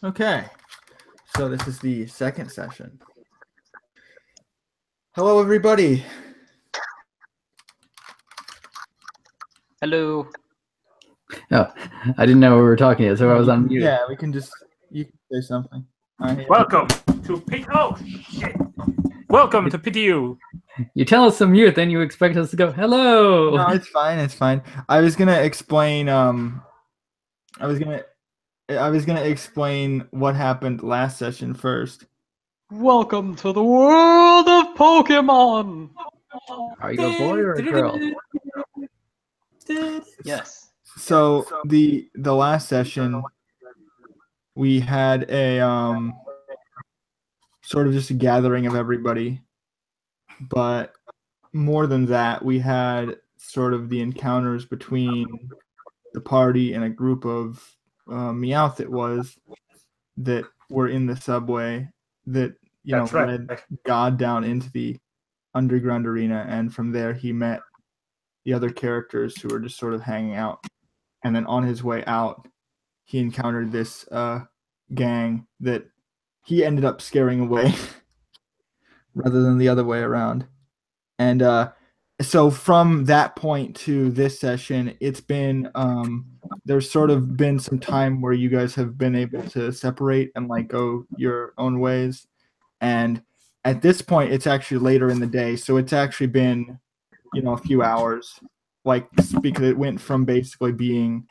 Okay, so this is the second session. Hello, everybody. Hello. Oh, I didn't know we were talking yet, so I was on mute. Yeah, we can just you can say something. Welcome to shit. Welcome to PTU. You tell us to mute, then you expect us to go, hello. No, it's fine. It's fine. I was gonna explain. I was gonna explain what happened last session first. Welcome to the world of Pokemon. Are you a boy or a girl? Yes. So the last session, we had a sort of just a gathering of everybody, but more than that, we had sort of the encounters between the party and a group of Meowth it was that were in the subway that led God down into the underground arena, and from there he met the other characters who were just sort of hanging out. And then on his way out, he encountered this gang that he ended up scaring away rather than the other way around. And so from that point to this session, it's been there's sort of been some time where you guys have been able to separate and like go your own ways. And at this point, it's actually later in the day, so it's actually been a few hours, like because it went from basically being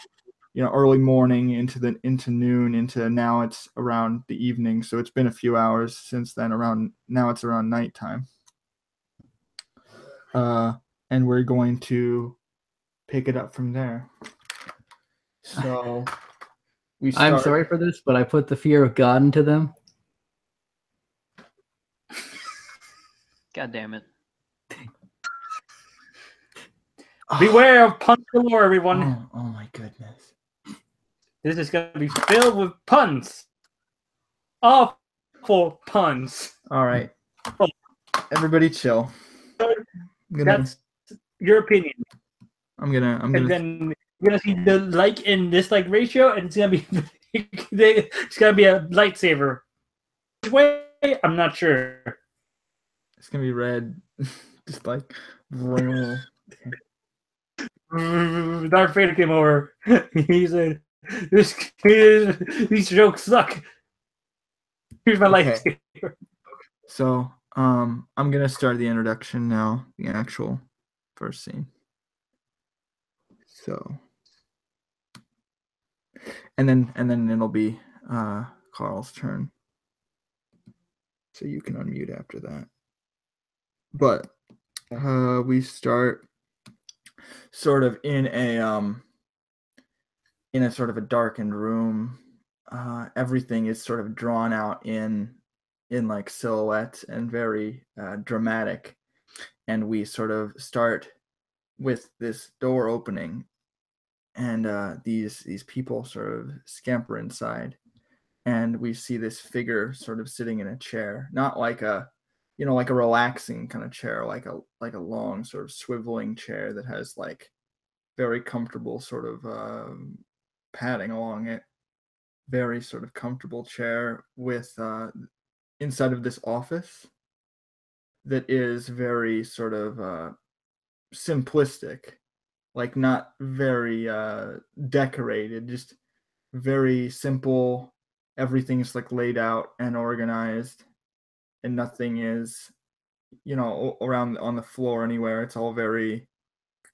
early morning into noon into now it's around the evening. So it's been a few hours since then. Now it's around nighttime. And we're going to pick it up from there. So I'm sorry for this, but I put the fear of God into them. God damn it. Beware of puns galore, everyone. Oh my goodness. This is going to be filled with puns. Awful puns. All right. Everybody chill. That's your opinion. I'm gonna. And then you're gonna see the like and dislike ratio, and it's gonna be it's gonna be a lightsaber. Which way? I'm not sure. It's gonna be red, just like. Darth Vader came over. He said, "These jokes suck." Here's my lightsaber. So, I'm gonna start the introduction now. The actual first scene. So, and then it'll be Carl's turn. So you can unmute after that. But we start sort of in a sort of a darkened room. Everything is sort of drawn out in like silhouette and very dramatic. And we sort of start with this door opening, and these people sort of scamper inside, and we see this figure sort of sitting in a chair, not like a like a relaxing kind of chair, like a long sort of swiveling chair that has like very comfortable sort of padding along it. Very sort of comfortable chair with inside of this office that is very sort of simplistic, like not very decorated, just very simple. Everything's like laid out and organized, and nothing is around on the floor anywhere. It's all very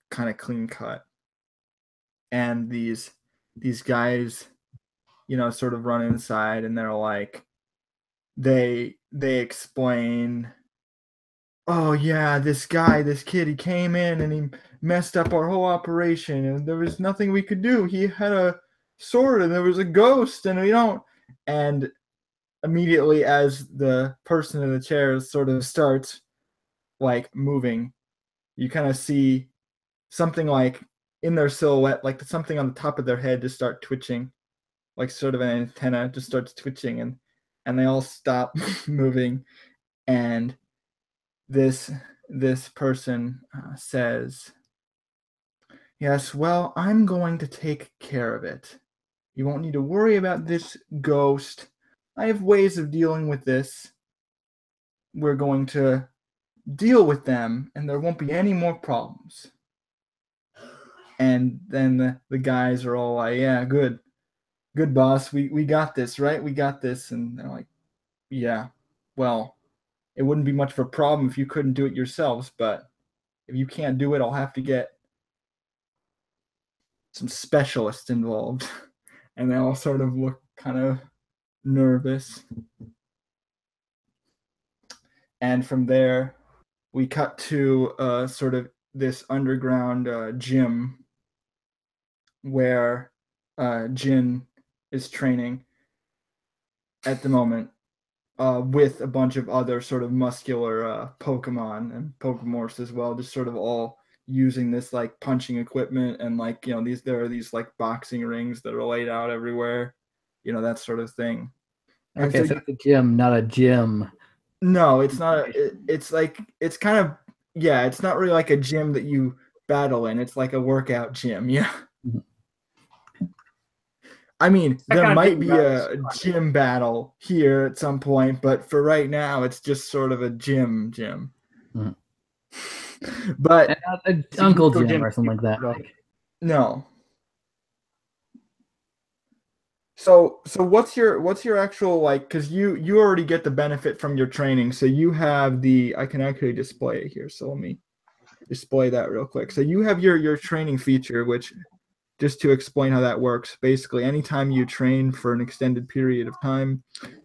kind of clean cut. And these guys sort of run inside, and they're like, they explain, oh yeah, this kid, he came in and he messed up our whole operation, and there was nothing we could do. He had a sword and there was a ghost, and and immediately as the person in the chair sort of starts like moving, you kind of see something like in their silhouette, like something on the top of their head just start twitching, like sort of an antenna just starts twitching, and they all stop moving. And this person says, yes, well, I'm going to take care of it. You won't need to worry about this ghost. I have ways of dealing with this. We're going to deal with them, and there won't be any more problems. And then the guys are all like, yeah, good, boss. We got this, right? We got this. And they're like, yeah, well, it wouldn't be much of a problem if you couldn't do it yourselves, but if you can't do it, I'll have to get some specialists involved. And they all sort of look kind of nervous. And from there, we cut to sort of this underground gym where Jin is training at the moment with a bunch of other sort of muscular Pokemon and Pokemorphs as well, just sort of all using this like punching equipment and like, you know, there are these like boxing rings that are laid out everywhere, you know, that sort of thing. And okay, so it's a gym, not a gym. No, it's not. It's like, it's kind of, yeah, it's not really like a gym that you battle in. It's like a workout gym. Yeah. I mean, there might be a gym battle here at some point, but for right now, it's just sort of a gym. Mm. But an Uncle Jim or something like that. No. So what's your actual, like, because you already get the benefit from your training, so you have I can actually display it here, so let me display that real quick. So you have your training feature, which, just to explain how that works, basically anytime you train for an extended period of time,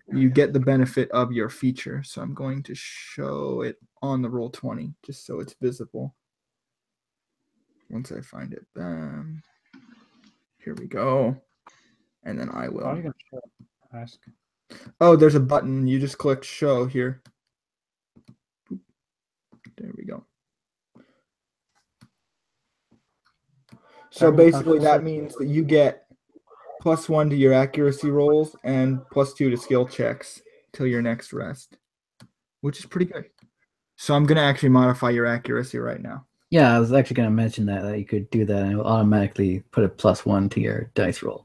you get the benefit of your feature. So I'm going to show it on the Roll20 just so it's visible. Once I find it, here we go. And then I will. Ask. Oh, there's a button. You just click show here. There we go. So basically that means that you get +1 to your accuracy rolls and +2 to skill checks till your next rest, which is pretty good. So I'm going to actually modify your accuracy right now. Yeah, I was actually going to mention that you could do that and it will automatically put a +1 to your dice roll.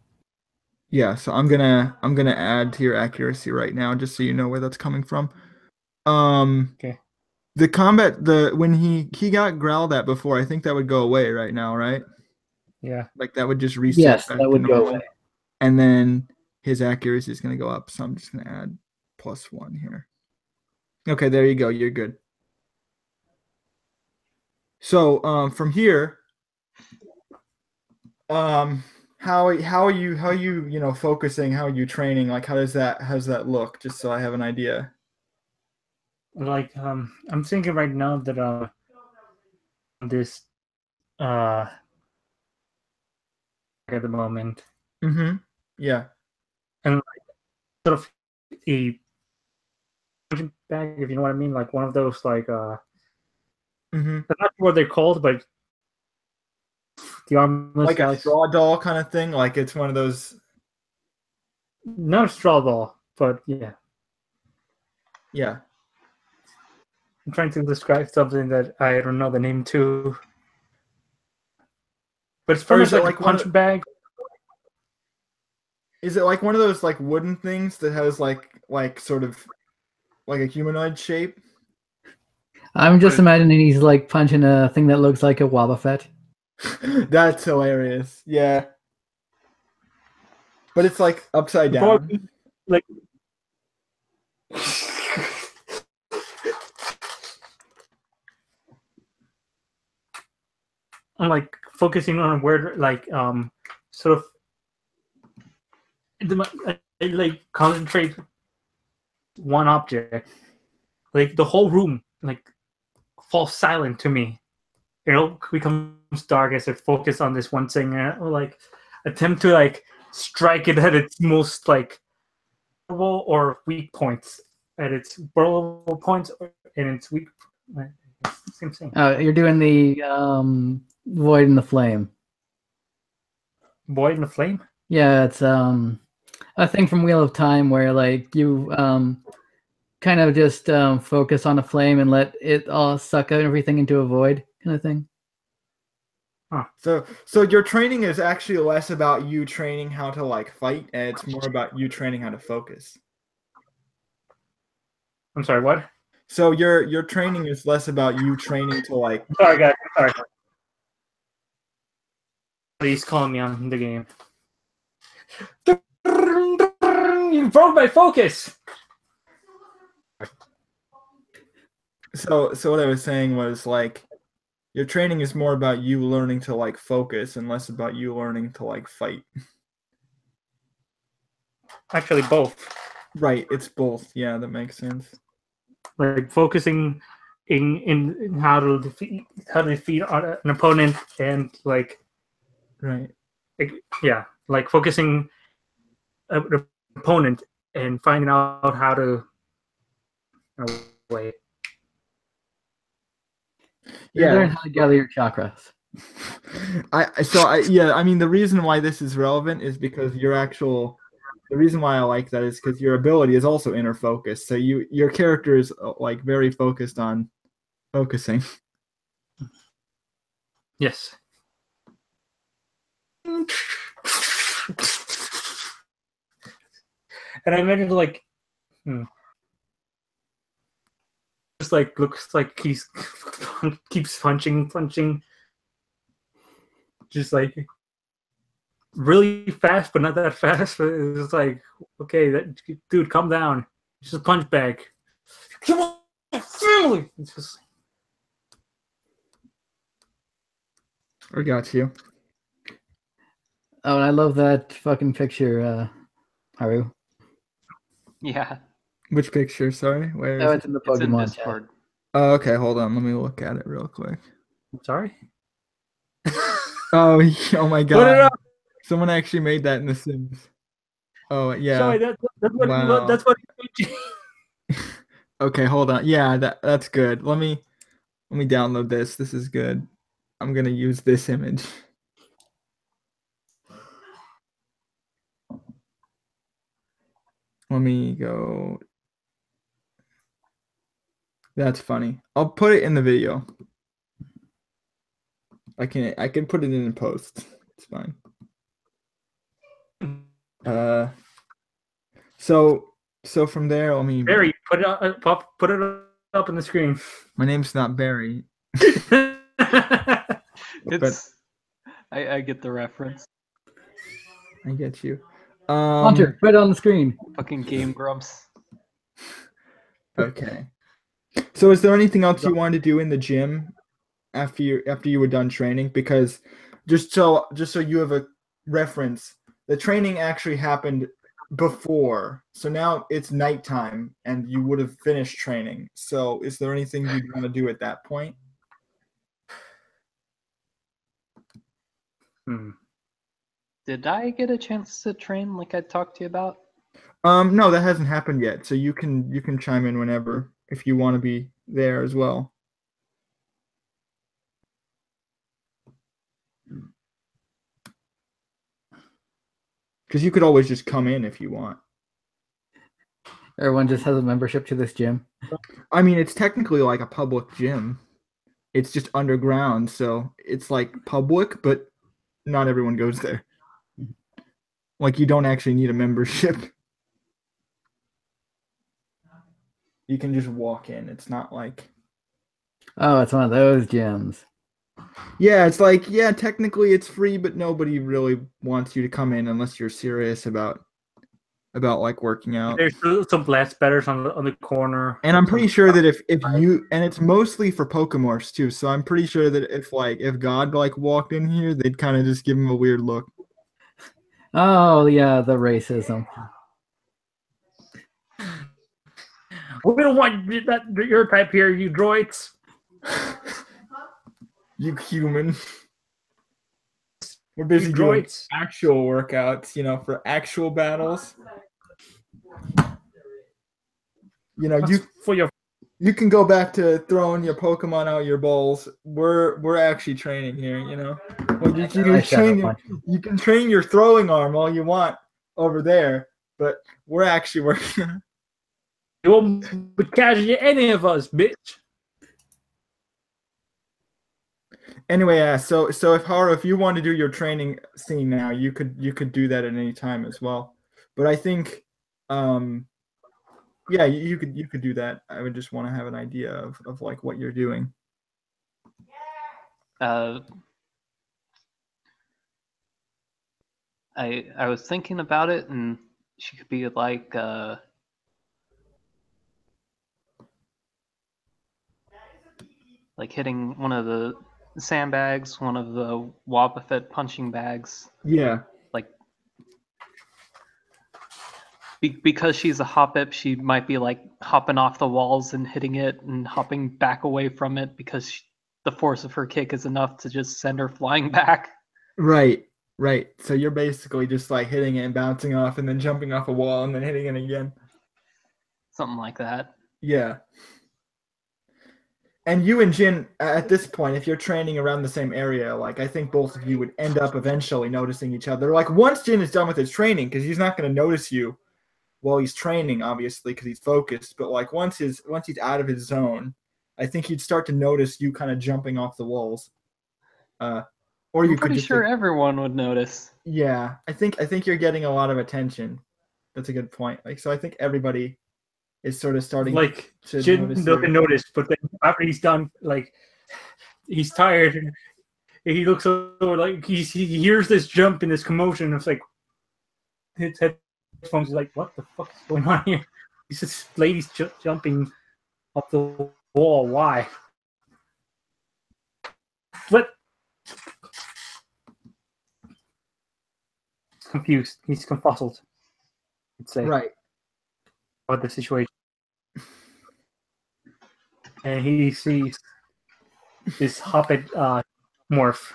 Yeah, so I'm gonna add to your accuracy right now, just so you know where that's coming from. Okay. The combat, when he got growled at before, I think that would go away right now, right? Yeah. Like that would just reset. Yes, back that would to go normal. away. And then his accuracy is gonna go up, so I'm just gonna add +1 here. Okay, there you go. You're good. So from here, how are you focusing? How are you training? Like, how does that look? Just so I have an idea. Like, I'm thinking right now that this at the moment. Mm-hmm. Yeah. And like, sort of a punching bag, if you know what I mean, like one of those like Mm-hmm. I'm not sure what they're called, but the armless Like guys. a straw doll kind of thing. Like it's one of those. Not a straw doll, but yeah. Yeah. I'm trying to describe something that I don't know the name to. But it's pretty much like a punch bag. Is it like one of those like wooden things that has like sort of like a humanoid shape? I'm just imagining he's like punching a thing that looks like a Wobbuffet. That's hilarious. Yeah. But it's like upside down. Like I'm like focusing on where like sort of I like concentrate one object. Like the whole room like falls silent to me. It all becomes dark as I focus on this one thing, or like attempt to like strike it at its most like vulnerable or weak points, at its vulnerable points and its weak. Same thing. You're doing the Void in the Flame. Void in the Flame? Yeah, it's a thing from Wheel of Time where like you kind of just focus on a flame and let it all suck out everything into a void kind of thing. So your training is actually less about you training how to like fight, and it's more about you training how to focus. I'm sorry, what? So your training is less about you training to like. Sorry, guys. Sorry. Please call me on the game. You broke my focus. So what I was saying was like, your training is more about you learning to like focus and less about you learning to like fight. Actually, both. Right, it's both. Yeah, that makes sense. Like focusing in how to defeat an opponent, and like Right. yeah, like focusing an opponent and finding out how to wait. You Yeah. learn how to gather your chakras. I mean the reason why this is relevant is because the reason why I like that is because your ability is also inner focus. So your character is like very focused on focusing. Yes. And I imagine like just like looks like he's keeps punching, just like really fast, but not that fast. It's like, okay, that dude, calm down. It's just a punch bag. Come on, family. It's just I got you. Oh, and I love that fucking picture, Haru. Yeah, Which picture? Sorry, where Oh, is it's it? in the it's in Pokemon chat. Discord. Oh, okay, hold on. Let me look at it real quick. I'm sorry. Oh, oh my Put it God! up. Someone actually made that in The Sims. Oh yeah. Sorry, that's what Wow. that's what. Okay, hold on. Yeah, that's good. Let me download this. This is good. I'm gonna use this image. Let me go. That's funny. I'll put it in the video. I can put it in post. It's fine. So from there, let me. Barry, put it up. Put it up on the screen. My name's not Barry. It's I get the reference. I get you. Hunter, put it on the screen. Fucking Game Grumps. Okay. So is there anything else you wanted to do in the gym after you were done training? Because just so you have a reference, the training actually happened before. So now it's nighttime and you would have finished training. So is there anything you'd want to do at that point? Did I get a chance to train like I talked to you about? No, that hasn't happened yet. So you can chime in whenever if you want to be there as well. Because you could always just come in if you want. Everyone just has a membership to this gym. I mean, it's technically like a public gym. It's just underground, so it's like public, but not everyone goes there. Like you don't actually need a membership. You can just walk in. It's not like Oh, it's one of those gyms. yeah, it's like yeah, technically it's free, but nobody really wants you to come in unless you're serious about like working out. There's some blast betters on the corner. And I'm pretty sure that if you and it's mostly for Pokemorphs too, so I'm pretty sure that if God like walked in here, they'd kind of just give him a weird look. Oh yeah, the racism. We don't want that your type here, you droids. You human. We're busy You doing droids. actual workouts, for actual battles. You can go back to throwing your Pokemon out your bowls. We're actually training here, Well, you can train your throwing arm all you want over there, but we're actually working. You won't be catching any of us, bitch. Anyway, yeah. So if Haru, if you want to do your training scene now, you could do that at any time as well. But I think, yeah, you could do that. I would just want to have an idea of like what you're doing. I was thinking about it, and she could be like hitting one of the sandbags, one of the Wobbuffet punching bags. Yeah. Like because she's a hoppip, she might be like hopping off the walls and hitting it and hopping back away from it because the force of her kick is enough to just send her flying back. Right. Right. So you're basically just like hitting it and bouncing off and then jumping off a wall and then hitting it again. Something like that. Yeah. And you and Jin, at this point, if you're training around the same area, like I think both of you would end up eventually noticing each other. Like once Jin is done with his training, because he's not going to notice you while he's training, obviously, because he's focused. But like once he's out of his zone, I think he'd start to notice you kind of jumping off the walls. Or you I'm could pretty just sure everyone would notice. Yeah, I think you're getting a lot of attention. That's a good point. Like so, I think everybody is sort of starting Like to Jin notice doesn't you. notice, but then after he's done, like he's tired, and he looks over, like he hears this jump and this commotion. It's like his headphones is like, what the fuck is going on here? He's just ladies jumping up the wall. Why? What? He's confused. He's confuzzled. I'd say Right. about the situation. And he sees this hoppet morph,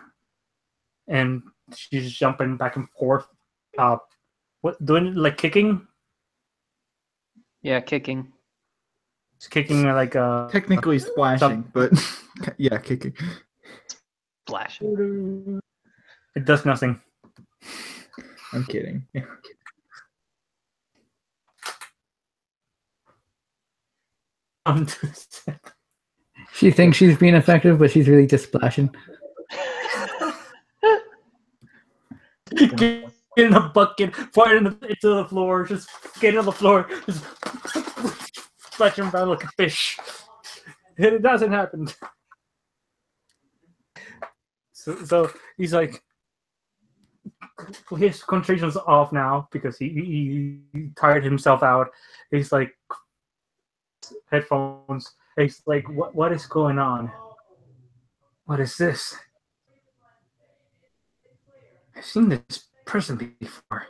and she's jumping back and forth. What doing? Like kicking? Yeah, kicking. She's kicking like Technically splashing, but yeah, kicking. Splashing. It does nothing. I'm kidding. Yeah. She thinks she's being effective, but she's really just splashing. Get in a bucket, fire into the floor, just get on the floor, just splash him around like a fish. And it doesn't happen. So he's like, his concentration's off now because he tired himself out. He's like, headphones. He's like, what is going on? What is this? I've seen this person before.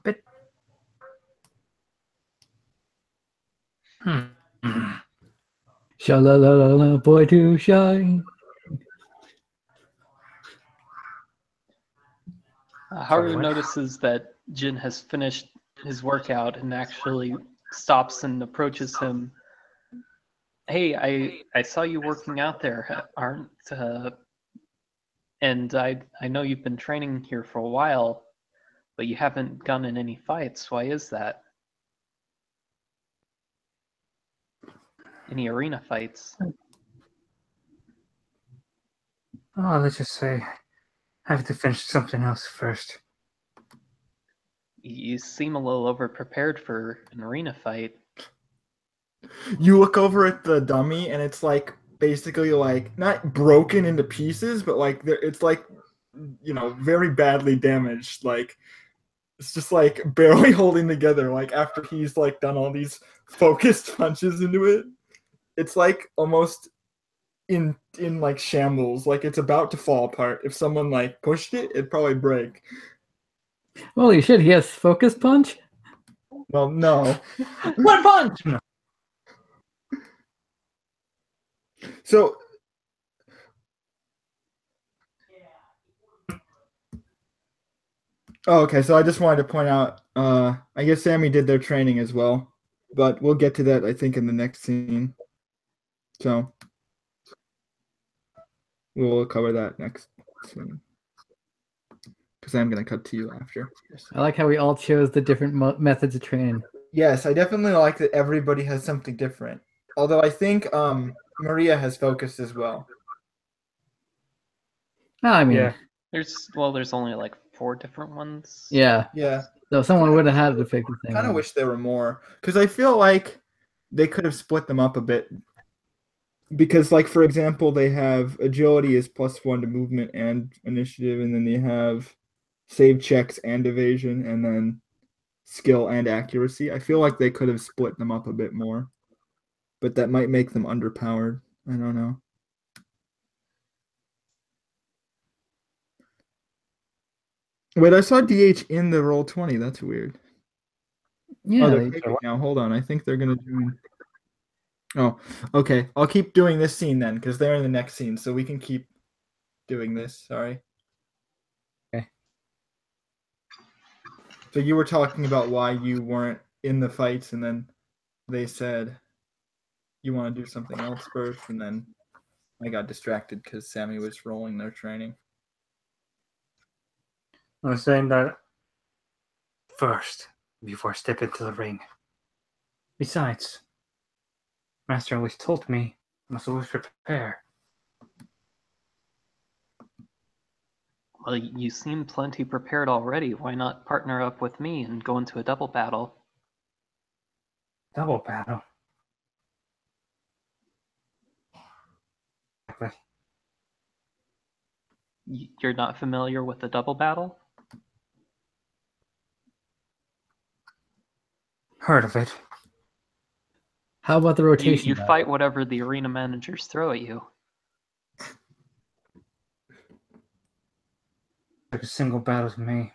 But Sha-la-la-la-la, boy too shy. Haru notices that Jin has finished his workout and actually stops and approaches him. Hey, I saw you working out there, aren't? And I know you've been training here for a while, but you haven't gone in any fights. Why is that? Any arena fights? Oh, let's just say I have to finish something else first. You seem a little overprepared for an arena fight. You look over at the dummy, and it's like basically like not broken into pieces, but like it's like very badly damaged. Like it's just like barely holding together. Like after he's like done all these focused punches into it, it's like almost in like shambles. Like it's about to fall apart. If someone like pushed it, it'd probably break. Holy shit, he has focus punch? Well, no. One punch. No. So okay, so I just wanted to point out, I guess Sammy did their training as well, but we'll get to that, I think, in the next scene. So we'll cover that next scene. Because I'm going to cut to you after. I like how we all chose the different methods of training. Yes, I definitely like that everybody has something different. Although I think Maria has focus as well. I mean, Yeah. There's only like 4 different ones. yeah. Yeah. So someone would have had to pick the thing. Kind of wish there were more, because I feel like they could have split them up a bit. Because, like, for example, they have agility is +1 to movement and initiative, and then they have save checks and evasion, and then skill and accuracy. I feel like they could have split them up a bit more, but that might make them underpowered. I don't know. Wait, I saw DH in the Roll20. That's weird. Yeah. Oh, they're picking now. Hold on. I think they're gonna join. Oh, okay. I'll keep doing this scene then, because they're in the next scene, so we can keep doing this. Sorry. Okay. So you were talking about why you weren't in the fights, and then they said you want to do something else first, and then I got distracted because Sammy was rolling their training. I was saying that first, before I step into the ring. Besides, Master always told me I must always prepare. Well, you seem plenty prepared already. Why not partner up with me and go into a double battle? Double battle. Exactly. You're not familiar with the double battle? Heard of it. How about the rotation? You battle? fight whatever the arena managers throw at you. Like a single battle to me.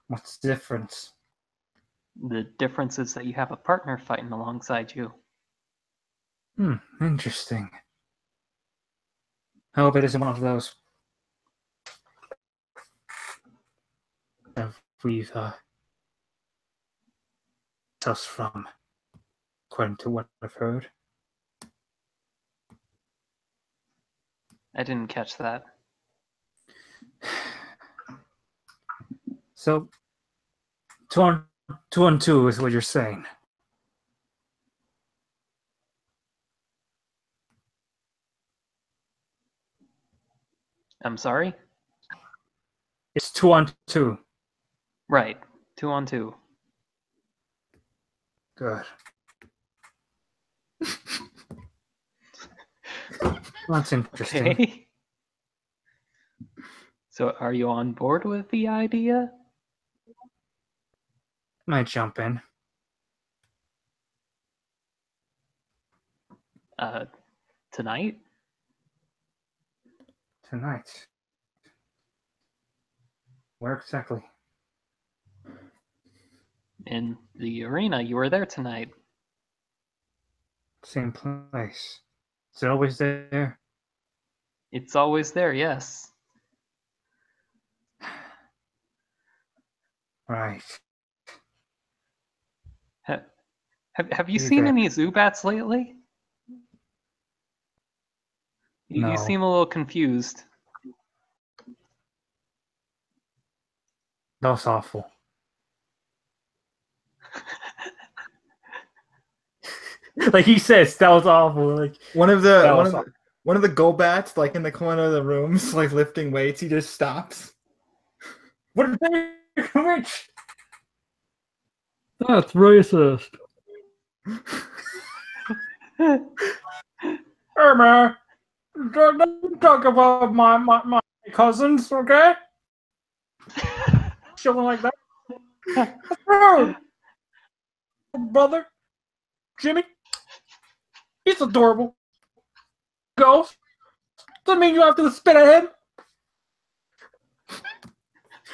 What's the difference? The difference is that you have a partner fighting alongside you. Interesting. I hope it isn't one of those. We've us from, according to what I've heard. I didn't catch that. So, two on two is what you're saying. I'm sorry? It's 2-on-2. Right. 2 on 2. Good. That's interesting. Okay. So are you on board with the idea? Might jump in. Tonight? Tonight. Where exactly? In the arena. You were there tonight. Same place. Is it always there? It's always there, yes. Right. Have you Be seen there. any Zubats lately? No. You seem a little confused. That was awful. Like he says, that was awful. Like One of That the was one of the go-bats, like in the corner of the rooms, like lifting weights, he just stops. what are they? Rich? That's racist. Hey man, don't talk about my cousins, okay? Showing like that. That's rude. Brother, Jimmy, he's adorable. Ghost, doesn't mean you have to spit at him.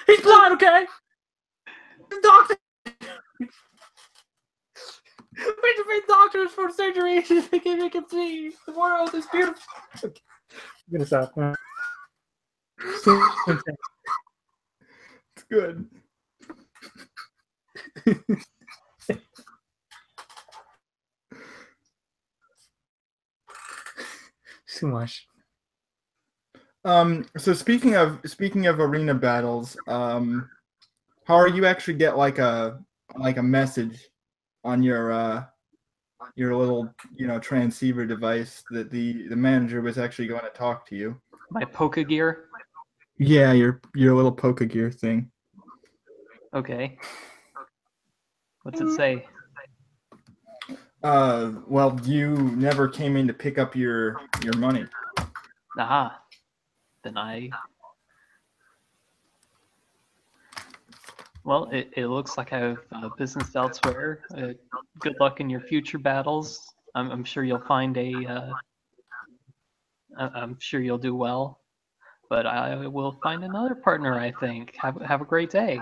He's blind, okay? The doctor. We just made doctors for surgery. They can make him see. The world is beautiful. I'm gonna stop. It's good. Too much. So speaking of arena battles, how are you actually get like a message on your little transceiver device that the manager was actually going to talk to you? my polka gear? Yeah, your little polka gear thing. Okay. What's it say? Well, you never came in to pick up your money. Aha. Then I... Well, it looks like I have business elsewhere. Good luck in your future battles. I'm sure you'll find I'm sure you'll do well. But I will find another partner, I think. Have a great day.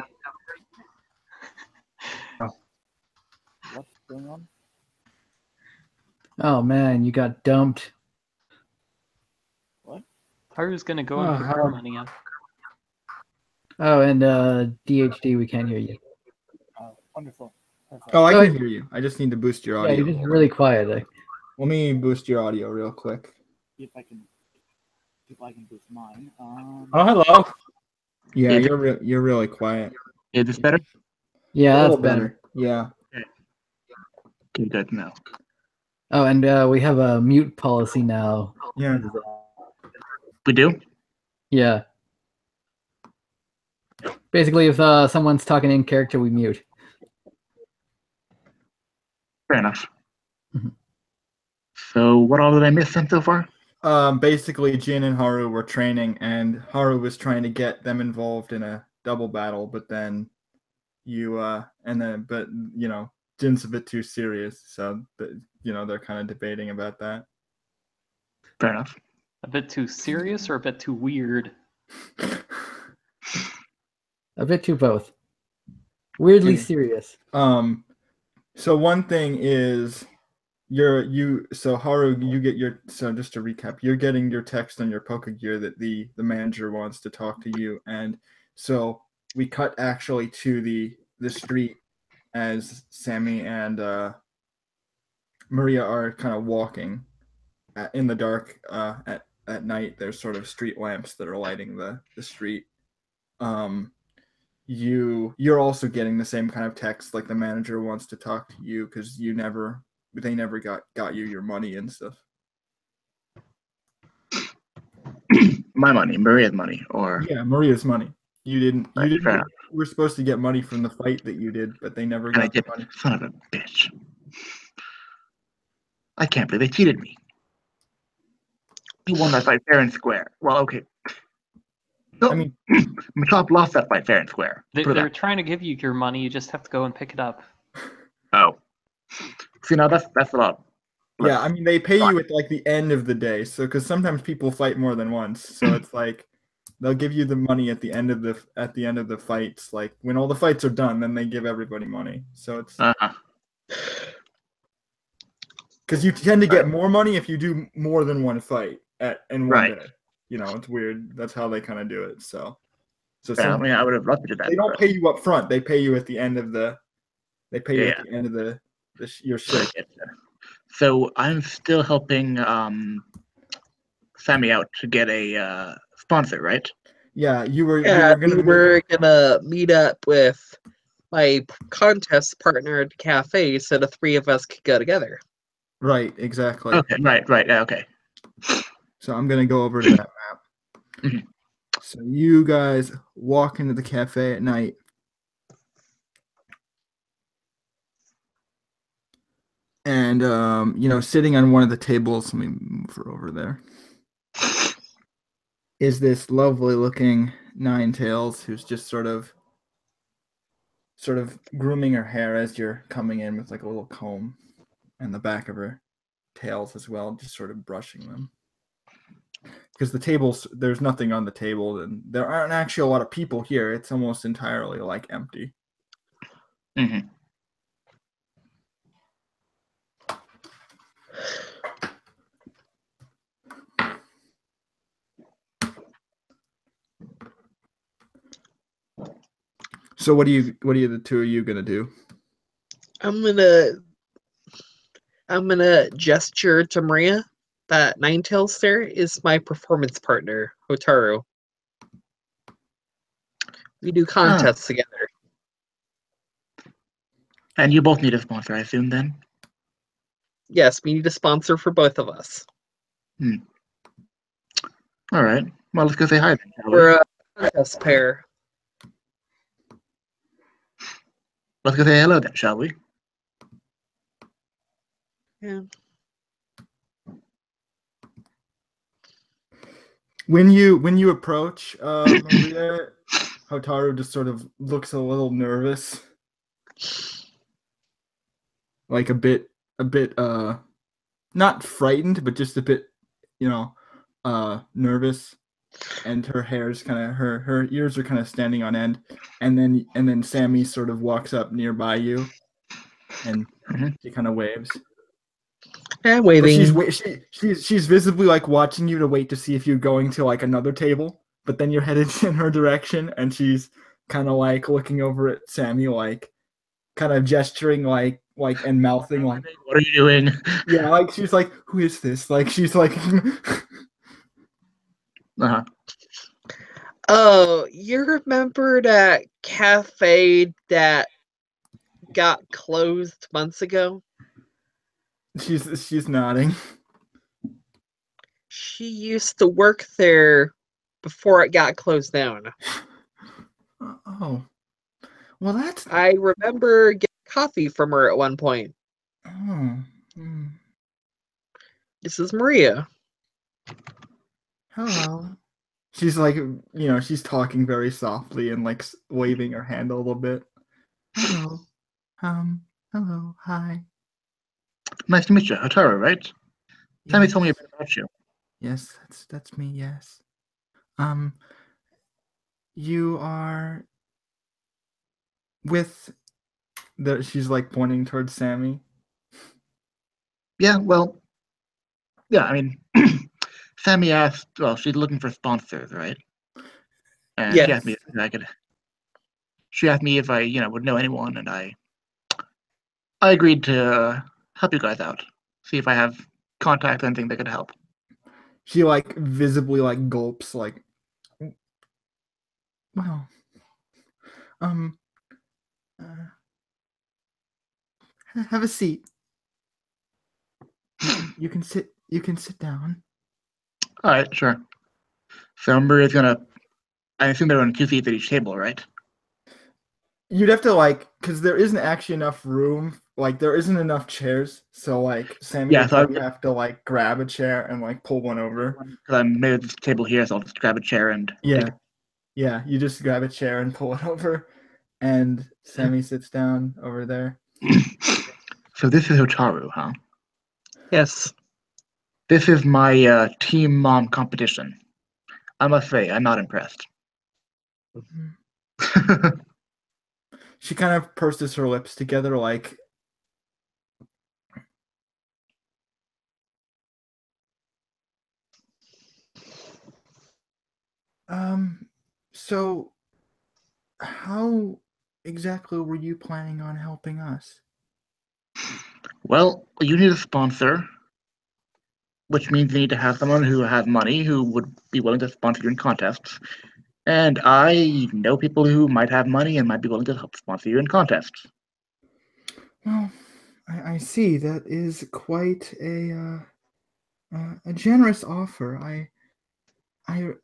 What's going on? Oh man, you got dumped. What? Haru's gonna go and pick her money up. Oh, and DHD, we can't hear you. Wonderful. Perfect. Oh, I Oh, can hear you. I just need to boost your Yeah, audio. you're just really quiet. Let me boost your audio real quick. See if I can boost mine. Oh, hello. Yeah, Is- you're really quiet. Is this better? Yeah, A that's little better. Yeah. Okay, good to know. Oh, and we have a mute policy now. Yeah. We do? Yeah. Basically, if someone's talking in character, we mute. Fair enough. Mhm. So, what all did I miss then so far? Basically, Jin and Haru were training, and Haru was trying to get them involved in a double battle, but then but Jin's a bit too serious, so they're kind of debating about that. Fair enough. A bit too serious or a bit too weird? A bit too both. Weirdly And- serious. So one thing is so Haru, you get just to recap, you're getting your text on your Poke Gear that the manager wants to talk to you, and so we cut actually to the street as Sammy and Maria are kind of walking in the dark at night. There's sort of street lamps that are lighting the street. You're also getting the same kind of text, like the manager wants to talk to you because they never got you your money and stuff. My money, Maria's money, or Yeah, Maria's money. You didn't. Right, You fair enough. were supposed to get money from the fight that you did, but they never and I got the did. money. Son of a bitch! I can't believe they cheated me. You won that fight fair and square. Well, okay. No, I mean, Machop lost that fight fair and square. Put it They're that- trying to give you your money. You just have to go and pick it up. Oh, see now that's a lot. yeah, I mean they pay you at like the end of the day, so because sometimes people fight more than once, so it's like they'll give you the money at the end of the fights. Like when all the fights are done, then they give everybody money. So it's because you tend to get more money if you do more than one fight in one Right. day. It's weird. That's how they kind of do it. So I mean, I would have loved to do that. they don't but- pay you up front. They pay you at the end of the. They pay you Yeah. at the end of your shift. So I'm still helping Sammy out to get a sponsor, right? Yeah, you were. Yeah, you we were gonna meet up with my contest partner at the cafe so the three of us could go together. Right, exactly. Okay, right, yeah, okay. So I'm gonna go over to that map. Mhm. So you guys walk into the cafe at night. And sitting on one of the tables, let me move her over there, is this lovely looking Ninetales who's just sort of grooming her hair as you're coming in with like a little comb and the back of her tails as well, just sort of brushing them. Because the tables, there's nothing on the table, and there aren't actually a lot of people here. It's almost entirely like empty. Mm-hmm. So what are the two of you gonna do? I'm gonna gesture to Maria that Ninetales there is my performance partner, Hotaru. We do contests together. And you both need a sponsor, I assume, then? Yes, we need a sponsor for both of us. All right. Well, let's go say hi then, shall we? We're a contest pair. Let's go say hello then, shall we? Yeah. When you approach Maria, Hotaru just sort of looks a little nervous, like a bit not frightened, but just a bit, nervous. And her hair's kind of her ears are kind of standing on end, and then Sammy sort of walks up nearby you, and she kind of waves. Yeah, But waving. she's visibly like watching you to wait to see if you're going to like another table, but then you're headed in her direction, and she's kind of like looking over at Sammy, like kind of gesturing like and mouthing like, "What are you doing?" Yeah, like she's like, "Who is this?" Like she's like. Uh-huh. Oh, you remember that cafe that got closed months ago? She's nodding. She used to work there before it got closed down. Oh, well, that's. I remember getting coffee from her at one point. Oh, This is Maria. hello. She's like, she's talking very softly and like waving her hand a little bit. Hello, hello, hi. Nice to meet you, Hotaru, right? Sammy Yes. told me a bit about you. Yes, that's me. Yes. You are with the. She's like pointing towards Sammy. Yeah, well, yeah, I mean, Sammy asked, well, she's looking for sponsors, right? And Yes. she asked me if I could. She asked me if I, would know anyone, and I agreed to help you guys out. See if I have contacts, anything that could help. She like visibly like gulps, like. Well. Have a seat. You can sit. You can sit down. All right, sure. So Maria's gonna. I assume they're on 2 seats at each table, right? You'd have to like, because there isn't actually enough room. Like there isn't enough chairs, so like Sammy would probably have to like grab a chair and like pull one over. Because I'm made this table here, so I'll just grab a chair and. Yeah, yeah. You just grab a chair and pull it over, and Sammy sits down over there. So this is Hotaru, huh? Yes. This is my team mom competition. I must say, I'm not impressed. She kind of purses her lips together, like. So, how exactly were you planning on helping us? Well, you need a sponsor, which means you need to have someone who has money who would be willing to sponsor you in contests. And I know people who might have money and might be willing to help sponsor you in contests. Well, I see. That is quite a generous offer. I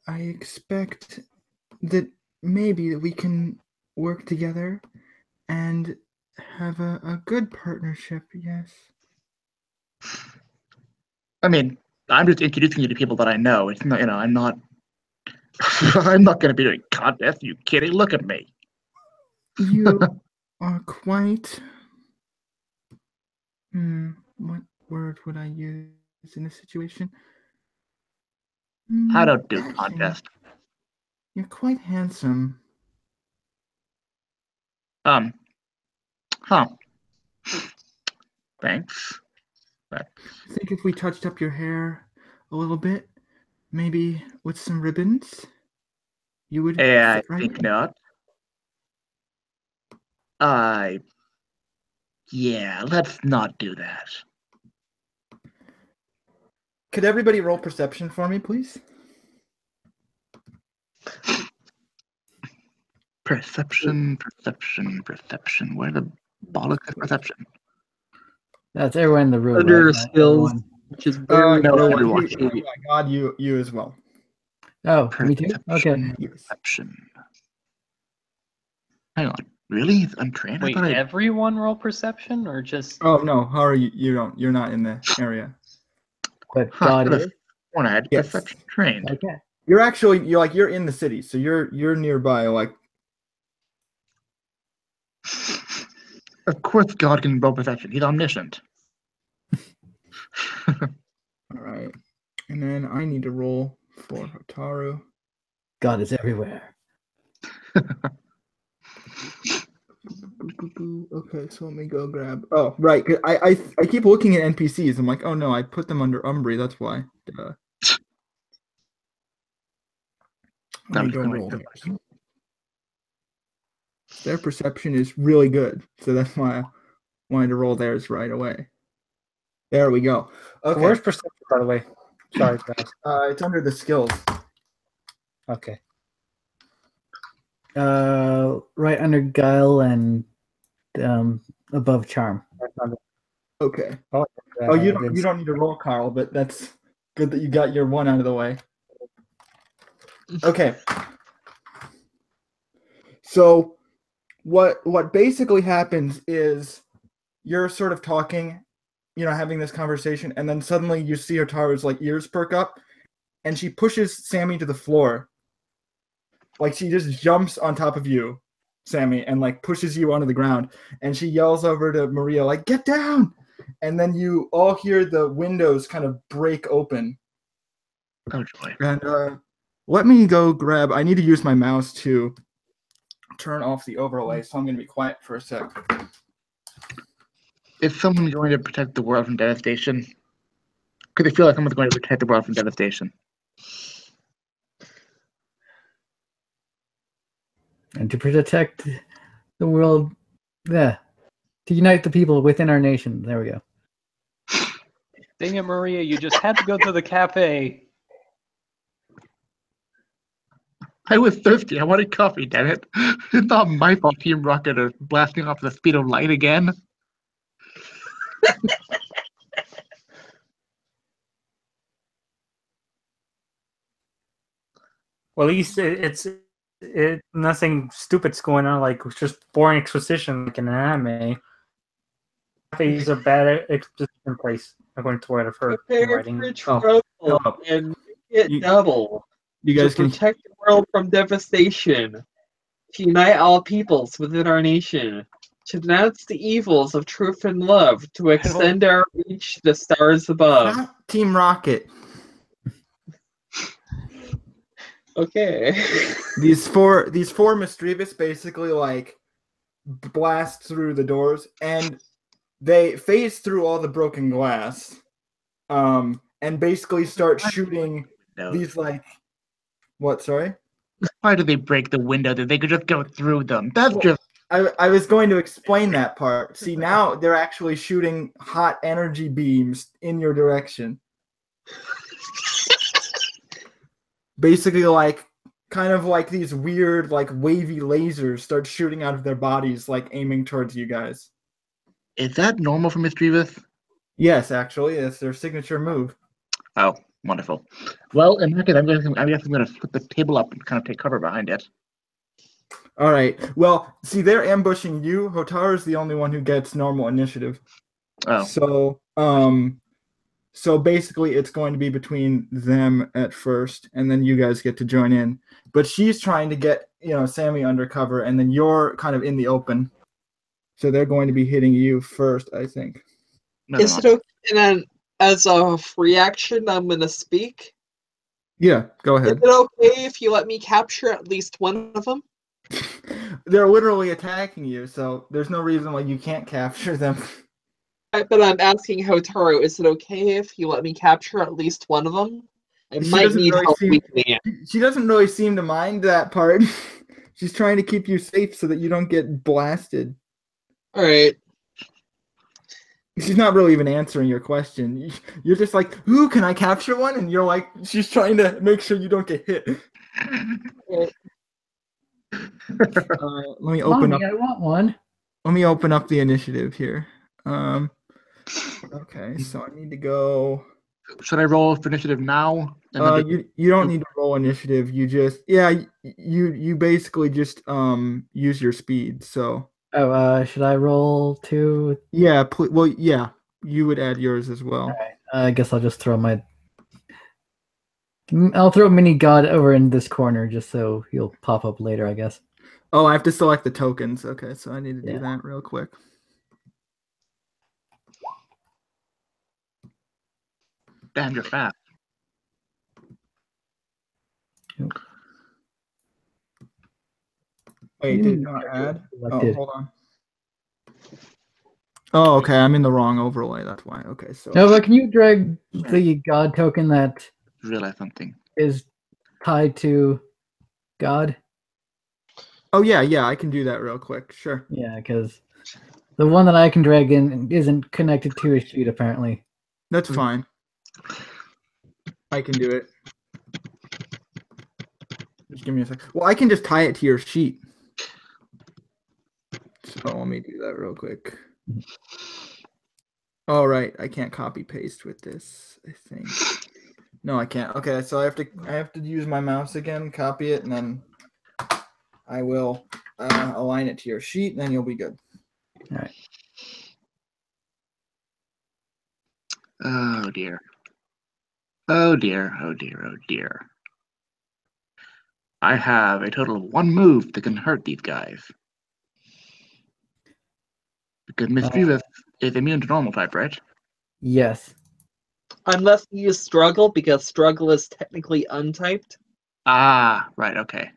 expect that maybe we can work together and have a good partnership. Yes. I mean, I'm just introducing you to people that I know. It's not, I'm not. I'm not going to be doing contests. You kidding? Look at me. You are quite. What word would I use in this situation? I don't do Dashing. contests. You're quite handsome. Huh. Thanks. I think if we touched up your hair a little bit, maybe with some ribbons, you would I fit right think in. not. Yeah, let's not do that. Could everybody roll perception for me, please? Perception. Where the bollocks is perception? That's everyone in the room, Under right? skills, Everyone. which is very No, low on everyone. HP. God, you as well. Oh, me too? Okay. Yes. Perception. Hang on. Really? It's untrained? Wait, I thought everyone roll perception or just? Oh no, Haru, you don't. You're not in the area. But Huh, God could've is. sworn I had Yes. perception trained. Okay. You're in the city, so you're nearby. Like, Of course, God can roll perception. He's omniscient. all right, and then I need to roll for Hotaru. God is everywhere. Okay, so let me go grab. Oh, right. 'Cause I keep looking at NPCs. I'm like, oh no, I put them under Umbri. That's why. Duh. Let me go roll theirs. Their perception is really good, so that's why I wanted to roll theirs right away. There we go. Okay. Where's perception, by the way? Sorry, guys. It's under the skills. Okay. Right under guile and above charm. Okay. Oh, You don't need to roll, Carl, but that's good that you got your one out of the way. Okay. So what basically happens is you're sort of talking, having this conversation, and then suddenly you see Hotaru's like ears perk up, and she pushes Sammy to the floor. Like she just jumps on top of you, Sammy, and like pushes you onto the ground, and she yells over to Maria like, "Get down!" And then you all hear the windows kind of break open. Oh joy. And let me go grab. I need to use my mouse to turn off the overlay, so I'm going to be quiet for a sec. Is someone going to protect the world from devastation? Because I feel like someone's going to protect the world from devastation. And to protect the world, to unite the people within our nation. There we go. Dang it, Maria! You just had to go to the cafe. I was thirsty. I wanted coffee, damn it. It's not my fault Team Rocket are blasting off the speed of light again. Well, at least it's nothing stupid's going on. Like it's just boring exposition like in an anime. Cafes are bad exposition place, according to what I've heard in Prepare writing. for trouble and make it You- double. You To guys can. protect the world from devastation. To unite all peoples within our nation. To denounce the evils of truth and love. To extend our reach to the stars above. Not Team Rocket. Okay. These four mischievous basically like blast through the doors, and they phase through all the broken glass, and basically start shooting these like. What? Sorry. Why do they break the window? That they could just go through them. That's just. I was going to explain that part. See, now they're actually shooting hot energy beams in your direction. Basically, like, kind of like these weird, like, wavy lasers start shooting out of their bodies, like, aiming towards you guys. Is that normal for Mischievous? Yes, actually, it's their signature move. Oh, wonderful. Well, in that case, I guess I'm going to put the table up and kind of take cover behind it. All right. Well, see, they're ambushing you. Hotaru's the only one who gets normal initiative. Oh. So basically, it's going to be between them at first, and then you guys get to join in. But she's trying to get, Sammy undercover, and then you're kind of in the open. So they're going to be hitting you first, I think. No, Is it okay? And then, as a reaction, I'm going to speak. Yeah, go Is ahead. it okay if you let me capture at least one of them? They're literally attacking you, so there's no reason why you can't capture them. But I'm asking Hotaru, is it okay if you let me capture at least one of them? I She might doesn't need really help seem- weakening it. She doesn't really seem to mind that part. She's trying to keep you safe so that you don't get blasted. Alright. She's not really even answering your question. You're just like, "Ooh, can I capture one?" And you're like, she's trying to make sure you don't get hit. Let me open Mommy, up. I want one. Let me open up the initiative here. Okay, so I need to go. Should I roll for initiative now? And then You don't need to roll initiative. You just you basically just use your speed. So Oh, should I roll too? yeah, well yeah, you would add yours as well. All right. I guess I'll just throw my. I'll throw Mini God over in this corner just so he'll pop up later, I guess. Oh, I have to select the tokens. Okay, so I need to do Yeah. that real quick. damn, you're fast. Wait, did it not add? Oh, Selected. hold on. Oh, okay, I'm in the wrong overlay. That's why. Okay, so No, but can you drag the God token that Realize something. is tied to God? oh yeah, I can do that real quick. Sure. Yeah, because the one that I can drag in isn't connected to a sheet, apparently. That's fine. I can do it. Just give me a sec. Well, I can just tie it to your sheet. So let me do that real quick. All right, I can't copy paste with this, I think. No, I can't. Okay, so I have to use my mouse again, copy it, and then I will align it to your sheet, and then you'll be good. All right. Oh dear. Oh dear. Oh dear. Oh dear. I have a total of 1 move that can hurt these guys. Because Mischievous is immune to normal type, right? Yes. Unless you use struggle, because struggle is technically untyped. Ah, right, okay.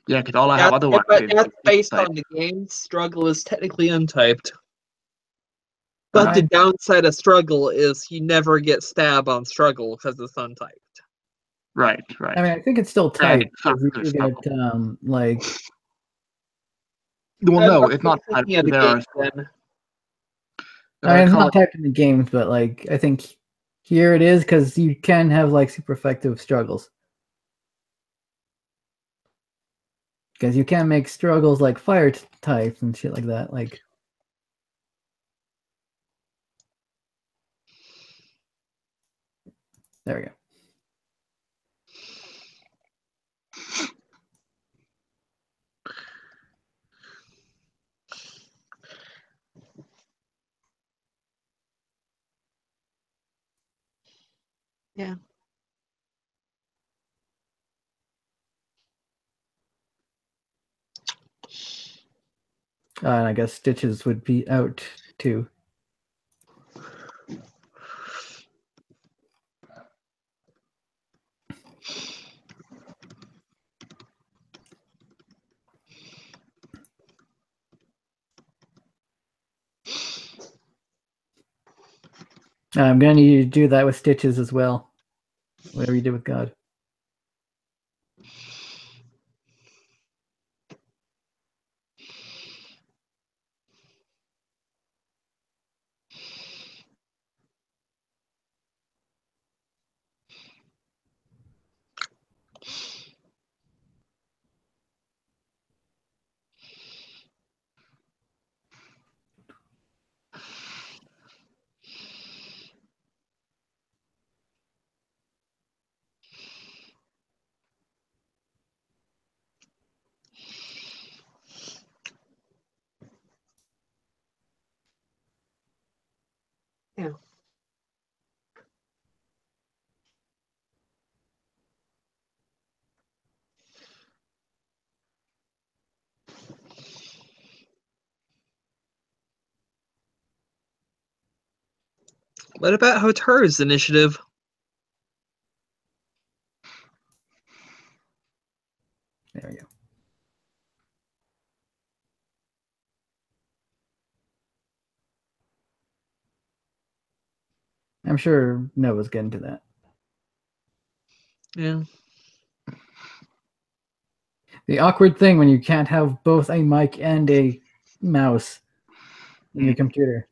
Yeah, because all I have otherwise But is that's based type. on the game. Struggle is technically untyped. But the Right. downside of struggle is you never get stab on struggle because it's untyped. Right, right. I mean, I think it's still Yeah, tight because you it's do tough. get like. Well, no, That's it's not type. thinking of the There game, are. then. I mean, it's call not typed in the games, but like I think here it is because you can have like super effective struggles. Because you can make struggles like fire types and shit like that. Like, there we go. Yeah. And I guess Stitches would be out too. I'm gonna need you to do that with Stitches as well. Whatever you did with God. Yeah. What about Hotaru's initiative? There we go. I'm sure Noah's getting to that. Yeah. The awkward thing when you can't have both a mic and a mouse in your computer.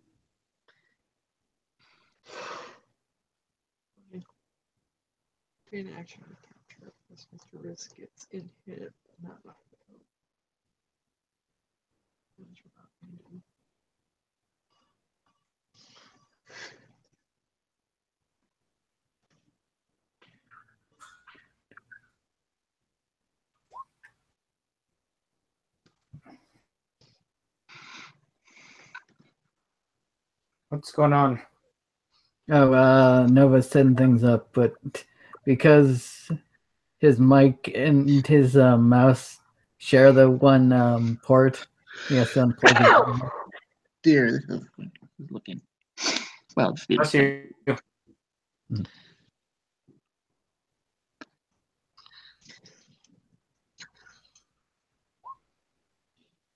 An action capture as Mr. Risk gets in hit, not knocked out. What's going on? Oh, Nova's setting things up, but because his mic and his mouse share the one port, he has to unplug it. Dear, this is looking. Well, it's Bless you.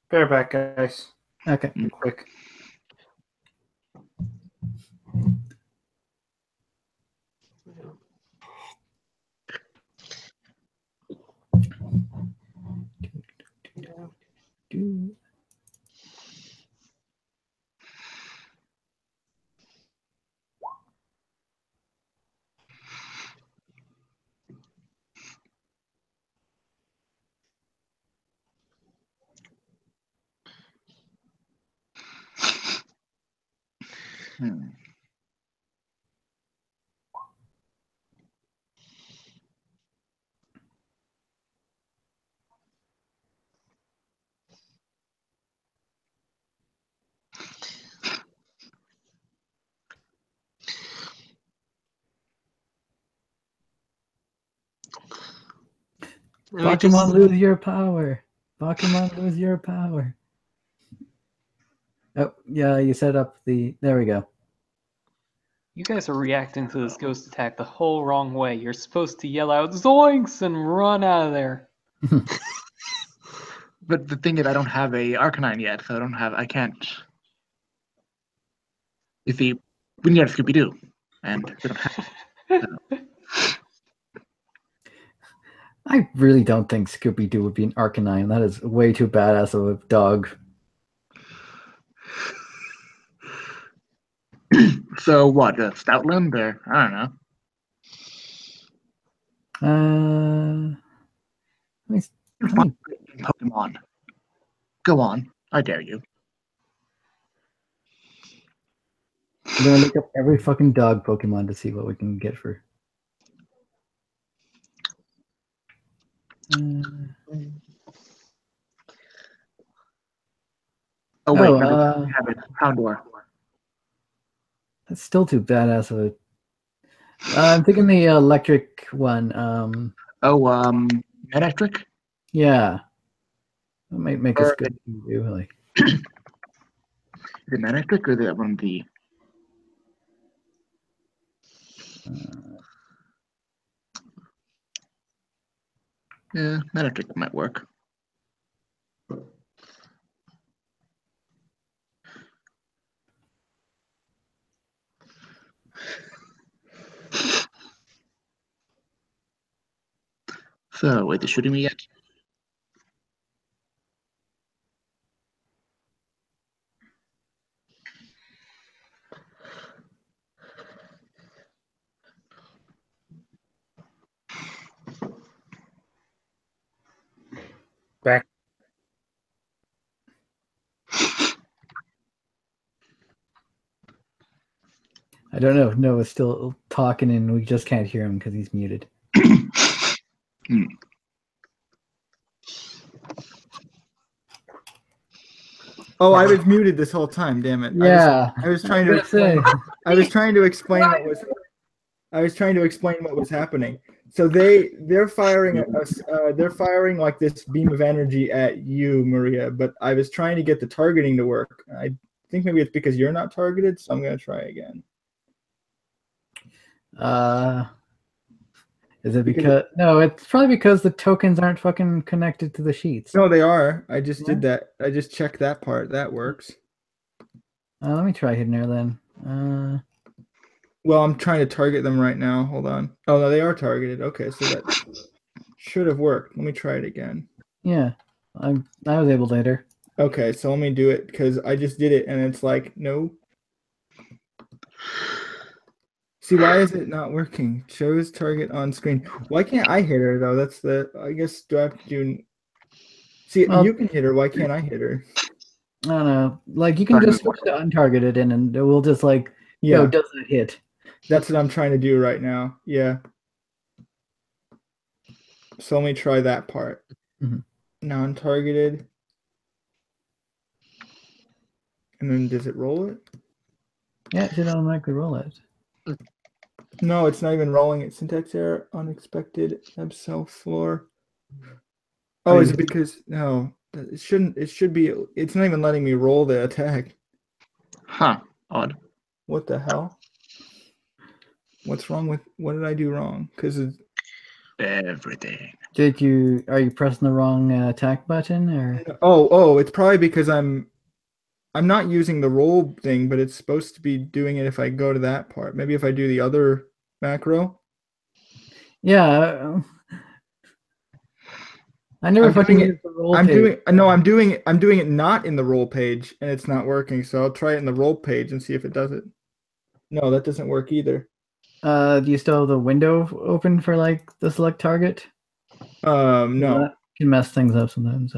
Bear back, guys. Okay. Quick. Hmm. Pokemon lose your power. Pokemon lose your power. Oh, yeah, you set up the... There we go. You guys are reacting to this ghost attack the whole wrong way. You're supposed to yell out "Zoinks!" and run out of there. But the thing is, I don't have a Arcanine yet, so I can't. You see, we need a Scooby Doo, and we don't have. So. I really don't think Scooby-Doo would be an Arcanine. That is way too badass of a dog. So what, Stoutland, or I don't know. Let me Pokemon. Go on, I dare you. I'm gonna look up every fucking dog Pokemon to see what we can get for. Oh wait, have it. Houndour. That's still too badass of a. I'm thinking the electric one. Electric? Yeah. That might make us good too, like. Is it Electric or is that one of the? Yeah, Electric might work. So, wait, they're shooting me yet? Back. I don't know if Noah's still talking and we just can't hear him because he's muted. Oh, I was muted this whole time. Damn it! Yeah, I was trying to explain. I was trying to explain what was. I was trying to explain what was happening. So they're firing us. They're firing like this beam of energy at you, Maria. But I was trying to get the targeting to work. I think maybe it's because you're not targeted. So I'm gonna try again. Is it because no? It's probably because the tokens aren't fucking connected to the sheets. No, they are. I just did that. I just checked that part. That works. Let me try hitting her then. Well, I'm trying to target them right now. Hold on. Oh no, they are targeted. Okay, so that should have worked. Let me try it again. Yeah, I was able to hit her. Okay, so let me do it because I just did it and it's like no. See, why is it not working? Shows target on screen. Why can't I hit her though? That's the. I guess do I have to do? See, Well, you can hit her. Why can't I hit her? I don't know. Like you can just switch to untargeted and we'll just like go does it hit. That's what I'm trying to do right now. Yeah. So let me try that part. Non-targeted. And then does it roll it? Yeah, it should automatically roll it. No, it's not even rolling. It's syntax error, unexpected, absel floor. Oh, is it because no? It shouldn't. It should be. It's not even letting me roll the attack. Huh. Odd. What the hell? What's wrong with? What did I do wrong? Because Everything. Are you pressing the wrong attack button or? oh, it's probably because I'm not using the roll thing, but it's supposed to be doing it if I go to that part. Maybe if I do the other macro. Yeah. I never fucking used the roll page. I'm doing it not in the roll page, and it's not working. So I'll try it in the roll page and see if it does it. No, that doesn't work either. Do you still have the window open for like the select target? No. That can mess things up sometimes.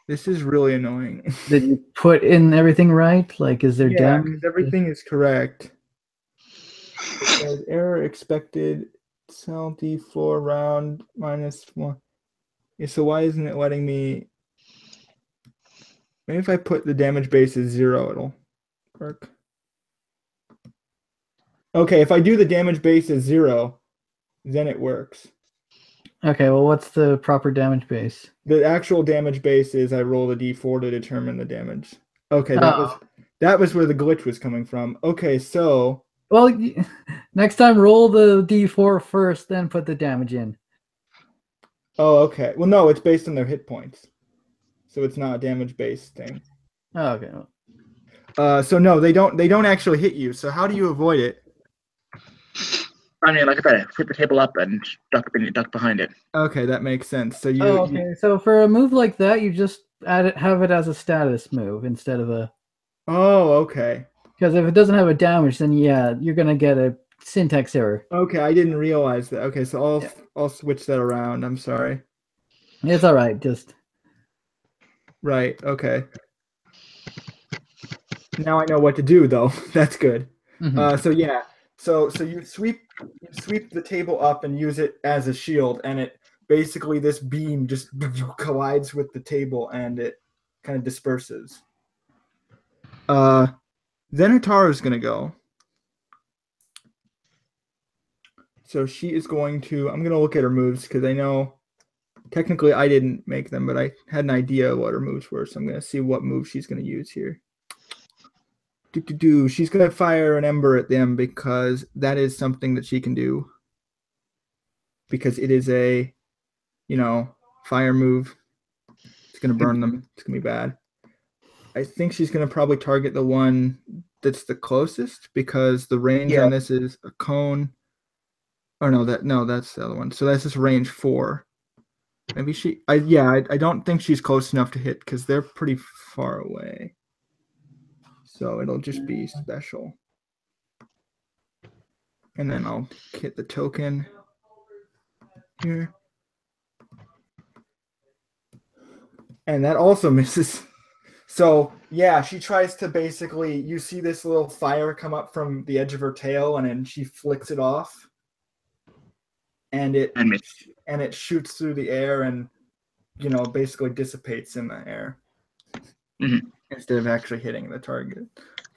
This is really annoying. Did you put in everything right? Like, is there Yeah, damage? because everything is correct. It says error expected cell D4 round -1. Yeah, so why isn't it letting me? Maybe if I put the damage base as 0, it'll work. Okay, if I do the damage base as 0, then it works. Okay, well, what's the proper damage base? The actual damage base is I roll a D4 to determine the damage. Okay, that was where the glitch was coming from. Okay, so well, next time roll the D4 first, then put the damage in. Oh, okay. Well, no, it's based on their hit points, so it's not a damage based thing. Oh, okay. So no, they don't actually hit you. So how do you avoid it? I mean, like I said, flip the table up and duck behind it. Okay, that makes sense. So So for a move like that, you just have it as a status move instead of a. Oh, okay. Because if it doesn't have a damage, then yeah, you're gonna get a syntax error. Okay, I didn't realize that. Okay, so I'll switch that around. I'm sorry. It's all right. Just right. Okay. Now I know what to do, though. That's good. So yeah. So you sweep the table up and use it as a shield, and it basically this beam just collides with the table and it kind of disperses. Then Hataru's gonna go. So she is going to. I'm gonna look at her moves because I know technically I didn't make them, but I had an idea what her moves were. So I'm gonna see what move she's gonna use here. She's gonna fire an ember at them because that is something that she can do. Because it is a, fire move. It's gonna burn them. It's gonna be bad. I think she's gonna probably target the one that's the closest because the range on this is a cone. Oh no, that's the other one. So that's just range 4. Maybe I don't think she's close enough to hit because they're pretty far away. So it'll just be special. And then I'll hit the token here. And that also misses. So yeah, she tries to basically, you see this little fire come up from the edge of her tail and then she flicks it off. And it shoots through the air and basically dissipates in the air. Instead of actually hitting the target.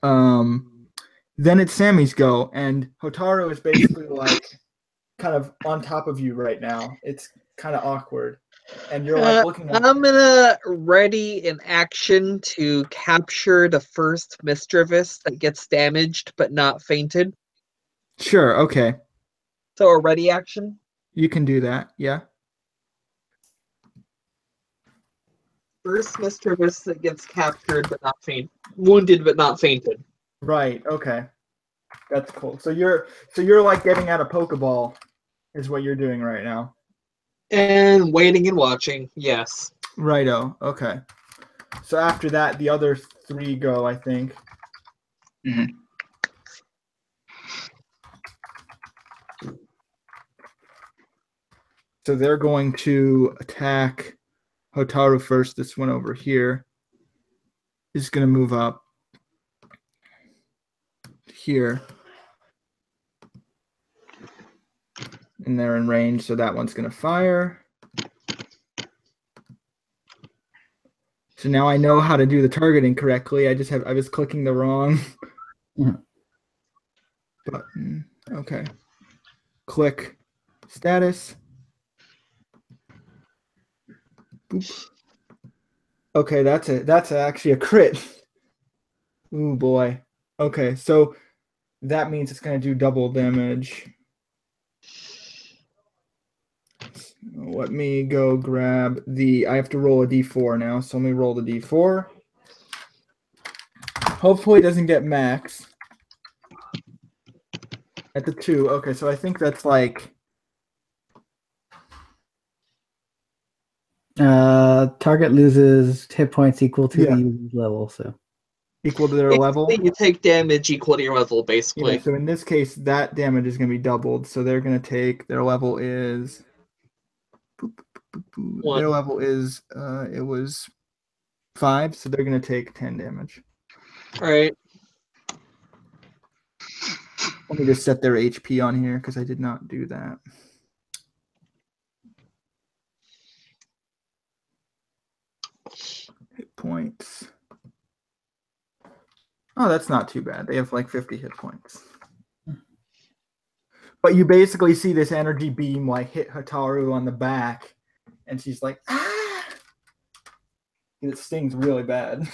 Then it's Sammy's go, and Hotaru is basically like kind of on top of you right now. It's kind of awkward. And you're like looking at I'm gonna ready an action to capture the first mischievous that gets damaged but not fainted. Sure, okay. So a ready action? You can do that, yeah. First mischievous that gets captured but not wounded but not fainted. Right, okay. That's cool. So you're like getting at a Pokeball is what you're doing right now. And waiting and watching, yes. Righto, okay. So after that, the other 3 go, I think. So they're going to attack Hotaru first. This one over here is going to move up here. And they're in range, so that one's going to fire. So now I know how to do the targeting correctly. I was clicking the wrong button. Okay. Click status. Boop. Okay, that's actually a crit. Ooh boy. Okay, so that means it's gonna do double damage. Let me go grab I have to roll a d4 now, so let me roll the d4. Hopefully it doesn't get max. At the 2, okay, so I think that's like... Target loses hit points equal to Yeah. the user's level, so. Equal to their level? Basically, you take damage equal to your level, basically. Yeah, so in this case, that damage is going to be doubled, so they're going to take... Their level is... Their level is... it was 5, so they're going to take 10 damage. Alright. Let me just set their HP on here because I did not do that. Hit points. Oh, that's not too bad. They have like 50 hit points. But you basically see this energy beam like hit Hataru on the back, and she's like, ah! And it stings really bad.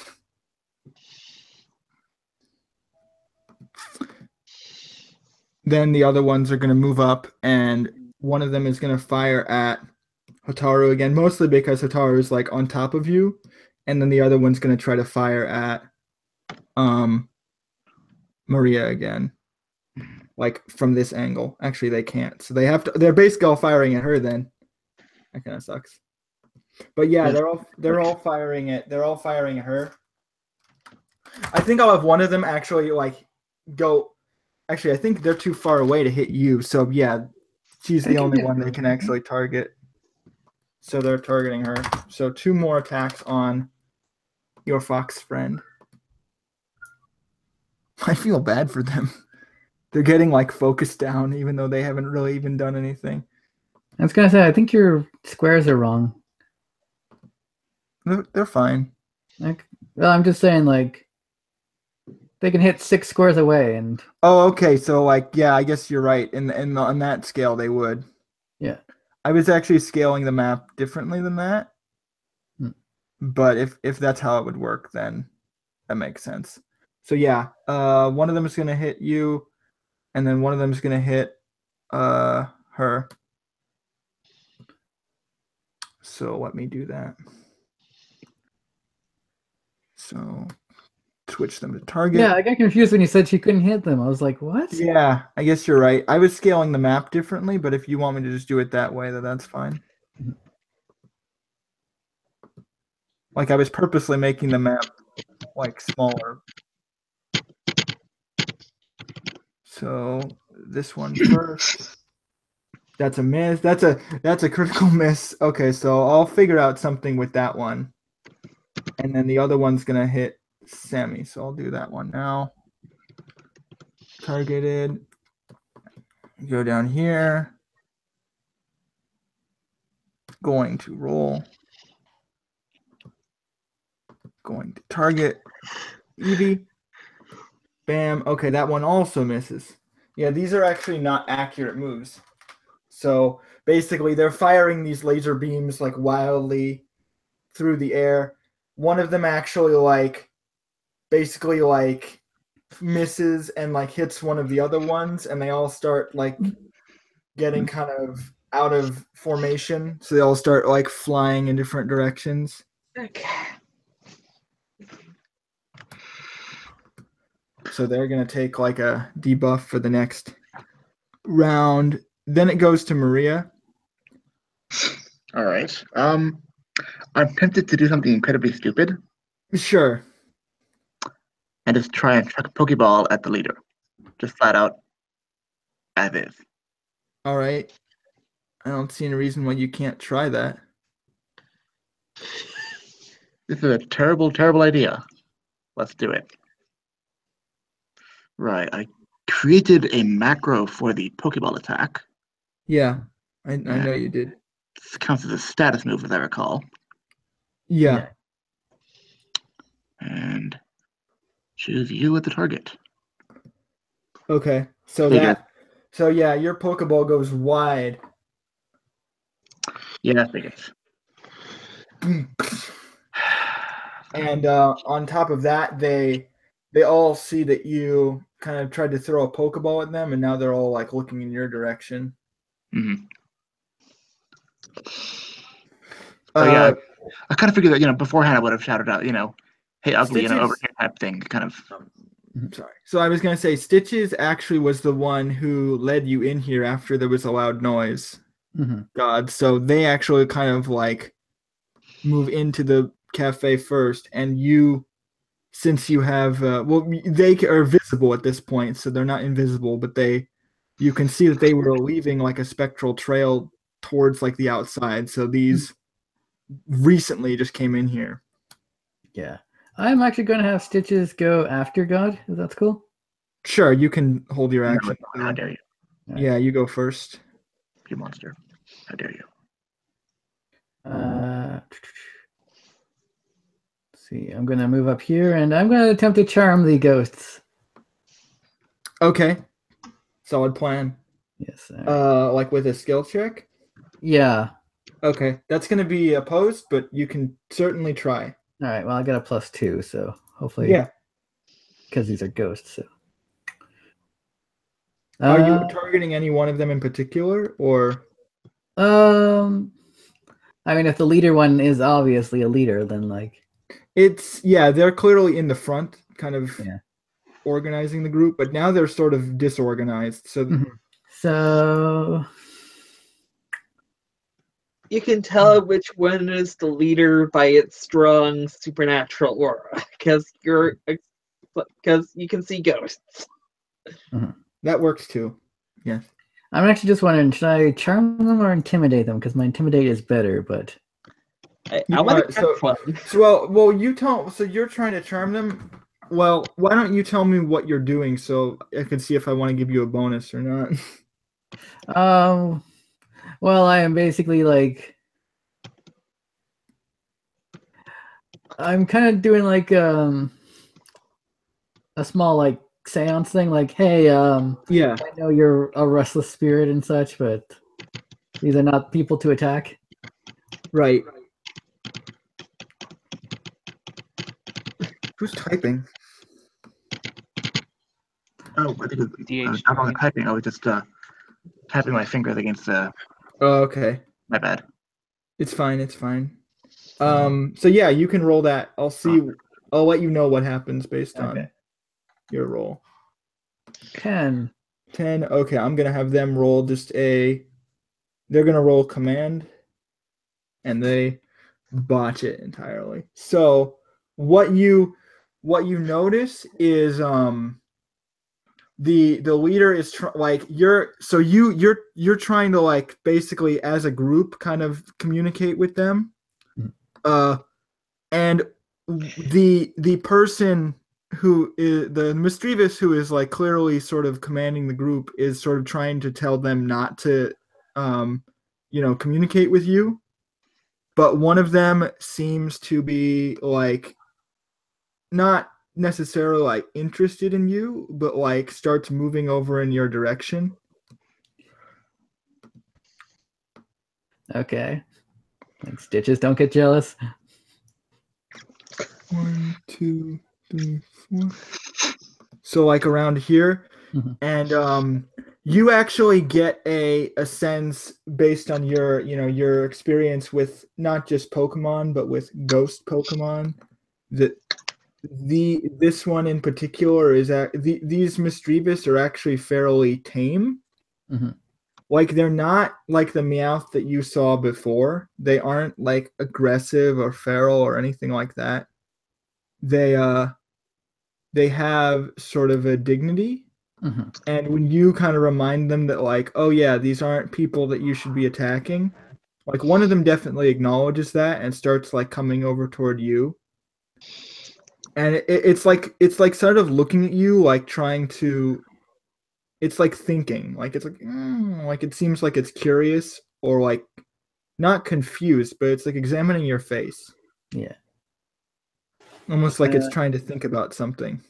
Then the other ones are going to move up, and one of them is going to fire at Hataru again, mostly because Hataru is like on top of you, and then the other one's going to try to fire at Maria again, like from this angle. Actually, they can't, so they're basically all firing at her. Then that kind of sucks. But yeah, they're all firing at her. I think I'll have one of them actually like go. Actually, I think they're too far away to hit you. So yeah, she's the only one they can actually target. So they're targeting her. So 2 more attacks on your fox friend. I feel bad for them. They're getting like focused down, even though they haven't really even done anything. I was gonna say, I think your squares are wrong. They're fine. Like, well, I'm just saying, like, they can hit 6 squares away, and Oh, okay. So like, yeah, I guess you're right. On that scale, they would. yeah. I was actually scaling the map differently than that. But if that's how it would work, then that makes sense. So yeah, one of them is gonna hit you, and then one of them is gonna hit her. So let me do that. So switch them to target. Yeah, I got confused when you said she couldn't hit them. I was like, what? Yeah, I guess you're right. I was scaling the map differently, but if you want me to just do it that way, then that's fine. Like I was purposely making the map like smaller. So this one first. That's a miss. That's a critical miss. Okay, so I'll figure out something with that one. And then the other one's gonna hit Sammy. So I'll do that one now. Targeted. Go down here. Going to roll. Going to target Evie. Bam. Okay, that one also misses. Yeah, these are actually not accurate moves. So basically, they're firing these laser beams like wildly through the air. One of them actually basically misses and like hits one of the other ones, and they all start like getting kind of out of formation. So they all start like flying in different directions. Okay. So they're going to take like a debuff for the next round. Then it goes to Maria. All right. I'm tempted to do something incredibly stupid Sure. and just try and chuck a Pokeball at the leader. Just flat out as is. All right. I don't see any reason why you can't try that. This is a terrible, terrible idea. Let's do it. Right. I created a macro for the Pokeball attack. Yeah, I know you did. This counts as a status move, as I recall. Yeah. Choose you at the target. Okay, so Figure. yeah, your Pokeball goes wide. Yeah, I figured. And on top of that, they all see that you kind of tried to throw a Pokeball at them, and now they're all like looking in your direction. Mm-hmm. So yeah, I kind of figured that beforehand I would have shouted out hey ugly Stitches, over here type thing kind of. Sorry. So I was gonna say Stitches actually was the one who led you in here after there was a loud noise. Mm-hmm. God, so they actually kind of like move into the cafe first, and you, since you have they are visible at this point, so they're not invisible, but you can see that they were leaving like a spectral trail towards like the outside. So these recently just came in here. Yeah. I'm actually going to have Stitches go after God, if that's cool. Sure, you can hold your action. No, how dare you? Yeah, you go first. You monster. How dare you? Let's see, I'm going to move up here, and I'm going to attempt to charm the ghosts. Okay. Solid plan. Yes. Like with a skill check? Yeah. Okay. That's going to be opposed, but you can certainly try. All right. Well, I got a +2, so hopefully. Yeah. Because these are ghosts, so. Are you targeting any one of them in particular, or? I mean, if the leader one is obviously a leader, then like. They're clearly in the front, kind of organizing the group, but now they're sort of disorganized. So. So. You can tell which one is the leader by its strong supernatural aura, because you can see ghosts. That works too. Yeah. I'm actually just wondering, should I charm them or intimidate them? Because my intimidate is better, but. I want to one. Well, you tell. So you're trying to charm them. Well, why don't you tell me what you're doing so I can see if I want to give you a bonus or not? Well, I am basically like. I'm kind of doing like a small like seance thing, like, hey, yeah, I know you're a restless spirit and such, but these are not people to attack. Right. Who's typing? Oh, I think it's not on typing. I was just tapping my fingers against the. Oh, okay. My bad. It's fine. It's fine. So yeah, you can roll that. I'll see. I'll let you know what happens based on your roll. 10. 10. Okay, I'm gonna have them roll they're gonna roll command, and they botch it entirely. So what you notice is the leader is you're trying to like basically as a group kind of communicate with them, and the person who is the mischievous, who is like clearly sort of commanding the group, is sort of trying to tell them not to communicate with you, but one of them seems to be like not necessarily like interested in you, but like starts moving over in your direction. Okay. Like Stitches, don't get jealous. 1, 2, 3, 4. So like around here, and you actually get a sense based on your experience with not just Pokemon but with ghost Pokemon, that this one in particular is these mischievous are actually fairly tame. Like they're not like the Meowth that you saw before. They aren't like aggressive or feral or anything like that. They have sort of a dignity. And when you kind of remind them that like, oh yeah, these aren't people that you should be attacking, like one of them definitely acknowledges that and starts like coming over toward you. And it's like sort of looking at you, like trying to. It's like thinking, like it's like it seems like it's curious or like not confused, but it's like examining your face. Yeah. Almost like it's trying to think about something.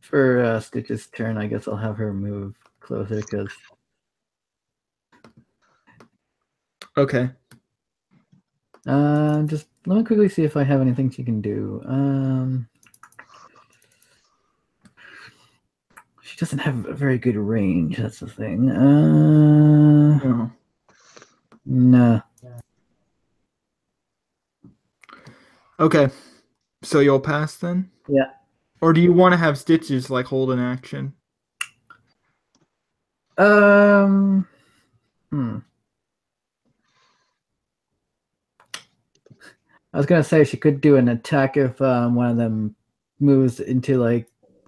For Stitch's turn, I guess I'll have her move closer because. Okay. Just let me quickly see if I have anything she can do. She doesn't have a very good range. That's the thing. No. No. Okay. So you'll pass then? Yeah. Or do you want to have Stitches like hold an action? Hmm. I was gonna say she could do an attack if one of them moves into like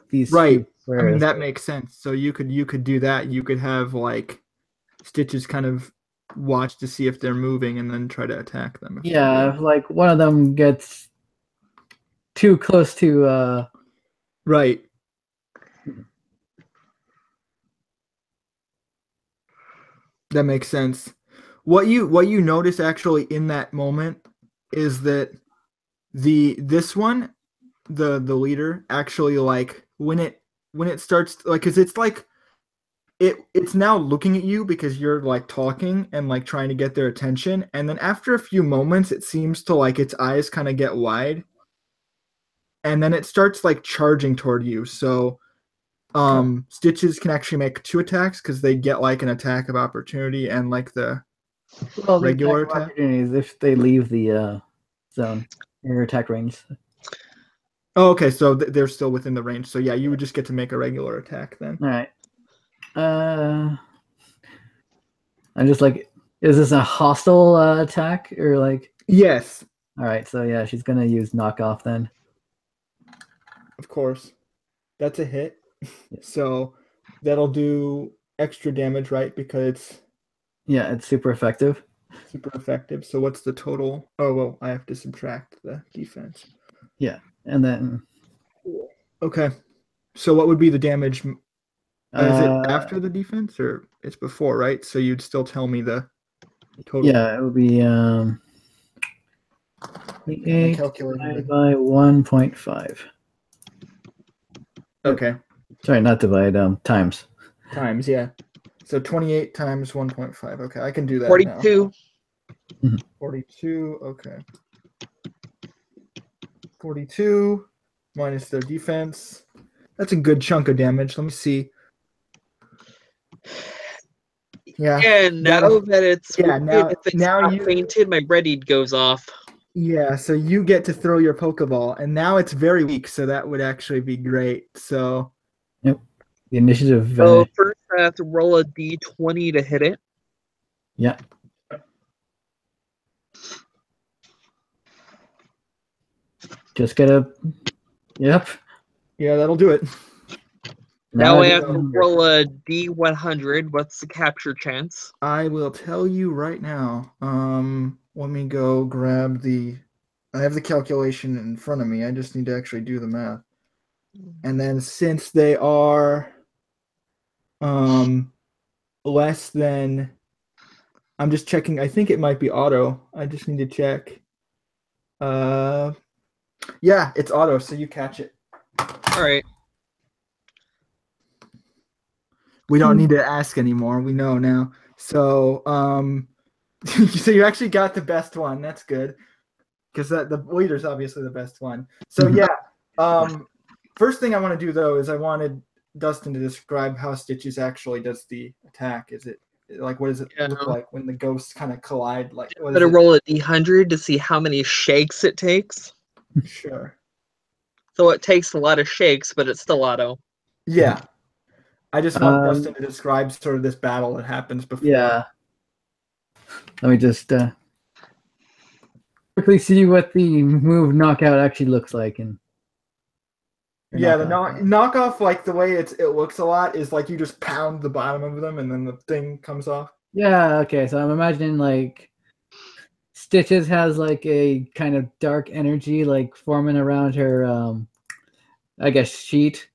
these Right. few squares. I mean that makes sense. So you could do that. You could have like Stitches kind of watch to see if they're moving and then try to attack them. Yeah, if like one of them gets too close to Right. That makes sense. What you notice actually in that moment is that this one, the leader, actually like when it starts like because it's like it's now looking at you because you're like talking and like trying to get their attention, and then after a few moments it seems to like its eyes kind of get wide and then it starts like charging toward you. So Stitches can actually make 2 attacks because they get like an attack of opportunity and like the regular attack of attack. opportunities if they leave the zone or attack range. Oh, okay, so they're still within the range. So yeah, you would just get to make a regular attack then. All right. I'm just like, is this a hostile attack or like? Yes, All right, so yeah, she's gonna use knockoff then. of course. That's a hit. So that'll do extra damage, right? Because Yeah, it's super effective. it's super effective. So what's the total? Oh, well, I have to subtract the defense. Yeah, and then Okay. So what would be the damage? Is it after the defense or it's before, right? So you'd still tell me the total. Yeah, it would be 8 divided by 1.5. Okay. Sorry, not divide, times. Times, yeah. So 28 times 1.5. Okay, I can do that 42. now. 42, okay. 42 minus their defense. That's a good chunk of damage. Let me see. Yeah. And now that it's wounded, if it's now not you fainted, my readied goes off. Yeah, so you get to throw your Pokeball, and now it's very weak, so that would actually be great. So Yep. The initiative. So first I have to roll a d20 to hit it. Yeah. Just gotta. Yep. Yeah, that'll do it. Now I have to roll a d100. What's the capture chance? I will tell you right now. Let me go grab I have the calculation in front of me. I just need to actually do the math. And then since they are less than, I'm just checking. I think it might be auto. I just need to check. Yeah, it's auto, so you catch it. All right. We don't need to ask anymore. We know now. So, so you actually got the best one. That's good, because the leader's obviously the best one. So yeah. First thing I want to do though is I wanted Dustin to describe how Stitches actually does the attack. Is it like what does it look like when the ghosts kind of collide? Like I'm gonna roll a d100 to see how many shakes it takes. Sure. So it takes a lot of shakes, but it's still auto. Yeah. I just want Dustin to describe sort of this battle that happens before. Yeah. Let me just quickly see what the move knockout actually looks like. And yeah, the knockoff, like the way it looks a lot is like you just pound the bottom of them and then the thing comes off. Yeah, okay. So I'm imagining like Stitches has like a kind of dark energy like forming around her I guess sheet.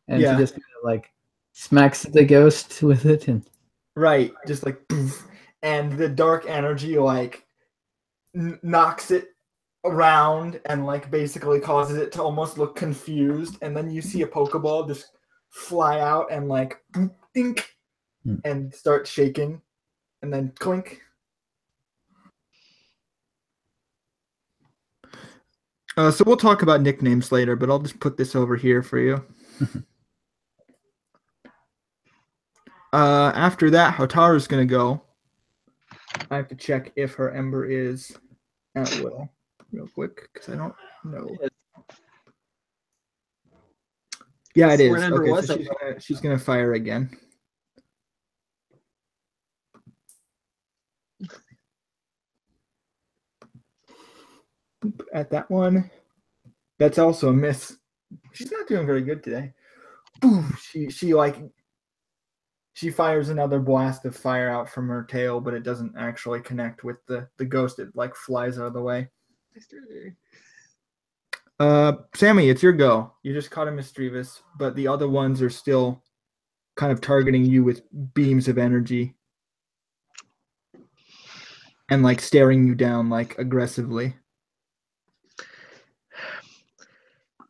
And she just kind of like smacks the ghost with it and right, just like poof, and the dark energy like knocks it around and like basically causes it to almost look confused, and then you see a Pokeball just fly out and like dink and start shaking, and then clink. So we'll talk about nicknames later, but I'll just put this over here for you. After that, Hotaru's gonna go. I have to check if her Ember is at will real quick because I don't know. Yeah, it is. Okay, so she's gonna fire again. At that one, that's also a miss. She's not doing very good today. She fires another blast of fire out from her tail, but it doesn't actually connect with the ghost. It like flies out of the way. Sammy, it's your go. You just caught a Misdreavus, but the other ones are still kind of targeting you with beams of energy and like staring you down like aggressively.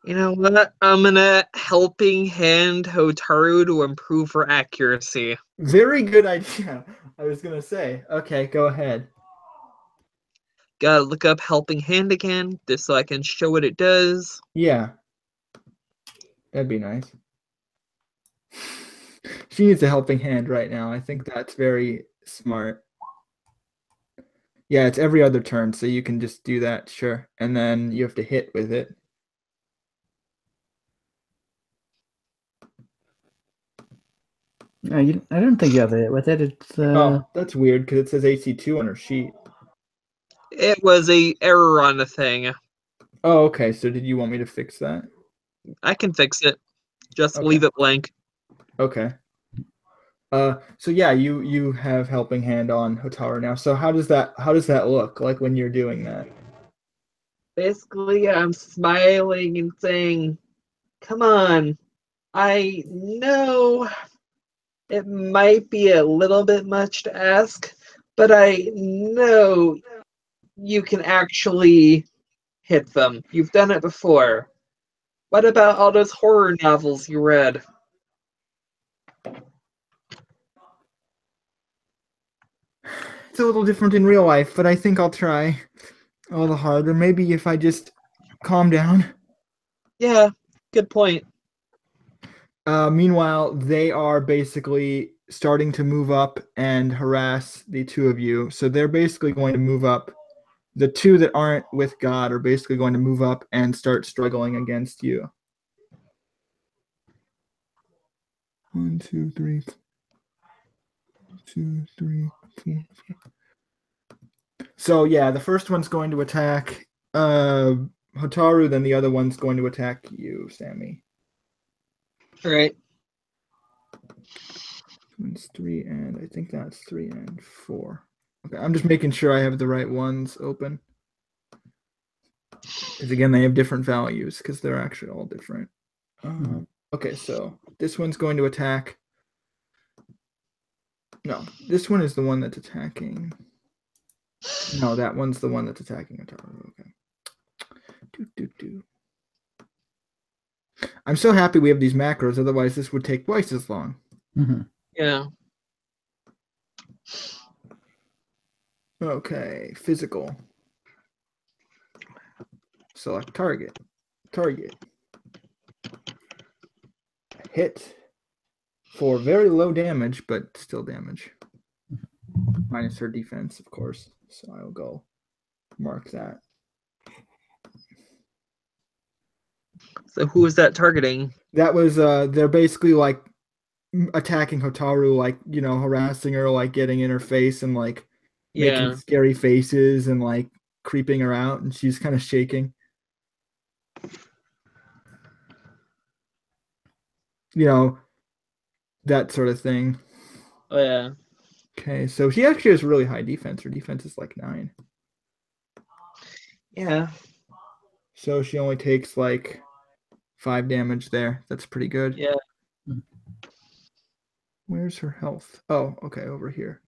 You know what? I'm gonna helping hand Hotaru to improve her accuracy. Very good idea. I was gonna say. Okay, go ahead. Gotta look up helping hand again, just so I can show what it does. Yeah. That'd be nice. She needs a helping hand right now. I think that's very smart. Yeah, it's every other turn, so you can just do that, sure. And then you have to hit with it. No, I don't think you have to hit with it. It's Oh, that's weird because it says AC2 on her sheet. It was a error on the thing. Oh, okay. So did you want me to fix that? I can fix it. Just Okay. leave it blank. Okay. So yeah, you have helping hand on Hotaru now. So how does that look like when you're doing that? Basically, I'm smiling and saying, "Come on, I know it might be a little bit much to ask, but I know you can actually hit them. You've done it before. What about all those horror novels you read?" It's a little different in real life, but I think I'll try a little harder. Maybe if I just calm down. Yeah, good point. Meanwhile, they are basically starting to move up and harass the two of you. So they're basically going to move up. The two that aren't with God are basically going to move up and start struggling against you. 1, 2, 3, 2, 3, 4. So yeah, the first one's going to attack Hotaru, then the other one's going to attack you, Sammy. All right. One's 3, and I think that's 3 and 4. Okay, I'm just making sure I have the right ones open. Because again, they have different values because they're actually all different. Okay, so this one's going to attack. No, this one is the one that's attacking. No, that one's the one that's attacking Hotaru. Okay. I'm so happy we have these macros, otherwise this would take twice as long. Mm-hmm. Yeah. Okay, physical. Select target. Target. Hit for very low damage, but still damage. Minus her defense, of course. So I'll go mark that. So who is that targeting? That was they're basically like attacking Hotaru, like, you know, harassing her, like getting in her face and like making scary faces and like creeping her out, and she's kind of shaking. You know, that sort of thing. Oh yeah. Okay, so she actually has really high defense. Her defense is like 9. Yeah. So she only takes like 5 damage there. That's pretty good. Yeah. Where's her health? Oh, okay, over here.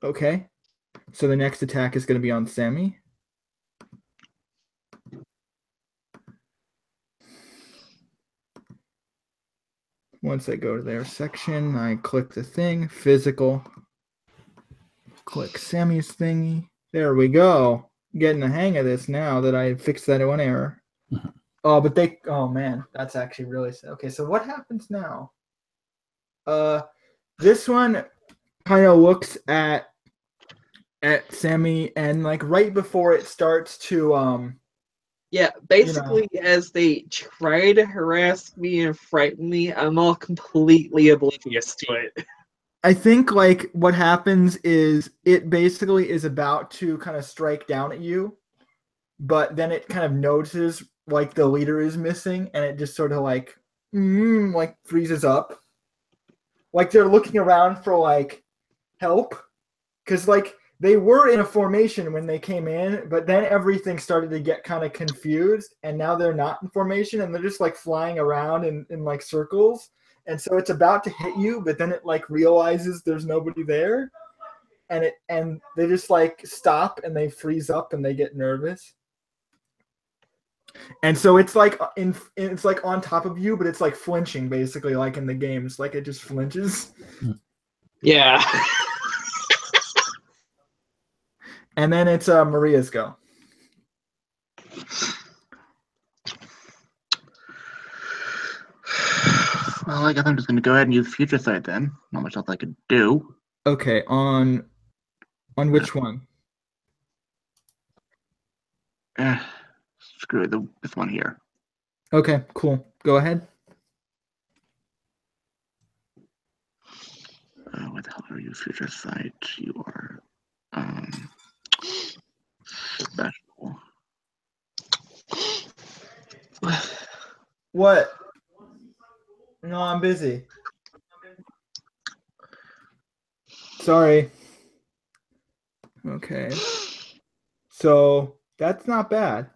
Okay. So the next attack is going to be on Sammy. Once I go to their section, I click the thing, physical. Click Sammy's thingy. There we go. Getting the hang of this now that I fixed that one error. Oh, but oh man, that's actually really sad. Okay, so what happens now? This one kind of looks at Sammy, and like right before it starts to Yeah, basically, as they try to harass me and frighten me, I'm all completely oblivious to it. I think like what happens is it basically is about to kind of strike down at you, but then it kind of notices like the leader is missing, and it just sort of like freezes up. Like they're looking around for like help, because like they were in a formation when they came in, but then everything started to get kind of confused, and now they're not in formation, and they're just like flying around in like circles. And so it's about to hit you, but then it like realizes there's nobody there, and they just like stop and they freeze up and they get nervous. And so it's like it's like on top of you, but it's like flinching basically, like in the games, like it just flinches. Yeah. And then it's Maria's go. Well, I guess I'm just going to go ahead and use Future Sight then. Not much else I could do. Okay, on which one? Screw this one here. Okay, cool. Go ahead. What the hell are you, Future Sight? You are special. What? No, I'm busy. Sorry. Okay. So that's not bad.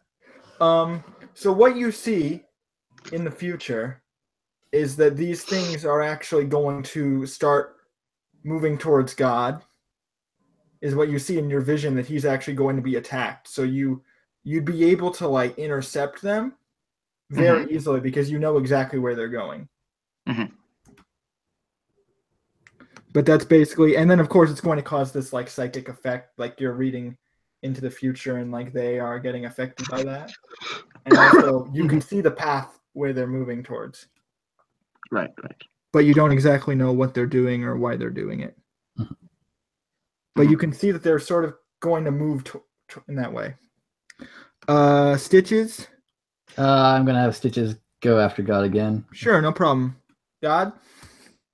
So what you see in the future is that these things are actually going to start moving towards God. Is what you see in your vision, that he's actually going to be attacked. So you'd be able to like intercept them very easily because you know exactly where they're going. But that's basically, and then of course it's going to cause this like psychic effect, like you're reading into the future and like they are getting affected by that. And also you can see the path where they're moving towards. Right. But you don't exactly know what they're doing or why they're doing it. But you can see that they're sort of going to move in that way. Stitches? I'm going to have Stitches go after God again. Sure, no problem. God?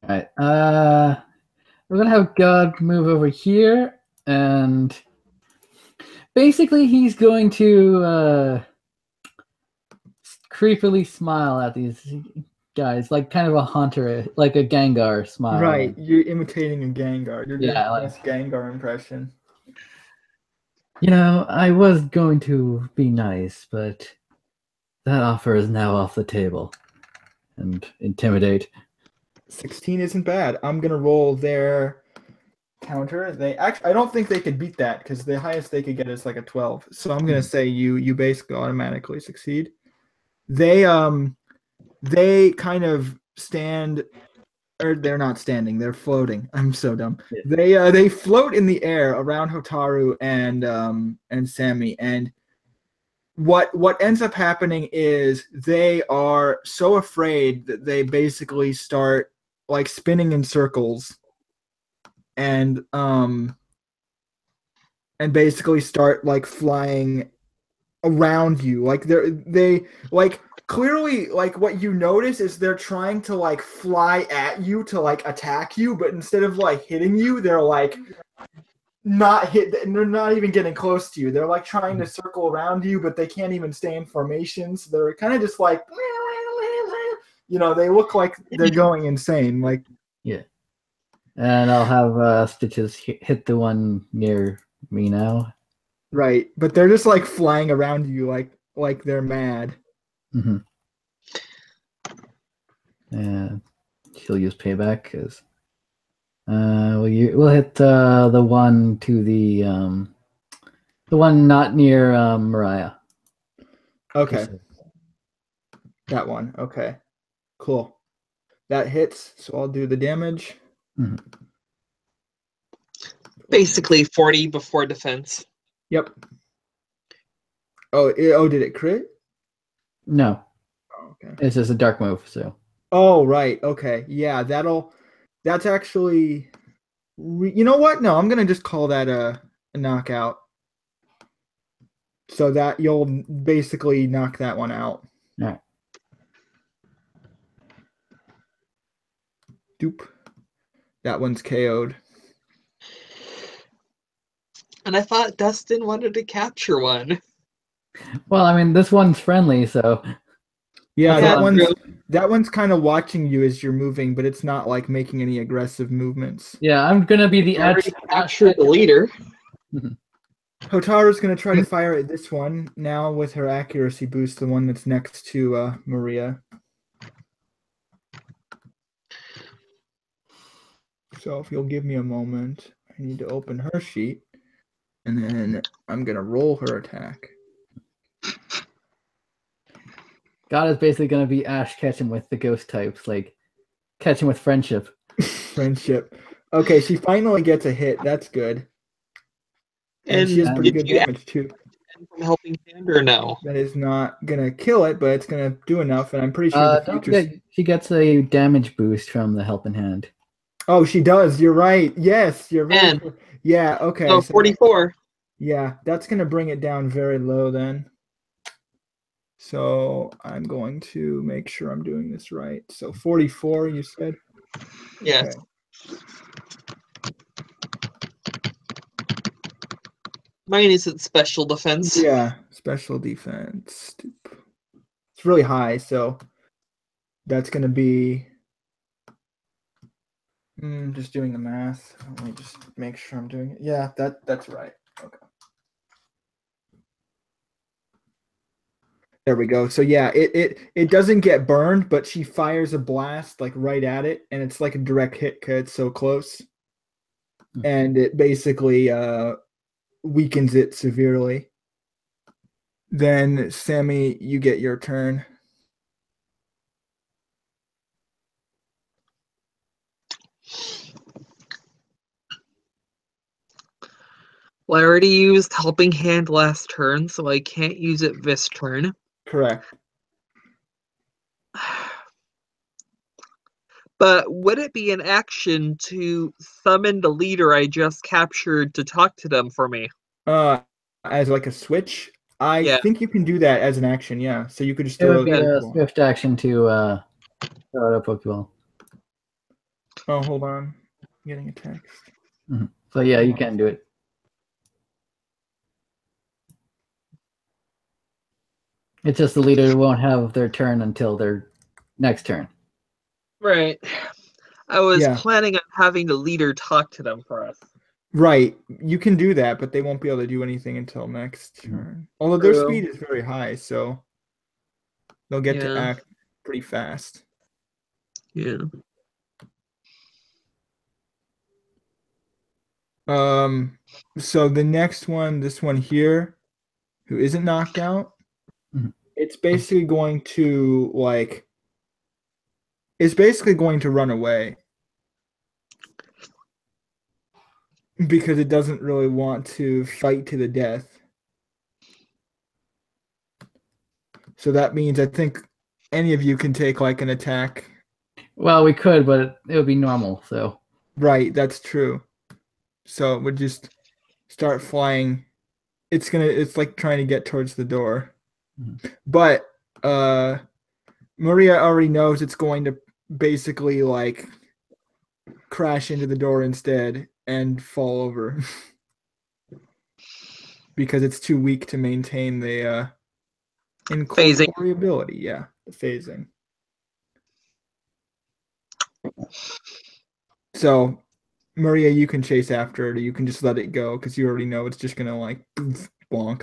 All right. We're going to have God move over here, and basically he's going to creepily smile at these guys, like kind of a hunter, like a Gengar smile. Right, you're imitating a Gengar. You're doing Yeah, the best Gengar impression. You know, I was going to be nice, but that offer is now off the table. And intimidate. 16 isn't bad. I'm gonna roll their counter. They actually, I don't think they could beat that because the highest they could get is like a 12. So I'm gonna say you basically automatically succeed. They kind of stand, or they're not standing. They're floating. I'm so dumb. Yeah. They float in the air around Hotaru and Sammy, and what ends up happening is they are so afraid that they basically start like spinning in circles and basically start like flying around you. Like they like clearly like what you notice is they're trying to like fly at you to like attack you, but instead of like hitting you, they're like not hit, and they're not even getting close to you. They're like trying to circle around you, but they can't even stay in formation. So they're kind of just like, you know, they look like they're going insane. Like, yeah. And I'll have Stitches hit the one near me now. Right, but they're just like flying around you, like they're mad. And he'll use payback because We'll hit the one to the one not near Mariah. Okay. That one. Okay. Cool. That hits, so I'll do the damage. Mhm. Basically 40 before defense. Yep. Oh, did it crit? No, Oh, okay. it's just a dark move. So. Oh, right. Okay. Yeah, that's actually you know what? No, I'm going to just call that a knockout. So that you'll basically knock that one out. All right. Doop. That one's KO'd. And I thought Dustin wanted to capture one. Well, I mean, this one's friendly, so. Yeah, That's that one's kind of watching you as you're moving, but it's not like making any aggressive movements. Yeah, I'm gonna be the I already captured the leader. Hotaru's going to try to fire at this one now with her accuracy boost, the one that's next to Maria. So if you'll give me a moment, I need to open her sheet, and then I'm going to roll her attack. God is basically gonna be Ash Ketchum with the ghost types, like Ketchum with friendship. Friendship. Okay, she finally gets a hit. That's good. And she has pretty good damage too. From helping hand or no? That is not gonna kill it, but it's gonna do enough. And I'm pretty sure the future. She gets a damage boost from the helping hand. Oh, she does. You're right. Yes, you're right. Yeah. Okay. So 44. Yeah, that's gonna bring it down very low then. So I'm going to make sure I'm doing this right. So 44, you said? Yes. Okay. Mine isn't special defense. Yeah, special defense. It's really high, so that's going to be. Just doing the math. Let me just make sure I'm doing it. Yeah, that's right. Okay. There we go. So yeah, it doesn't get burned, but she fires a blast like right at it, and it's like a direct hit because it's so close. And it basically weakens it severely. Then Sammy, you get your turn. Well, I already used helping hand last turn, so I can't use it this turn. Correct. But would it be an action to summon the leader I just captured to talk to them for me? As like a switch, I think you can do that as an action. Yeah, so you could just It throw would be a swift action to throw out a Pokeball. Oh, hold on, I'm getting a text. So yeah, you can do it. It's just the leader won't have their turn until their next turn. Right. I was planning on having the leader talk to them for us. Right, you can do that, but they won't be able to do anything until next turn. Although their speed is very high, so they'll get to act pretty fast. Yeah. So the next one, this one here, who isn't knocked out, it's basically going to it's basically going to run away. Because it doesn't really want to fight to the death. So that means I think any of you can take like an attack. Well, we could, but it would be normal, so. Right, that's true. So it would just start flying. It's like trying to get towards the door. But Maria already knows it's going to basically like crash into the door instead and fall over. Because it's too weak to maintain the incorporeability. Yeah, the phasing. So, Maria, you can chase after it, or you can just let it go because you already know it's just gonna like bonk.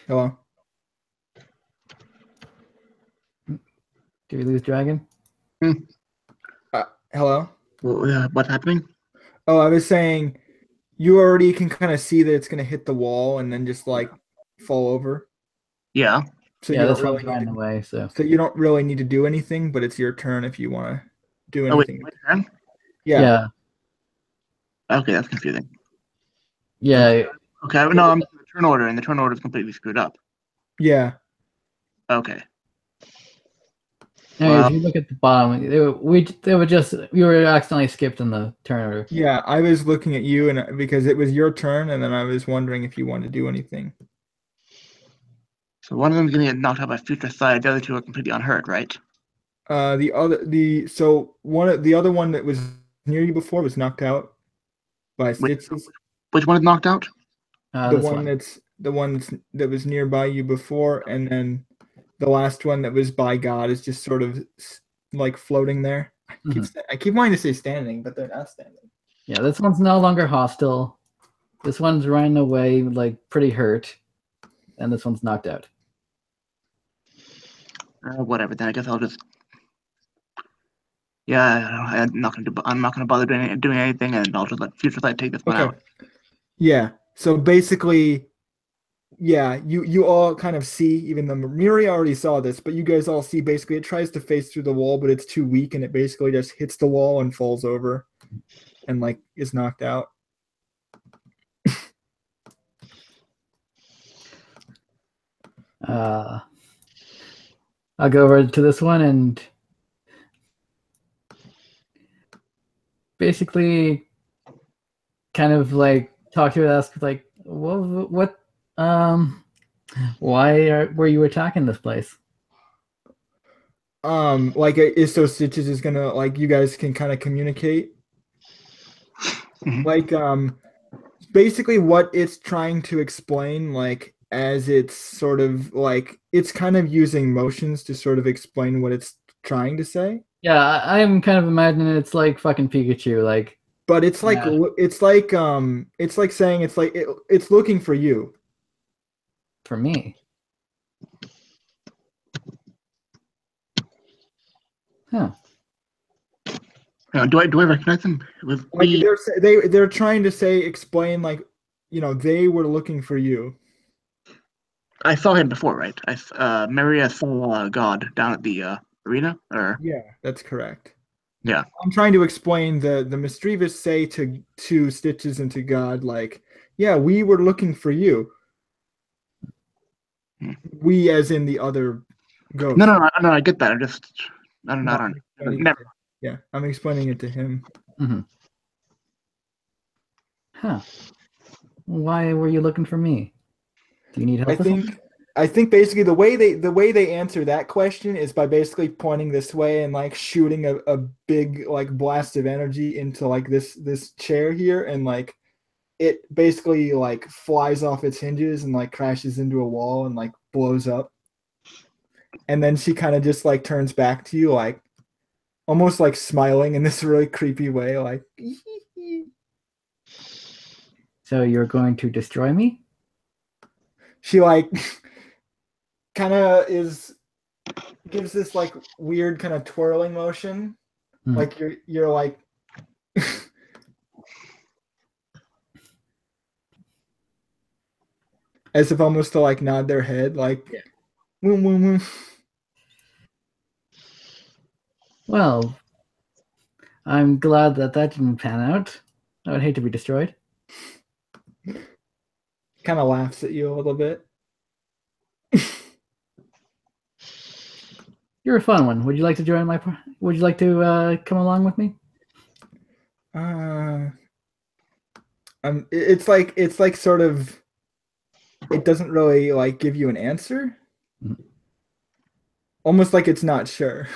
Hello. Do we lose Dragon? Hello? What's happening? Oh, I was saying you already can kind of see that it's going to hit the wall and then just like fall over. Yeah. So Yeah, you don't this one's really right need in the way, so. so you don't really need to do anything, but it's your turn if you want to do Oh, wait, anything. my turn? Yeah. Okay, that's confusing. Yeah. Okay, no, I'm the turn order, and the turn order is completely screwed up. Yeah. Okay. Hey, if you look at the bottom, we were accidentally skipped in the turn order. Yeah, I was looking at you and because it was your turn, and then I was wondering if you wanted to do anything. So one of them's gonna get knocked out by Future Side. The other two are completely unhurt, right? The other one that was near you before was knocked out by Stitches. Which one is knocked out? The one that was nearby you before, and then the last one that was by God is just sort of like floating there. I keep wanting to say standing, but they're not standing. Yeah, this one's no longer hostile. This one's running away, like pretty hurt, and this one's knocked out. Whatever. Then I guess I'll just. Yeah, I'm not gonna bother doing anything, and I'll just let Future Sight take this one out. Yeah. So basically, yeah, you all kind of see, even though Miri already saw this, but you guys all see basically it tries to face through the wall, but it's too weak, and it basically just hits the wall and falls over, and like is knocked out. I'll go over to this one and basically kind of like talk to it, ask like, what why were you attacking this place? Like is so Stitches is gonna like you guys can kind of communicate. Like basically what it's trying to explain, like as it's sort of like it's kind of using motions to sort of explain what it's trying to say. Yeah, I'm kind of imagining it's like fucking Pikachu, like. But it's like it's like saying it's looking for you. For me. Huh. Do I recognize them? Like they're trying to explain like, you know, they were looking for you. I saw him before, right? Maria saw God down at the arena, or Yeah, that's correct. Yeah. I'm trying to explain the mischievous say to Stitches and to God, like, yeah, we were looking for you. We as in the other ghost. No, I get that. I don't know. Never. Yeah, I'm explaining it to him. Mm-hmm. Huh. Why were you looking for me? Do you need help? I think basically the way they answer that question is by basically pointing this way and like shooting a big like blast of energy into like this chair here, and like it basically like flies off its hinges and like crashes into a wall and like blows up. And then she kind of just like turns back to you, like almost like smiling in this really creepy way, like. So you're going to destroy me? She like kind of gives this like weird kind of twirling motion, like you're like. As if almost to like nod their head, like. Yeah. Woom, woom, woom. Well, I'm glad that didn't pan out. I would hate to be destroyed. Kind of laughs at you a little bit. You're a fun one. Would you like to join my? Would you like to come along with me? It's like sort of. It doesn't really like give you an answer. Mm-hmm. Almost like it's not sure.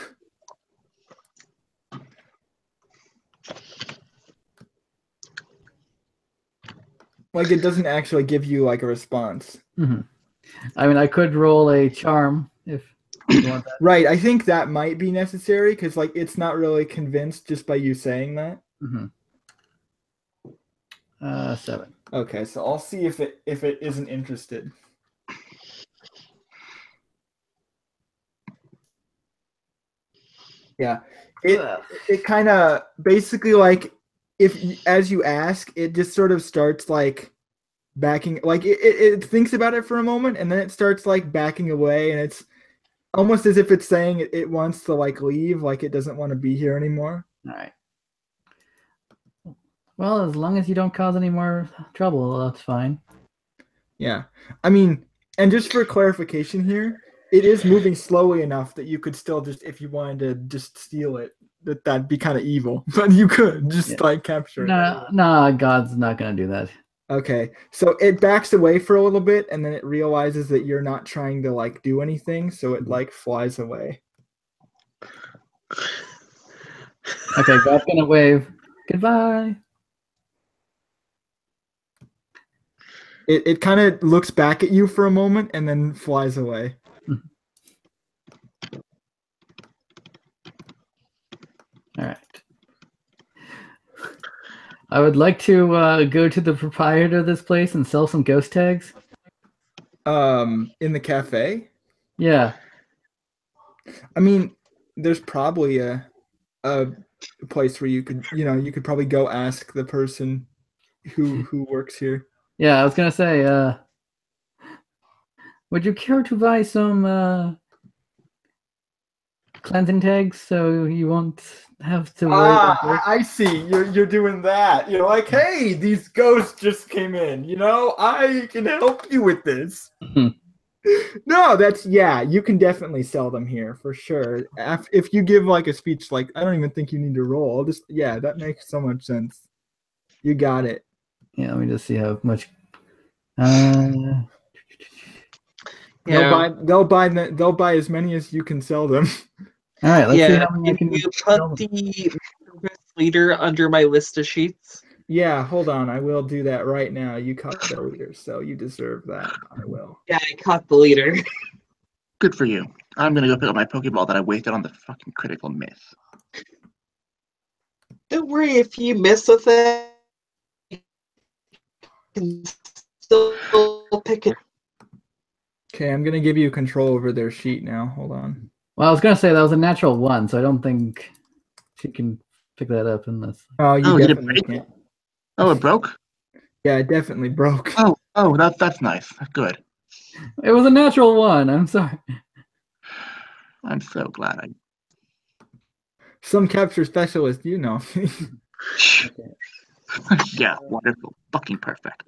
Like it doesn't actually give you like a response. Mm-hmm. I mean, I could roll a charm if you want that. Right. I think that might be necessary because like it's not really convinced just by you saying that. Mm-hmm. 7. Okay, so I'll see if it isn't interested. . Yeah. It kind of basically like as you ask, it just sort of starts like backing, like it thinks about it for a moment and then it starts like backing away, and it's almost as if it's saying it wants to like leave, like it doesn't want to be here anymore. All right. Well, as long as you don't cause any more trouble, that's fine. Yeah. I mean, and just for clarification here, it is moving slowly enough that you could still just, if you wanted to just steal it, that'd be kind of evil, but you could just like capture it. No, God's not gonna do that. Okay, so it backs away for a little bit, and then it realizes that you're not trying to like do anything, so it like flies away. Okay, God's gonna wave. Goodbye. It kind of looks back at you for a moment and then flies away. All right. I would like to go to the proprietor of this place and sell some ghost tags. In the cafe? Yeah. I mean, there's probably a place where you could probably go ask the person who works here. Yeah, I was gonna say, would you care to buy some cleansing tags so you won't have to worry? I see. You're doing that. You're like, hey, these ghosts just came in. I can help you with this. No, you can definitely sell them here for sure. If you give like a speech, like I don't even think you need to roll. That makes so much sense. You got it. Yeah, let me just see how much. They'll buy as many as you can sell them. All right, let's see how many I Can can you put the leader under my list of sheets? Yeah, hold on. I will do that right now. You caught the leader, so you deserve that. I will. Yeah, I caught the leader. Good for you. I'm gonna go pick up my Pokeball that I wasted on the fucking critical miss. Don't worry, if you miss with it, you can still pick it. Okay, I'm gonna give you control over their sheet now. Hold on. Well, I was gonna say that was a natural 1, so I don't think she can pick that up unless. Oh, you did it definitely break? can't. Oh, it broke? Yeah, it definitely broke. Oh, that's nice. Good. It was a natural 1. I'm sorry. I'm so glad I. Some capture specialist, Yeah, wonderful. Fucking perfect.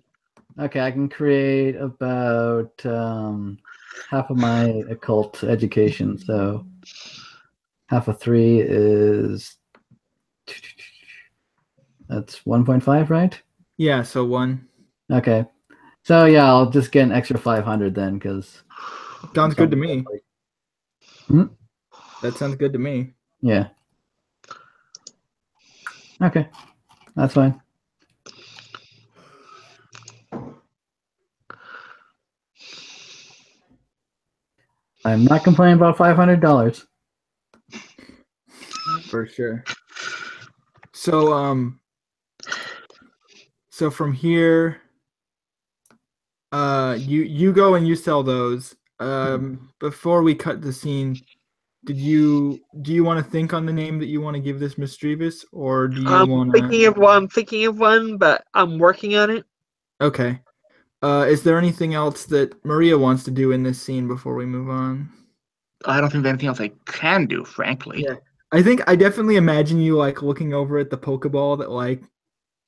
Okay, I can create about half of my occult education. So half of 3 is that's 1.5, right? Yeah, so 1. Okay, so yeah, I'll just get an extra 500 then, because sounds good to me. That sounds good to me. Yeah. Okay, that's fine. I'm not complaining about $500. For sure. So so from here, you go and you sell those. Before we cut the scene, do you want to think on the name that you want to give this mischievous, or do you want to? I'm thinking of one, but I'm working on it. Okay. Is there anything else that Maria wants to do in this scene before we move on? I don't think there's anything else I can do, frankly. Yeah. I definitely imagine you like looking over at the Pokeball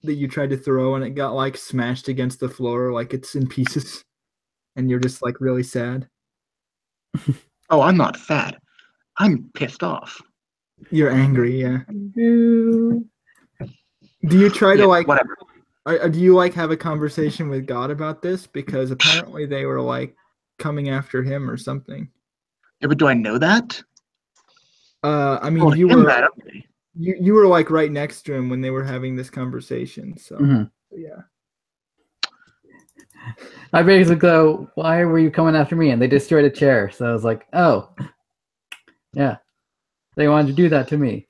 that you tried to throw and it got like smashed against the floor, like it's in pieces, and you're just like really sad. Oh, I'm not sad. I'm pissed off. You're angry, yeah. Do you try to like whatever? Do you like have a conversation with God about this? Because apparently they were like coming after him or something. Yeah, but do I know that? I mean, you were you were like right next to him when they were having this conversation. So yeah. I basically go, why were you coming after me? And they destroyed a chair. So I was like, oh, yeah. They wanted to do that to me.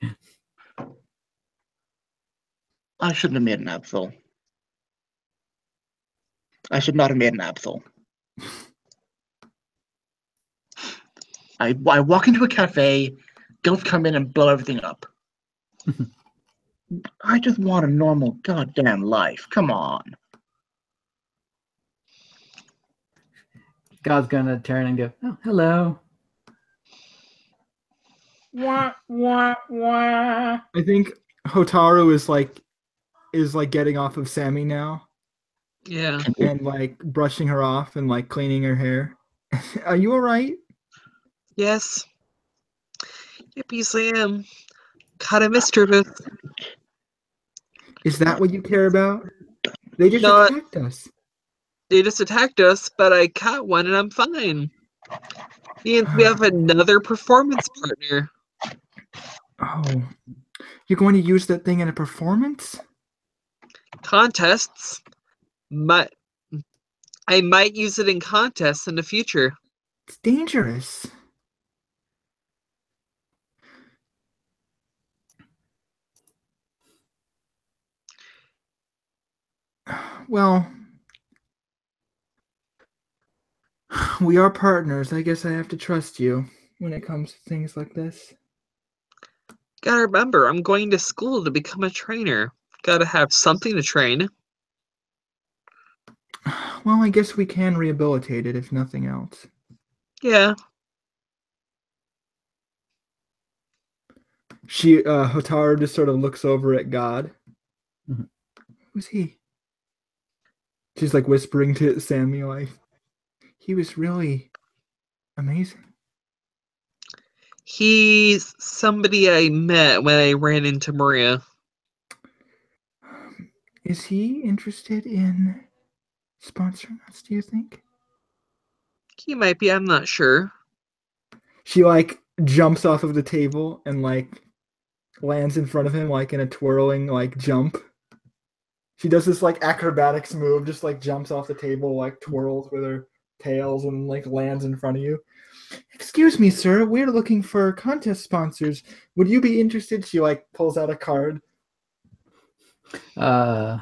I shouldn't have made an Absol. I should not have made an Absol. I walk into a cafe, ghosts come in and blow everything up. I just want a normal goddamn life. Come on. God's gonna turn and go, oh, hello. Wah, wah, wah. I think Hotaru is like getting off of Sammy now Yeah. and like brushing her off and like cleaning her hair. Are you all right? Yes. Yep, yes I am. Caught a mischievous. Is that what you care about? They just No, attacked us. they just attacked us, but I caught one and I'm fine. Means we have another performance partner. Oh, you're going to use that thing in a performance? Contests. I might use it in contests in the future. It's dangerous. Well, we are partners. I guess I have to trust you when it comes to things like this. Gotta remember, I'm going to school to become a trainer. Gotta have something to train. Well, I guess we can rehabilitate it if nothing else. Yeah. Hotaru just sort of looks over at God. Mhm. Who's he? She's like whispering to Sammy, like, he was really amazing. He's somebody I met when I ran into Maria. Is he interested in sponsoring us, do you think? He might be, I'm not sure. She like jumps off of the table and like lands in front of him like in a twirling like jump. She does this like acrobatics move, just like jumps off the table, like twirls with her tails and like lands in front of you. Excuse me, sir, we're looking for contest sponsors. Would you be interested? She like pulls out a card. Hold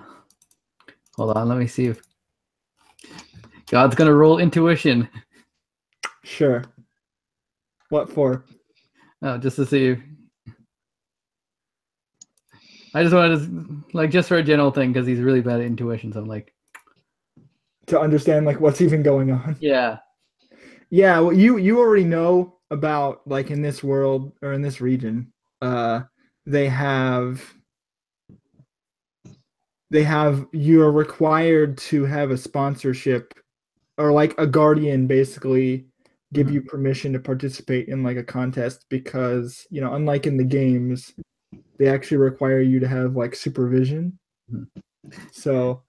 on, let me see if God's gonna roll intuition. Sure. What for? Oh, just to see if I just wanted to like just for a general thing because he's really bad at intuition, so I'm like To understand like what's even going on. yeah. Yeah, well you already know about like in this world or in this region, they have you're required to have a sponsorship or like a guardian basically give you permission to participate in like a contest because, you know, unlike in the games, they actually require you to have like supervision. So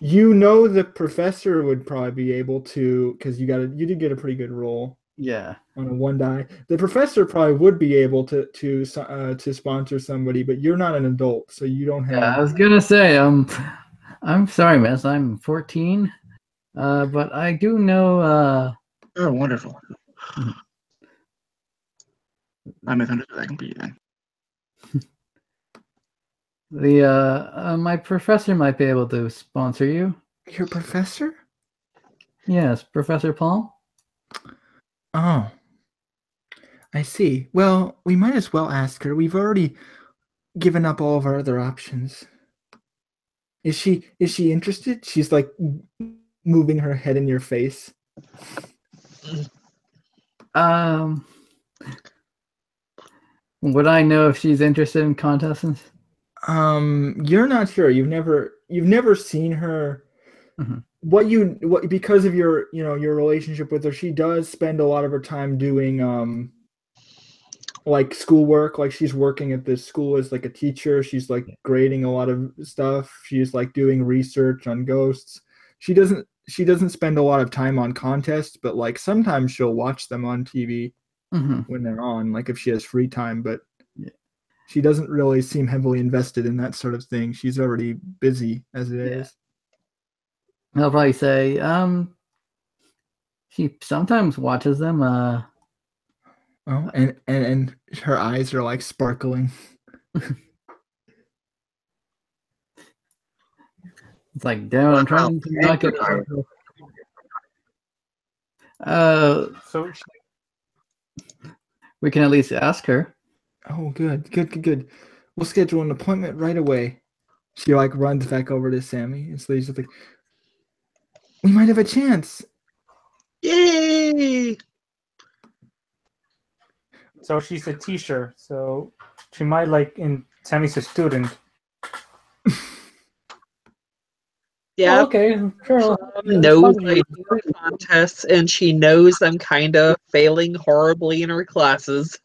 you know the professor would probably be able to because you did get a pretty good roll. Yeah. On a 1 die. The professor probably would be able to sponsor somebody, but you're not an adult, so you don't have. Yeah, I was gonna say, I'm sorry, miss. I'm 14, but I do know. Oh, wonderful. Mhm. I misunderstood that completely then. My professor might be able to sponsor you. Your professor? Yes, Professor Palm. Oh, I see. Well, we might as well ask her. We've already given up all of our other options. Is she interested? She's like moving her head in your face. Would I know if she's interested in contestants? You're not sure. You've never seen her. Mm-hmm. Because of your your relationship with her, she does spend a lot of her time doing like schoolwork. Like she's working at this school as like a teacher. She's like grading a lot of stuff. She's like doing research on ghosts. She doesn't spend a lot of time on contests, but like sometimes she'll watch them on TV when they're on, like if she has free time, but she doesn't really seem heavily invested in that sort of thing. She's already busy as it is. I'll probably say, she sometimes watches them. Oh, and her eyes are like sparkling. It's like, damn, I'm trying to not get. So We can at least ask her. Oh, good. We'll schedule an appointment right away. She like runs back over to Sammy, and so he's just like, "We might have a chance." Yay! So she's a teacher, so she might like in Sammy's a student. Yeah. Oh, okay, sure. Knows I do contests, and she knows I'm kind of failing horribly in her classes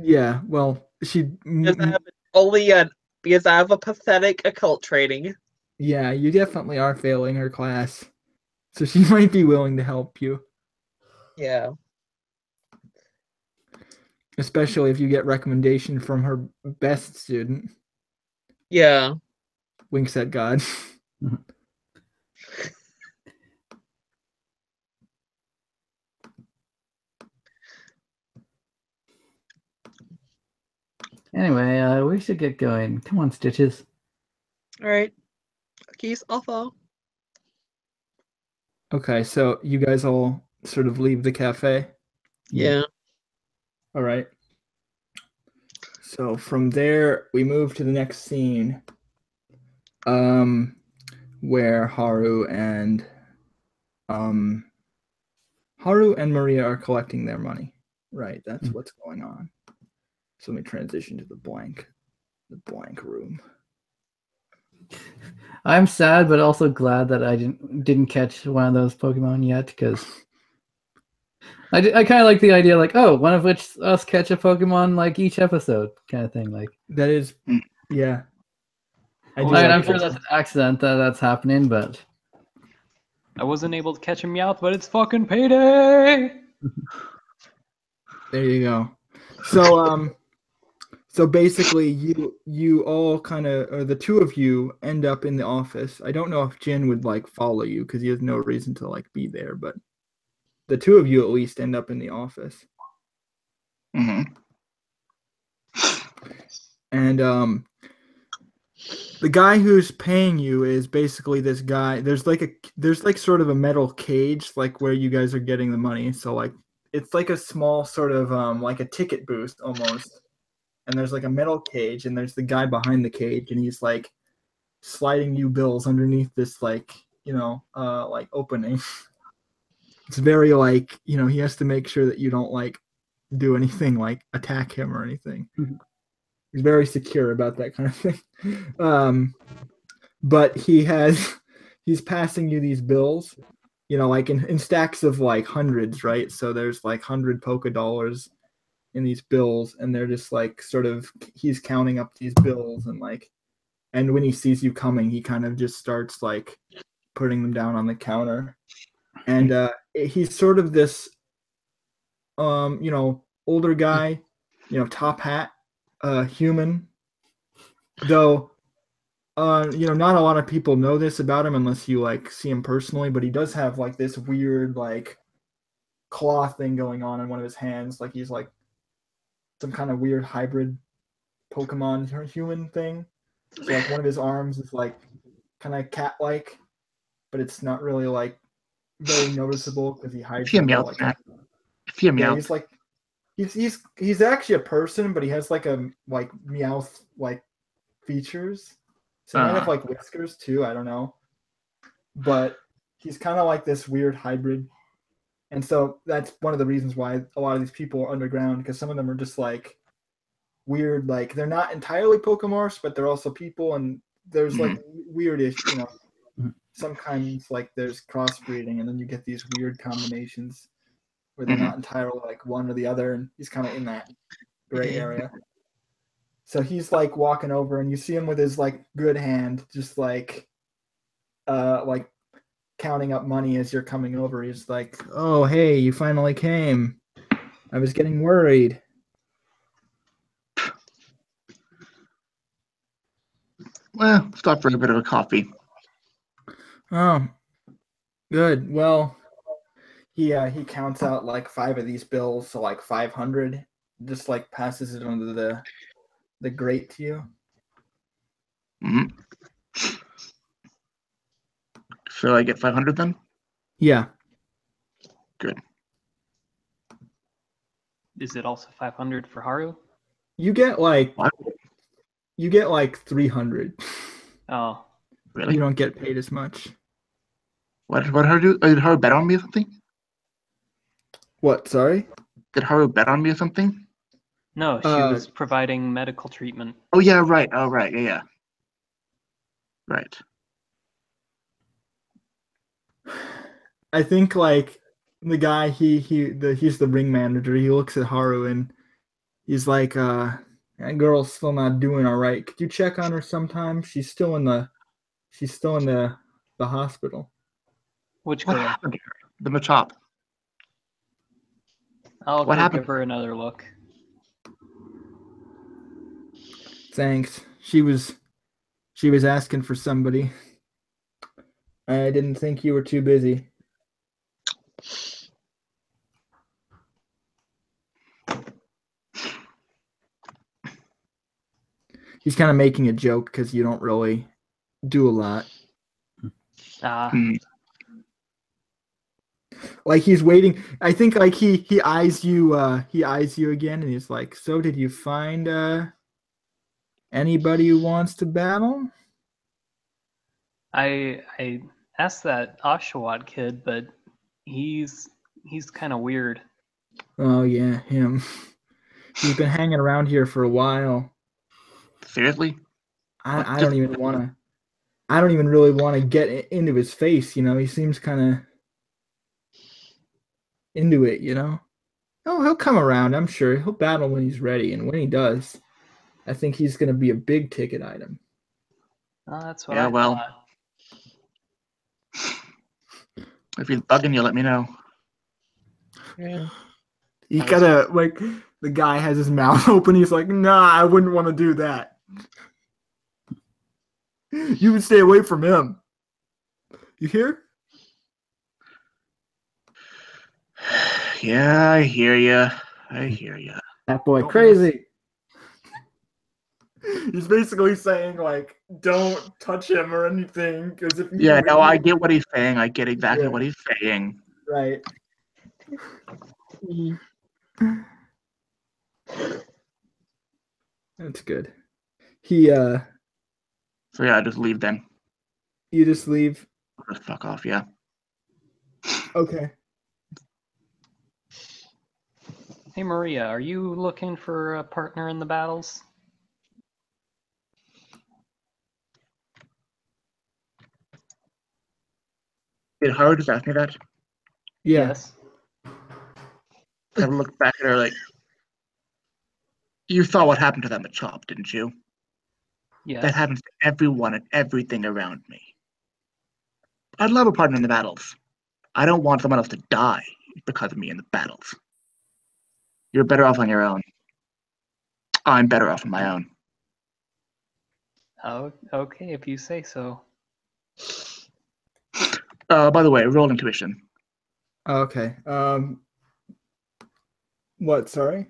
Yeah, well, she. because I have because I have a pathetic occult training. Yeah, you definitely are failing her class, so she might be willing to help you, Yeah. especially if you get recommendation from her best student. Yeah. Winks at God. Anyway, we should get going. Come on, Stitches. All right. Keys, I'll follow. Okay, so you guys all sort of leave the cafe. Yeah. All right. So from there, we move to the next scene, where Haru and Maria are collecting their money. Right, that's what's going on. So let me transition to the blank room. I'm sad, but also glad that I didn't catch one of those Pokemon yet, because I kind of like the idea, like, oh, one of which us catch a Pokemon like each episode, kind of thing. Like That is, yeah. I'm sure that's an accident that's happening, but I wasn't able to catch a Meowth, but it's fucking payday! There you go. So so basically you all kind of, or the two of you end up in the office. I don't know if Jin would like follow you because he has no reason to like be there, but the two of you at least end up in the office. Mm-hmm. And the guy who's paying you is basically this guy. There's like sort of a metal cage like where you guys are getting the money. So like it's like a small sort of like a ticket booth almost. And there's like a metal cage, and there's the guy behind the cage, and he's like sliding you bills underneath this like like opening. It's very like he has to make sure that you don't like do anything like attack him or anything. He's very secure about that kind of thing. But he's passing you these bills, like in stacks of like hundreds, right? So there's like 100 polka dollars in these bills, and they're just like sort of he's counting up these bills, and when he sees you coming, he kind of just starts like putting them down on the counter. And he's sort of this older guy, top hat, human, though not a lot of people know this about him unless you like see him personally, but he does have like this weird like claw thing going on in one of his hands, like he's like some kind of weird hybrid Pokemon human thing. So like one of his arms is like kind of cat-like, but it's not really like very noticeable because he hides under like he's like he's actually a person, but he has like a like Meowth like features. So he might have like whiskers too, I don't know. But he's kind of like this weird hybrid. And so that's one of the reasons why a lot of these people are underground, because some of them are just like weird, like they're not entirely Pokemorphs, but they're also people, and there's like weirdish, sometimes like there's crossbreeding, and then you get these weird combinations where they're not entirely like one or the other, and he's kind of in that gray area. So he's like walking over, and you see him with his like good hand, just like counting up money as you're coming over. He's like, "Oh, hey, you finally came. I was getting worried." Well, stop for a bit of a coffee. Oh, good. Well, he counts out like 5 of these bills, so like 500. Just like passes it under the grate to you. Mm-hmm. So I get 500 then? Yeah. Good. is it also 500 for Haru? You get like What? 300. Oh, Really? You don't get paid as much. What did Haru do? Did Haru bet on me or something? What? Sorry. Did Haru bet on me or something? no, she was providing medical treatment. Oh yeah, right. Oh right, yeah. Right. I think like the guy he's the ring manager. He looks at Haru and he's like, that girl's still not doing all right. Could you check on her sometime? She's still in the hospital. Which What girl? happened to her? The Machop. I'll What go happened? give her another look. Thanks. She was asking for somebody. I didn't think you were too busy. He's kind of making a joke because you don't really do a lot. Hmm. Like he's waiting. I think like he eyes you again and he's like, so did you find anybody who wants to battle? I asked that Oshawott kid, but he's kind of weird. Oh yeah, him. He's been hanging around here for a while. Seriously? I don't even want to. I don't even really want to get into his face. You know, he seems kind of into it. You know. Oh, he'll come around. I'm sure he'll battle when he's ready, and when he does, I think he's going to be a big ticket item. Oh, that's what Yeah, I well. thought. If he's bugging you, let me know. Yeah. You gotta like the guy has his mouth open. He's like, "Nah, I wouldn't want to do that. You would stay away from him." You hear? Yeah, I hear you. I hear you. That boy Don't crazy. He's basically saying like, "Don't touch him or anything," because if you Yeah, do, no, I get what he's saying. I get exactly Yeah. what he's saying. right. Mm. That's good. He So yeah, just leave then. you just leave. Just fuck off, yeah. Okay. Hey Maria, are you looking for a partner in the battles? Did Haru just ask me that? Yeah. Yes. I looked back at her like, you saw what happened to that Machop, didn't you? Yes. That happens to everyone and everything around me. I'd love a partner in the battles. I don't want someone else to die because of me in the battles. You're better off on your own. I'm better off on my own. Oh, okay, if you say so. By the way, roll intuition. Okay. What? Sorry.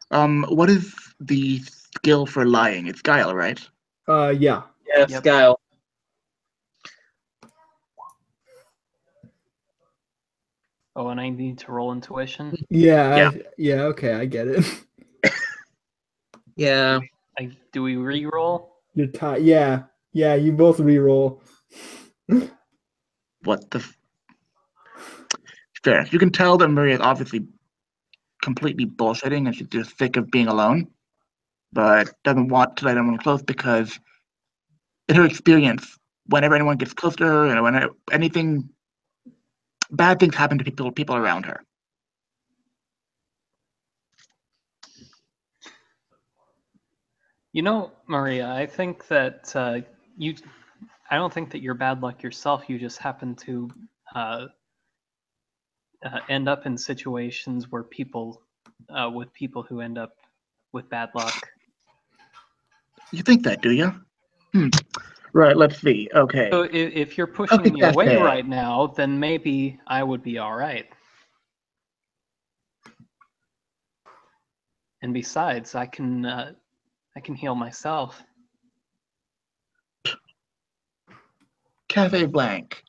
What is the skill for lying? It's guile, right? Yeah. Yes, Yep. Guile. Oh, and I need to roll intuition. Yeah. Yeah. Okay, I get it. Yeah. Do we re-roll? You're tied. Yeah. Yeah. You both re-roll. What the? Fair. You can tell that Maria is obviously completely bullshitting and she's just sick of being alone, but doesn't want to let anyone close because, in her experience, whenever anyone gets close to her, and when anything bad things happen to people around her. You know, Maria, I think that I don't think that you're bad luck yourself. You just happen to end up in situations where with people who end up with bad luck. You think that, do you? Right, let's see. Okay. So if you're pushing me that's away fair. right now, then maybe I would be all right. And besides, I can heal myself. Cafe Blank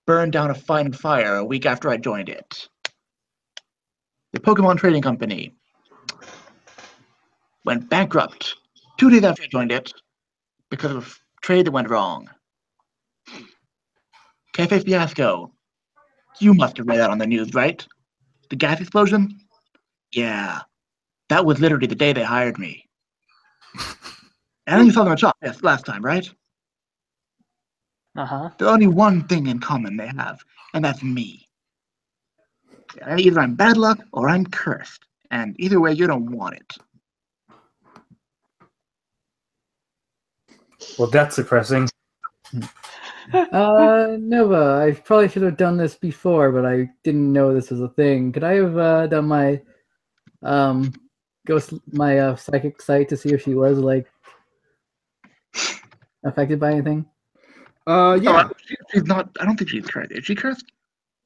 burned down a fine fire a week after I joined it. the Pokemon Trading Company went bankrupt 2 days after I joined it because of a trade that went wrong. Cafe Fiasco. You must have read that on the news, right? The gas explosion? Yeah. That was literally the day they hired me. I think you saw them at shop last time, right? Uh-huh. There's only one thing in common they have, and that's me. Either I'm bad luck or I'm cursed. And either way, you don't want it. Well, that's depressing. Nova, I probably should have done this before, but I didn't know this was a thing. Could I have done my psychic sight to see if she was like affected by anything? Yeah. She's not. I don't think she's cursed. Is she cursed?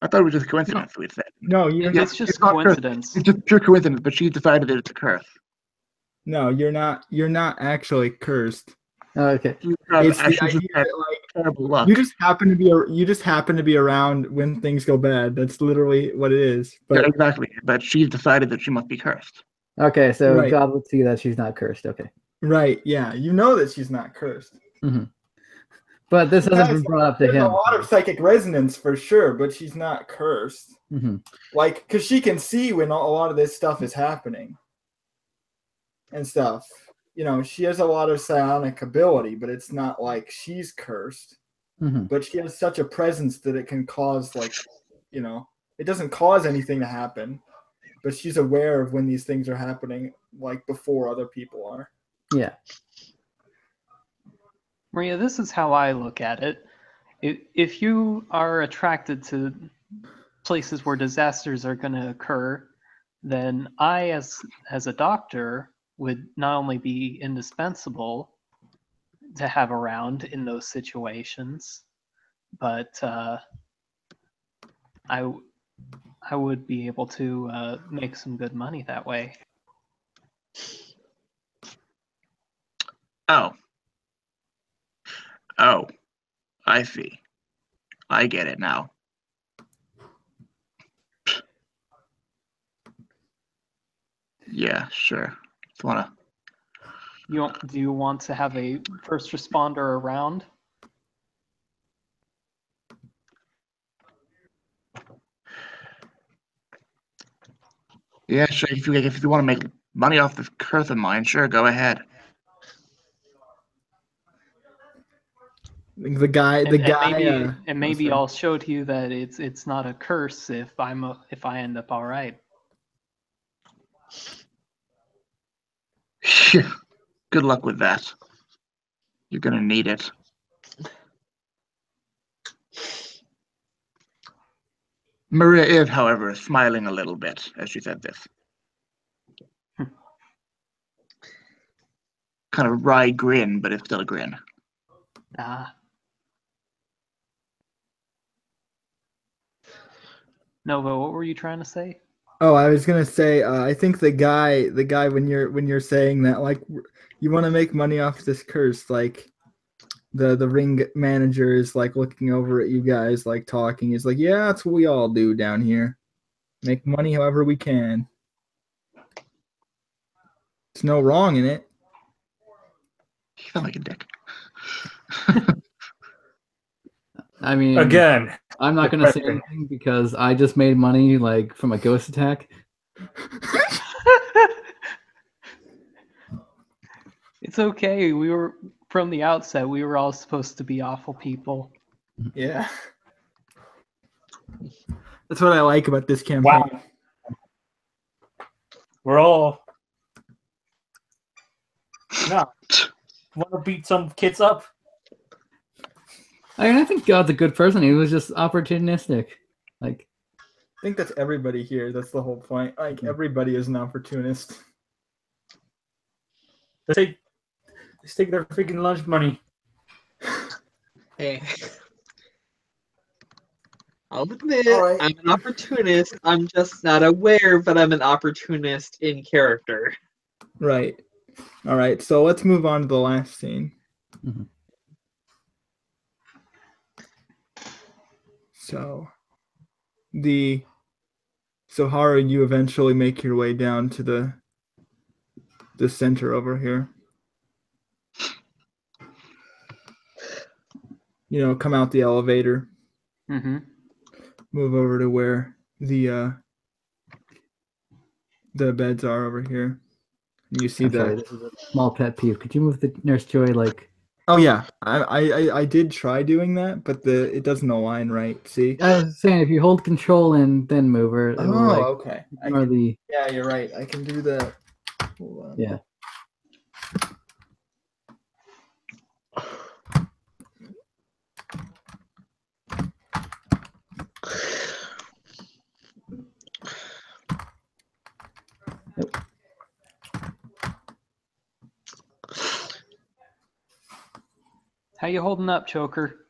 I thought it was just a coincidence. We said. No, you're not. It's just She's not cursed. coincidence. It's just pure coincidence, but she's decided that it's a curse. No, you're not. You're not actually cursed. Oh, okay. It's the idea that, like, terrible luck. you just happen to be around when things go bad. That's literally what it is. But Yeah, exactly. But she's decided that she must be cursed. Okay, so Right. God would see that she's not cursed. Okay. right, yeah, you know that she's not cursed. But this hasn't Guys, been brought up to There's him. a lot of psychic resonance for sure, but she's not cursed. Like, because she can see when a lot of this stuff is happening and stuff. You know, she has a lot of psionic ability, but it's not like she's cursed. But she has such a presence that it can cause, like, you know, it doesn't cause anything to happen, but she's aware of when these things are happening, like, before other people are. Yeah. Maria, this is how I look at it. If you are attracted to places where disasters are going to occur, then I, as a doctor, would not only be indispensable to have around in those situations, but I would be able to make some good money that way. Oh, I see. I get it now. Yeah, sure. Do you want to have a first responder around? Yeah, sure. If you want to make money off this curse of mine, sure, go ahead. The guy. And maybe I'll show to you that it's not a curse if I end up all right. Good luck with that. You're gonna need it. Maria is, however, smiling a little bit as she said this. Kind of wry grin, but it's still a grin. Nova, what were you trying to say? Oh, I was gonna say, I think the guy, when you're saying that, like, you want to make money off this curse, like, the ring manager is, like, looking over at you guys, like, talking. He's like, yeah, that's what we all do down here. Make money however we can. There's no wrong in it. You sound like a dick. I mean, Again, I'm not going to say anything because I just made money, like, from a ghost attack. It's okay. We were, from the outset, we were all supposed to be awful people. Yeah. That's what I like about this campaign. Wow. We're all want to beat some kids up. I mean, I think God's a good person. He was just opportunistic. Like, I think that's everybody here. That's the whole point. Like, everybody is an opportunist. Let's take their freaking lunch money. Hey. I'll admit, All right. I'm an opportunist. I'm just not aware, but I'm an opportunist in character. Right. All right. So let's move on to the last scene. So, the So Haru, you eventually make your way down to the center over here. You know, come out the elevator, Mm-hmm. move over to where the beds are over here. And you see I'm sorry, this is a small pet peeve. Could you move the Nurse Joy like? Oh yeah, I did try doing that, but it doesn't align right. See? I was saying if you hold control and then move her, it will like Okay. ignore the. Yeah, you're right. I can do that. Hold on. Yeah. How you holding up, Choker?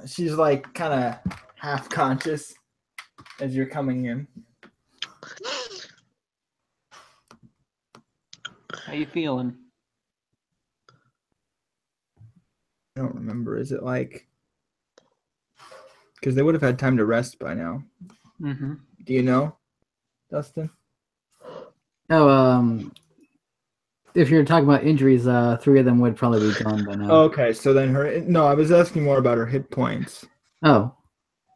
She's like kind of half conscious as you're coming in. How you feeling? I don't remember. Is it like? Because they would have had time to rest by now. Mm-hmm. Do you know, Dustin? Oh, if you're talking about injuries, 3 of them would probably be gone by now. Okay, so then no, I was asking more about her hit points. Oh,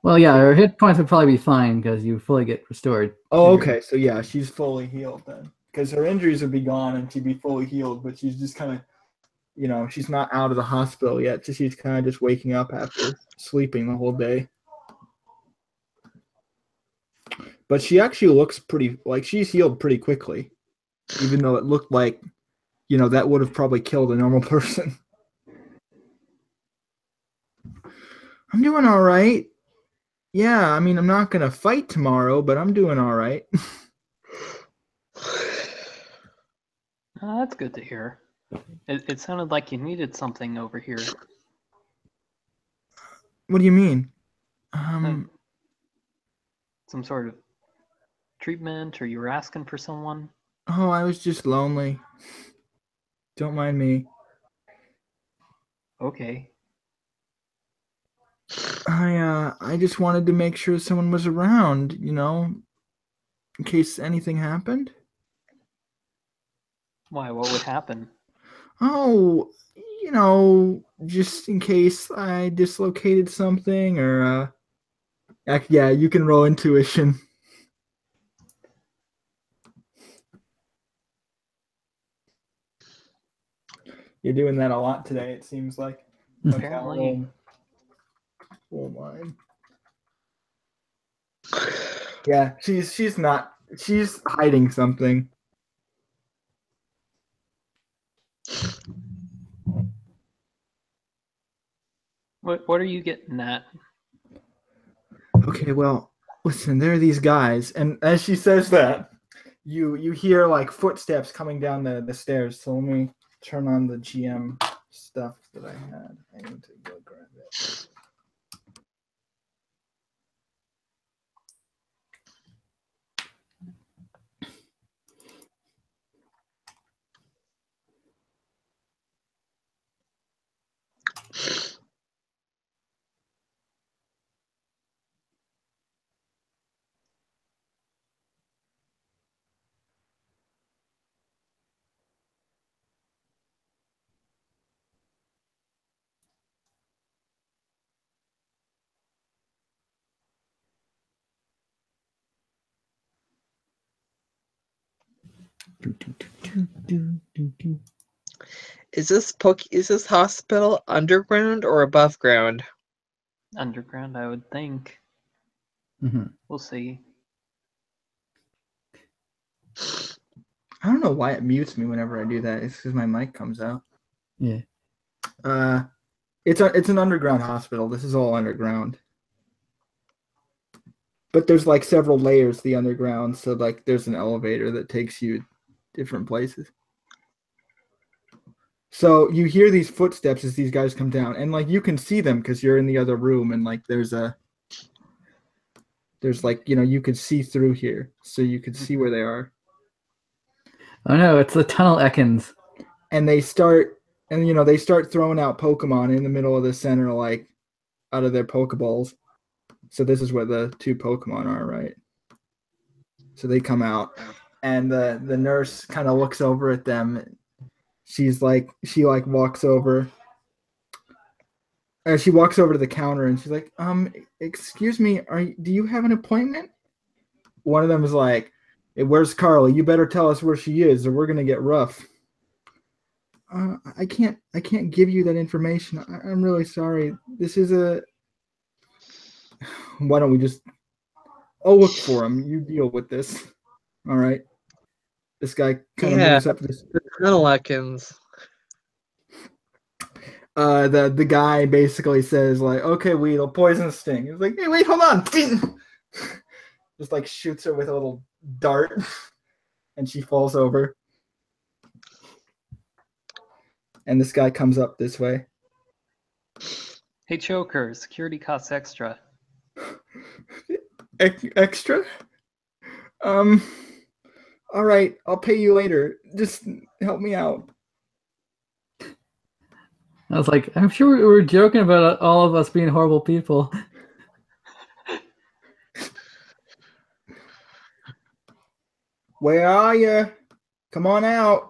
well, yeah, her hit points would probably be fine because you fully get restored. Oh, okay, so yeah, she's fully healed then. Because her injuries would be gone and she'd be fully healed, but she's just kind of, you know, she's not out of the hospital yet. So she's kind of just waking up after sleeping the whole day. But she actually looks pretty, like she's healed pretty quickly, even though it looked like, you know, that would have probably killed a normal person. I'm doing all right. Yeah, I mean, I'm not going to fight tomorrow, but I'm doing all right. Oh, that's good to hear. It sounded like you needed something over here. What do you mean? Some sort of treatment, or you were asking for someone? Oh, I was just lonely. Don't mind me. Okay. I just wanted to make sure someone was around, you know, in case anything happened. Why? What would happen? Oh, you know, just in case I dislocated something or yeah, you can roll intuition. You're doing that a lot today, it seems like. Apparently. Oh mine. Yeah, she's hiding something. What are you getting at? Okay, well, listen, there are these guys, and as she says that, you hear like footsteps coming down the stairs. So let me turn on the GM stuff that I had. I need to go grab it. Is this hospital underground or above ground? Underground, I would think. Mm-hmm. We'll see. I don't know why it mutes me whenever I do that. It's because my mic comes out. Yeah. It's an underground hospital. This is all underground. But there's like several layers to the underground, so like there's an elevator that takes you different places. So you hear these footsteps as these guys come down, and like you can see them because you're in the other room, and like there's like, you know, you could see through here, so you could see where they are. Oh no, it's the tunnel Ekans. And they start throwing out Pokemon in the middle of the center, like out of their Pokeballs. So this is where the two Pokemon are, right? So they come out, and the nurse kind of looks over at them. She walks over. She walks over to the counter and she's like, excuse me, do you have an appointment? One of them is like, hey, where's Carly? You better tell us where she is, or we're gonna get rough. I can't give you that information. I'm really sorry. This is a. Why don't we just? I'll look for him. You deal with this. All right. This guy kind of moves up to this. The Tunnelekins. The guy basically says like, okay, Weedle, poison sting. He's like, hey, wait, hold on. Just like shoots her with a little dart, and she falls over. And this guy comes up this way. Hey, Choker, security costs extra. Extra? All right, I'll pay you later. Just help me out. I was like, I'm sure we were joking about all of us being horrible people. Where are you? Come on out.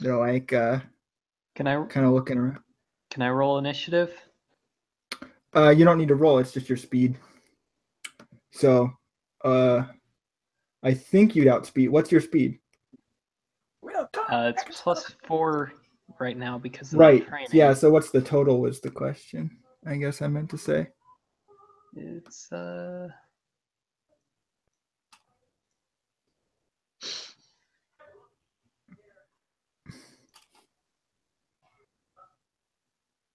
They're like, Can I kind of looking around. Can I roll initiative? You don't need to roll. It's just your speed. So, I think you'd outspeed. What's your speed? It's +4 right now because of Right. the training. Yeah. So what's the total? Was the question? I guess I meant to say. It's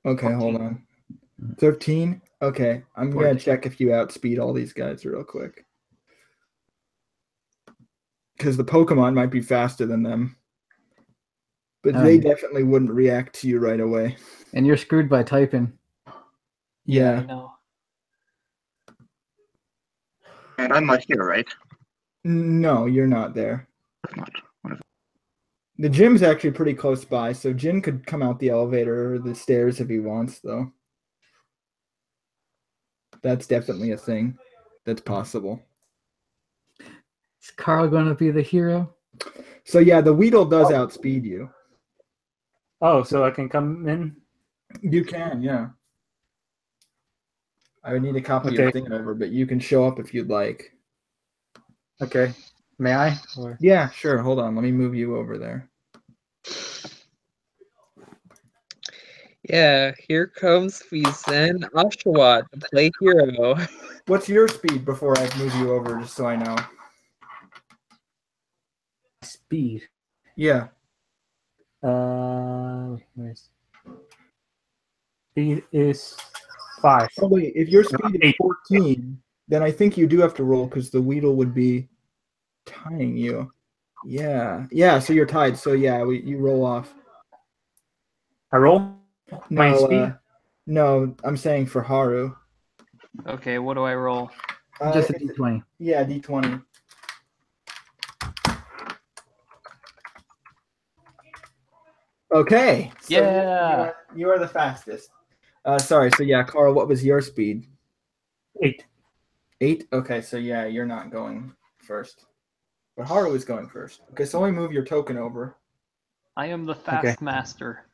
Okay, 14. hold on. 13? Okay, I'm going 14. to check if you outspeed all these guys real quick. Because the Pokemon might be faster than them. But they definitely wouldn't react to you right away. And you're screwed by typing. Yeah, I know. And I'm not here, right? No, you're not there. Not. The gym's actually pretty close by, so Jin could come out the elevator or the stairs if he wants, though. That's definitely a thing that's possible. Is Carl going to be the hero? So yeah, the Weedle does outspeed you. Oh, so I can come in? You can, yeah. I would need to copy your thing over, but you can show up if you'd like. Okay. May I? Or... Yeah, sure. Hold on. Let me move you over there. Yeah, here comes Fizen Oshawott to play hero. What's your speed before I move you over, just so I know? Speed. Yeah. Where's... Speed is 5. Oh wait, if your speed is 14, then I think you do have to roll because the Weedle would be tying you. Yeah. Yeah, so you're tied. So yeah, you roll off. I roll? My speed? No, I'm saying for Haru. Okay, what do I roll? Just a D20. Yeah, D20. Okay. So yeah. You are the fastest. Sorry. So yeah, Carl, what was your speed? 8. 8? Okay, so yeah, you're not going first. But Haru is going first. Okay, so let me move your token over. I am the fast master.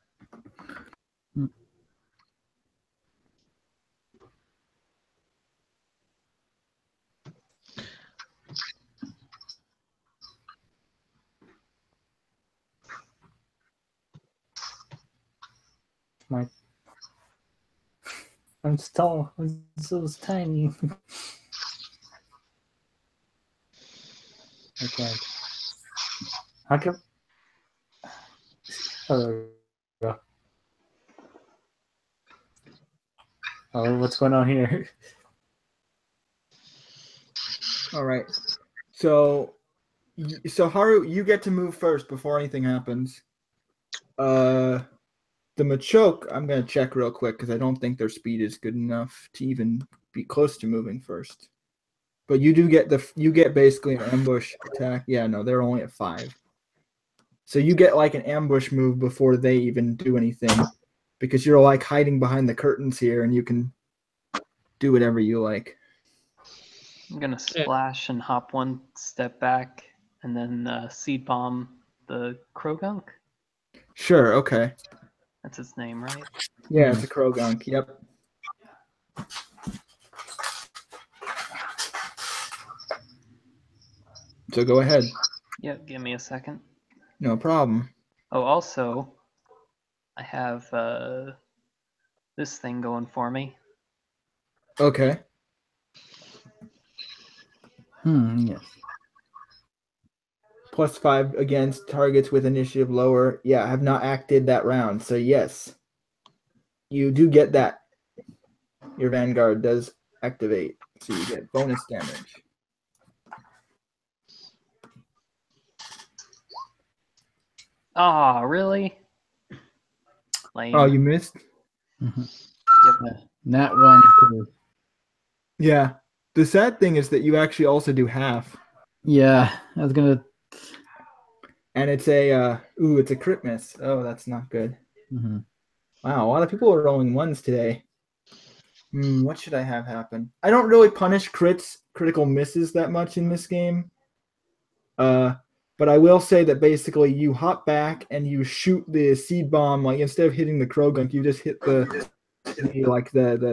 I'm so tiny. Okay. How come? Oh, what's going on here? All right. So Haru, you get to move first before anything happens. The Machoke, I'm gonna check real quick because I don't think their speed is good enough to even be close to moving first. But you do get basically an ambush attack. Yeah, no, they're only at 5. So you get like an ambush move before they even do anything, because you're like hiding behind the curtains here, and you can do whatever you like. I'm gonna splash and hop one step back, and then seed bomb the Krogunk. Sure, okay. That's its name, right? Yeah, it's a Krogunk. Yep. So go ahead. Yep. Give me a second. No problem. Oh, also, I have this thing going for me. Okay. Yes. +5 against targets with initiative lower. Yeah, I have not acted that round. So yes, you do get that. Your Vanguard does activate. So you get bonus damage. Ah, really? Lame. Oh, you missed? Yep. Nat 1 too. Yeah. The sad thing is that you actually also do half. Yeah, I was gonna. And it's a it's a crit miss. Oh, that's not good. Mm-hmm. Wow, a lot of people are rolling ones today. What should I have happen? I don't really punish critical misses that much in this game. But I will say that basically you hop back and you shoot the seed bomb. Like instead of hitting the Krogunk, you just hit the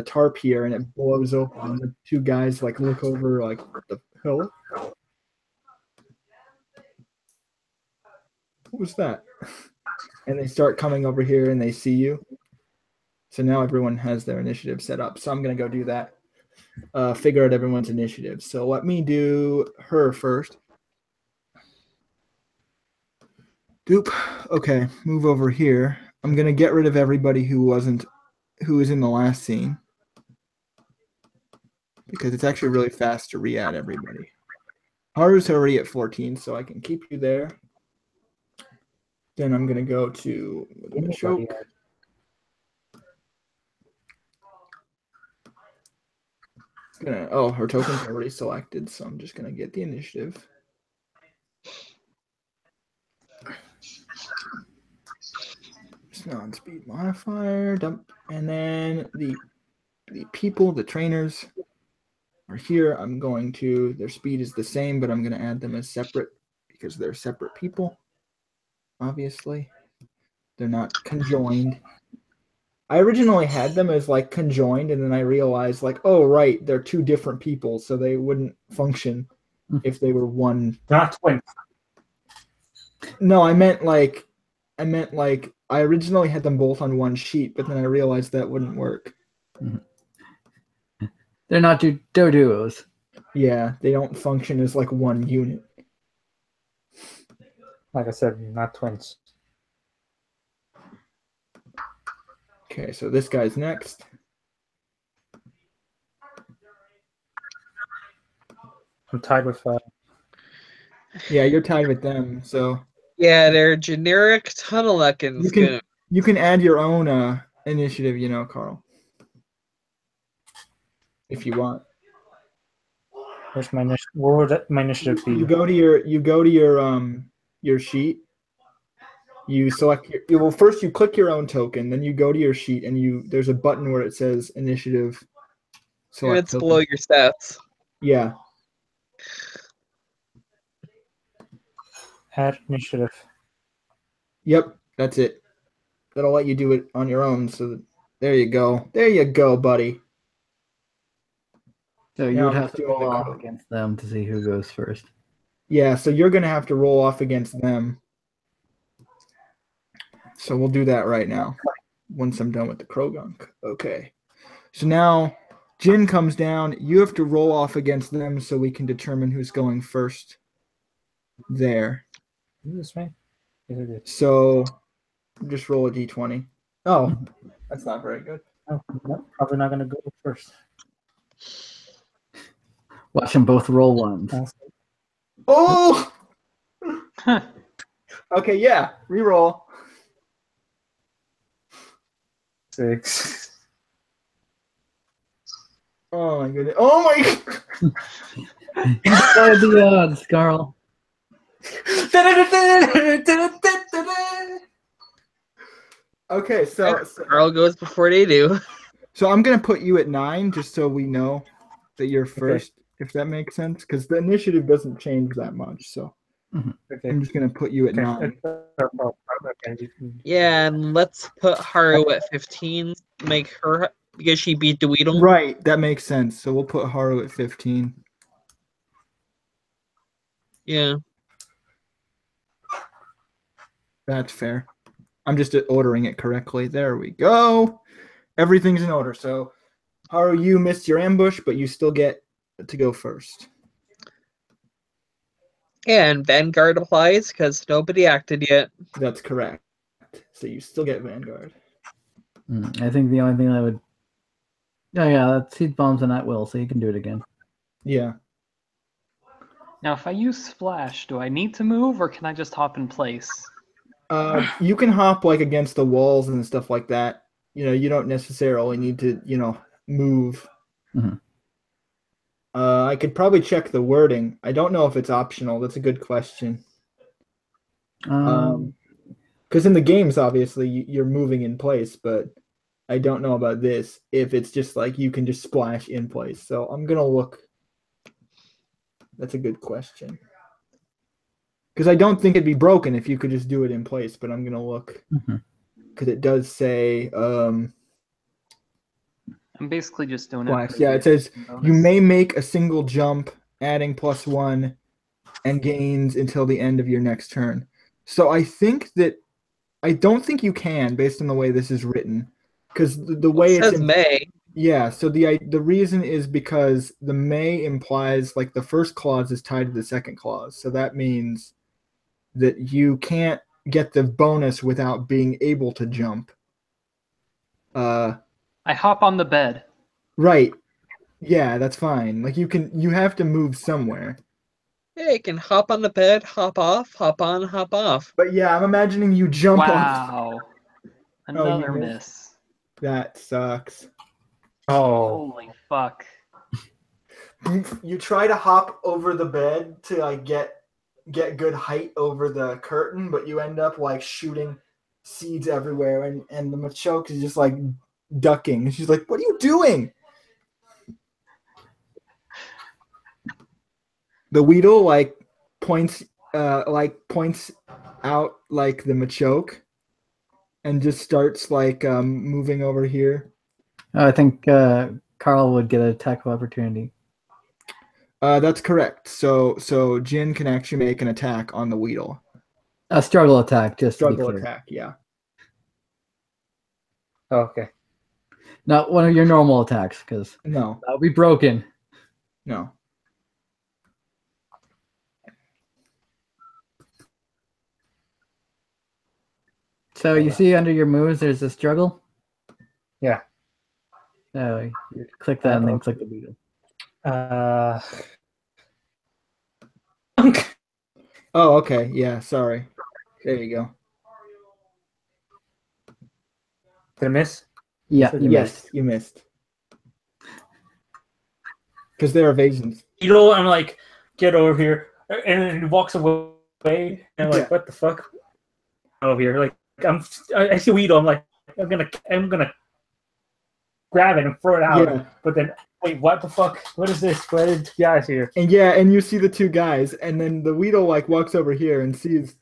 tarp here, and it blows open. And the two guys like look over like, what the hell? What was that? And they start coming over here and they see you. So now everyone has their initiative set up. So I'm gonna go do that. Figure out everyone's initiative. So let me do her first. Doop. Okay, move over here. I'm gonna get rid of everybody who was in the last scene. Because it's actually really fast to re-add everybody. Haru's already at 14, so I can keep you there. Then I'm gonna go to Choke. Her token's already selected, so I'm just gonna get the initiative. Non-speed modifier, dump, and then the people, the trainers are here. I'm going to, their speed is the same, but I'm going to add them as separate because they're separate people. Obviously, they're not conjoined. I originally had them as like conjoined, and then I realized like, oh right, they're two different people, so they wouldn't function if they were one. Not twins. No, I meant like I originally had them both on one sheet, but then I realized that wouldn't work. They're not they're duos. Yeah, they don't function as like one unit. Like I said, not twins. Okay, so this guy's next. I'm tied with. Yeah, you're tied with them, so Yeah, they're generic Tunnelekins. you can add your own initiative, Carl, if you want. Where's my initiative? Where would my initiative be? You go to your sheet. You select first you click your own token, then you go to your sheet and there's a button where it says initiative. Select it's token. Below your stats. Yeah. Add initiative. Yep, that's it. That'll let you do it on your own. So there you go. There you go, buddy. So you would have to roll off against them to see who goes first. Yeah, so you're going to have to roll off against them. So we'll do that right now once I'm done with the Krogunk. Okay. So now Jin comes down. You have to roll off against them so we can determine who's going first there. This way? So just roll a d20. Oh, that's not very good. Oh, no, probably not going to go first. Watch them both roll ones. Oh! Okay, yeah. Reroll. 6. Oh my goodness. Oh my god. Enjoy the odds, Carl. Okay, so Carl goes before they do. So I'm gonna put you at 9 just so we know that you're first, if that makes sense, because the initiative doesn't change that much. So Okay. I'm just gonna put you at 9. Okay. Yeah, and let's put Haru at 15. Make her because she beat the Weedle. Right, that makes sense. So we'll put Haru at 15. Yeah. That's fair. I'm just ordering it correctly. There we go. Everything's in order. So Haru, you missed your ambush, but you still get to go first. And Vanguard applies because nobody acted yet. That's correct. So you still get Vanguard. I think the only thing that would. Oh yeah, that seed bombs and at will, so you can do it again. Yeah. Now, if I use splash, do I need to move or can I just hop in place? You can hop like against the walls and stuff like that. You don't necessarily need to, move. Mhm. I could probably check the wording. I don't know if it's optional. That's a good question. Because in the games, obviously, you're moving in place, but I don't know about this. If it's just like you can just splash in place. So I'm gonna look. That's a good question. Because I don't think it'd be broken if you could just do it in place. But I'm gonna look because it does say I'm basically just doing splash. it. Yeah, it says Bonus. you may make a single jump, adding +1, and gains until the end of your next turn. So I don't think you can, based on the way this is written, because the way It it's says May. Yeah, so the reason is because the may implies like the first clause is tied to the second clause. So that means that you can't get the bonus without being able to jump. I hop on the bed. Right. Yeah, that's fine. Like you have to move somewhere. Yeah, you can hop on the bed, hop off, hop on, hop off. But yeah, I'm imagining you jump on. Wow. Another missed. miss. That sucks. Oh. Holy fuck. You try to hop over the bed to like get good height over the curtain, but you end up like shooting seeds everywhere, and the Machoke is just like ducking. And she's like, "What are you doing?" The Weedle points out like the Machoke, and just starts moving over here. I think Carl would get an attack of opportunity. That's correct. So Jin can actually make an attack on the Weedle. A struggle attack, just to be Struggle clear. attack, yeah. Oh, okay. Not one of your normal attacks, because No, that'll be broken. no. So you see under your moves, there's a struggle. Yeah. So you click that and then click the Weedle. Oh, okay. Yeah, sorry. There you go. Did I miss? Yeah, you missed. You missed. Because they're evasions. I'm like, get over here, and then he walks away, and I'm like, what the fuck? Over here, like I see Weedle. I'm like, I'm gonna grab it and throw it out. Yeah. But then, wait, what the fuck? What is this? Why did two guys here? And you see the two guys, and then the Weedle walks over here and sees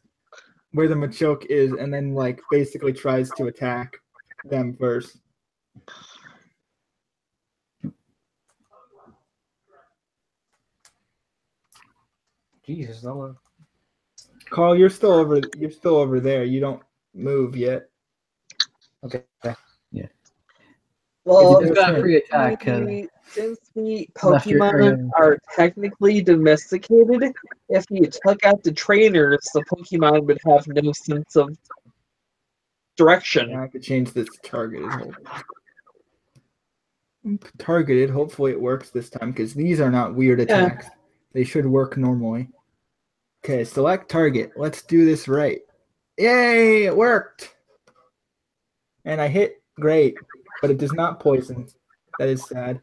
where the Machoke is, and then basically tries to attack them first. Jesus, no one. Carl, you're still over there. You don't move yet. Okay. Yeah. Well, It's got a free attack. since the left your area. Pokemon are technically domesticated, if you took out the trainers, the Pokemon would have no sense of direction. I have to change this to targeted. Targeted. Hopefully it works this time because these are not weird attacks. They should work normally. Okay, select target. Let's do this right. Yay! It worked. And I hit. Great, but it does not poison. That is sad.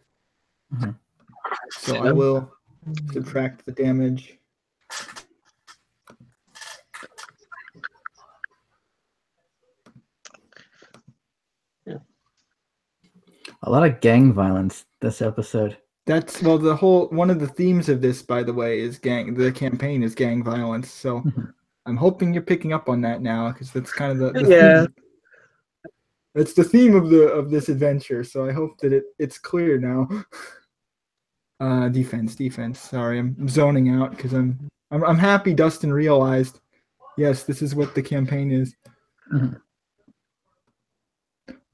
So I will subtract the damage. A lot of gang violence this episode. That's the whole one of the themes of this, by the way, is the campaign is gang violence. So I'm hoping you're picking up on that now, because that's kind of the Yeah. theme. It's the theme of this adventure. So I hope that it's clear now. Defense. Sorry, I'm zoning out because I'm happy Dustin realized, yes, this is what the campaign is.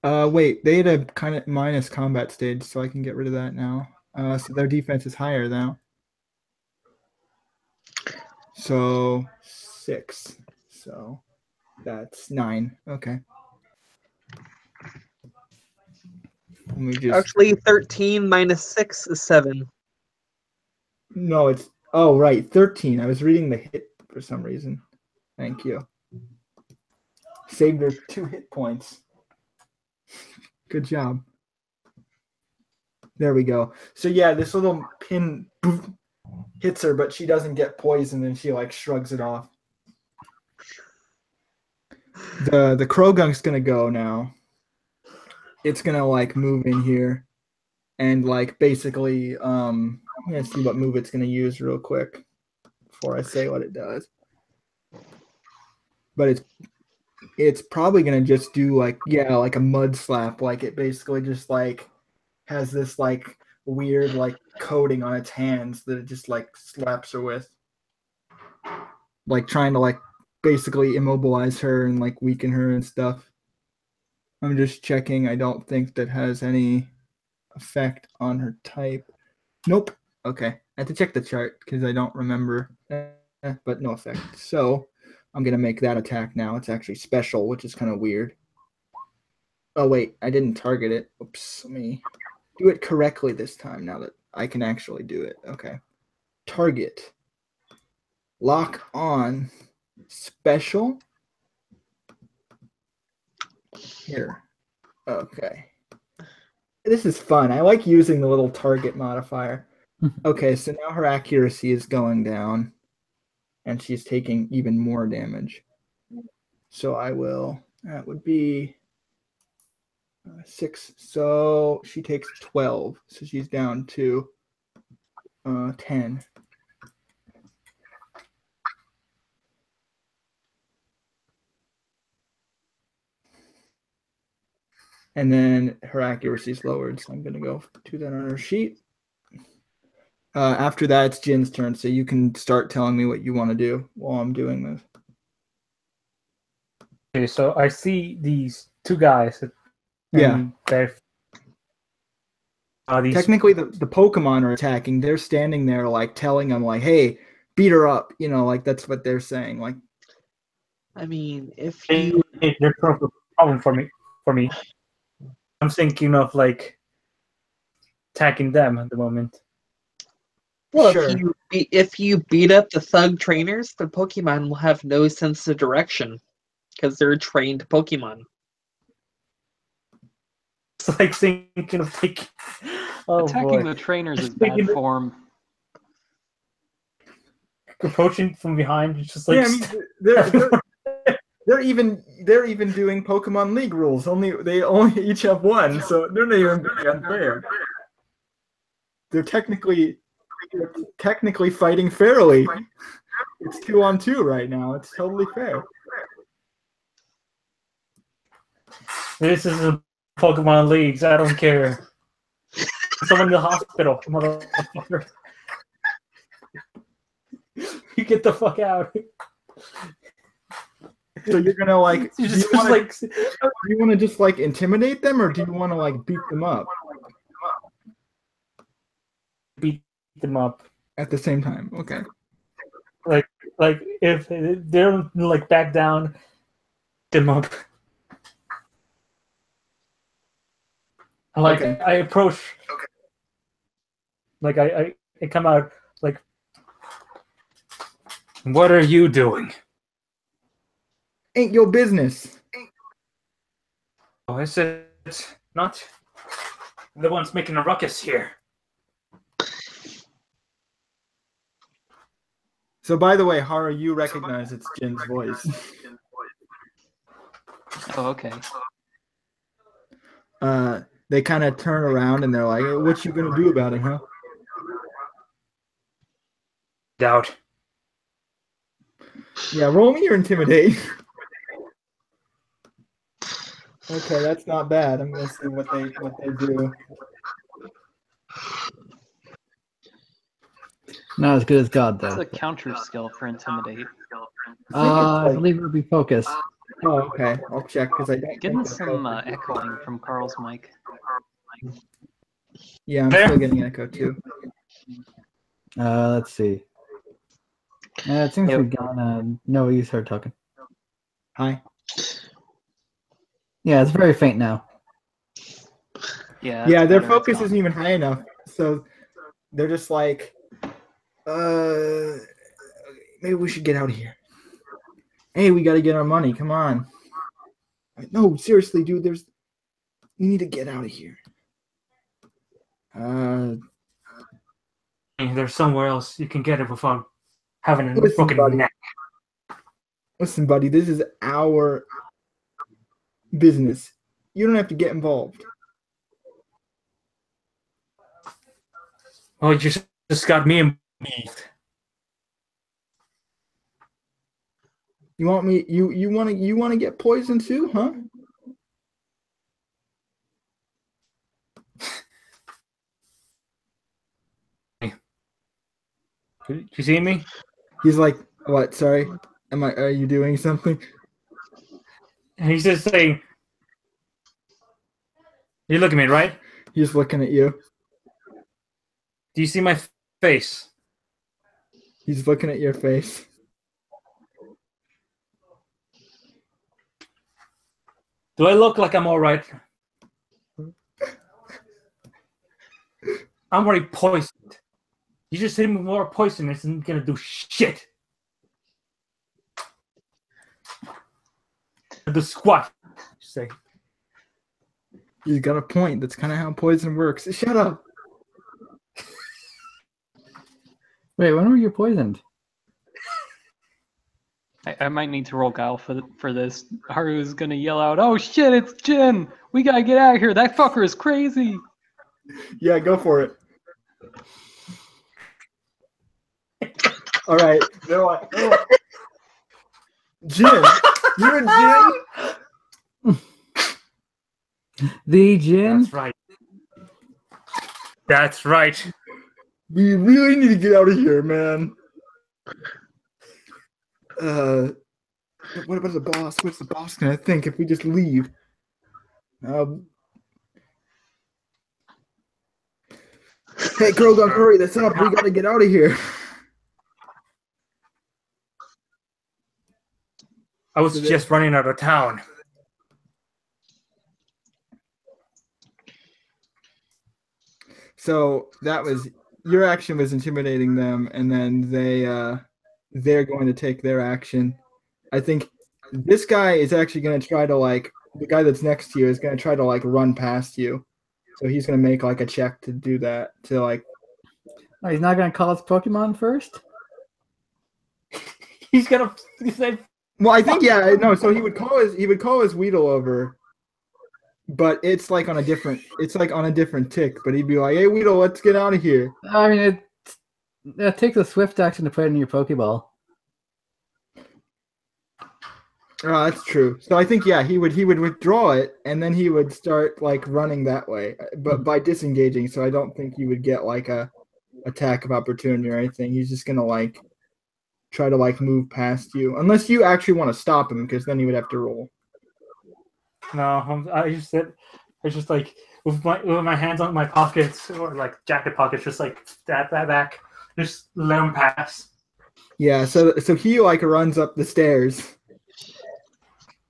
Wait, they had a kind of minus combat stage, so I can get rid of that now. So their defense is higher now. So 6. So that's 9. Okay. Let me just. Actually, 13 minus 6 is 7. No, it's. Oh, right. 13. I was reading the hit for some reason. Thank you. Saved her 2 hit points. Good job. There we go. So yeah, this little pin hits her, but she doesn't get poisoned, and she like shrugs it off. The Krogung's gonna go now. It's gonna like move in here, and like basically, I'm gonna see what move it's gonna use real quick before I say what it does. But it's probably gonna just do like a mud slap. Like it basically just like has this like weird like coating on its hands that it just like slaps her with, like trying to like basically immobilize her and like weaken her and stuff. I'm just checking. I don't think that has any effect on her type. Nope. Okay. I have to check the chart because I don't remember, but no effect. So I'm going to make that attack now. It's actually special, which is kind of weird. Oh, wait. I didn't target it. Oops. Let me do it correctly this time now that I can actually do it. Okay. Target. Lock on. Special. Here. Okay. This is fun. I like using the little target modifier. Okay, so now her accuracy is going down, and she's taking even more damage. So that would be 6. So she takes 12. So she's down to 10. And then her accuracy is lowered, so I'm going to go do that on her sheet. After that, it's Jin's turn, so you can start telling me what you want to do while I'm doing this. Okay, so I see these 2 guys. Yeah. They're technically the Pokemon are attacking. They're standing there like telling them like, hey, beat her up. Like that's what they're saying. Like, I mean, if you There's no problem for me. I'm thinking of like attacking them at the moment. well, sure. if you beat up the thug trainers, the Pokemon will have no sense of direction because they're trained Pokemon. It's like thinking of taking. Oh, Attacking boy. the trainers is bad form. Approaching from behind, it's just like. Yeah, I mean, they're even doing Pokemon League rules. They only each have 1, so they're not even being unfair. They're technically fighting fairly. It's 2-on-2 right now. It's totally fair. This is a Pokemon Leagues. I don't care. Someone in the hospital, motherfucker. You get the fuck out. So you're gonna like. You Do you want to just like intimidate them, or do you want to like beat them up beat them up at the same time? Okay. Like if they don't like back down, them up. Like okay. I approach. Okay. Like I come out like, what are you doing? Ain't your business. Oh, is it not? I'm the ones making a ruckus here. So by the way, Haru, you recognize it's Jin's voice. Oh, okay. they kind of turn around and they're like, hey, what you gonna do about it, huh? Doubt. Yeah, roll me your intimidate. Okay, that's not bad. I'm gonna see what they do. Not as good as God, It's though. a counter skill for intimidate. I believe it would be focus. Oh, okay. I'll check because I don't Getting think some echoing from Carl's mic. Yeah, I'm There. still getting echo too. Let's see. It seems to be gone. No, you start talking. Hi. Yeah, it's very faint now. Yeah. Yeah, it's their better, it's focus gone. isn't even high enough, so they're just like, maybe we should get out of here. Hey, we got to get our money. Come on. No, seriously, dude. We need to get out of here. There's somewhere else you can get it without having a Listen, broken buddy. neck. Listen, buddy. This is our business. You don't have to get involved. Oh, you just got me involved. You want me? You want to get poisoned too, huh? You see me? He's like, what? Sorry, are you doing something? And he's just saying, you look at me, right? He's looking at you. Do you see my face? He's looking at your face. Do I look like I'm all right? I'm already poisoned. You just hit me with more poison. It's not gonna do shit. The squat. Say. He's got a point. That's kind of how poison works. Shut up. Wait, when were you poisoned? I might need to roll guile for this. Haru's gonna yell out, "Oh shit, it's Jin! We gotta get out of here! That fucker is crazy!" Yeah, go for it. All right. They're like, Jin, you and Jin? The Jin? That's right. That's right. We really need to get out of here, man. What about the boss? What's the boss gonna think if we just leave? Hey, Krogan, hurry this up. We gotta get out of here. I was just running out of town. So that was your action was intimidating them, and then they're going to take their action. I think this guy is actually going to try to the guy that's next to you is going to try to run past you. So he's going to make a check to do that to Oh, he's not going to call his Pokemon first? He's gonna say. Well, I think no. So he would call his Weedle over, but it's on a different tick. But he'd be like, "Hey, Weedle, let's get out of here." I mean, it takes a swift action to put it in your Pokeball. Oh, that's true. So I think he would withdraw it and then he would start running that way, but by disengaging. So I don't think you would get a attack of opportunity or anything. He's just gonna try to move past you, unless you actually want to stop him, because then he would have to roll. No, I just with my hands on my pockets or jacket pockets, just that back, just let him pass. Yeah. So he runs up the stairs.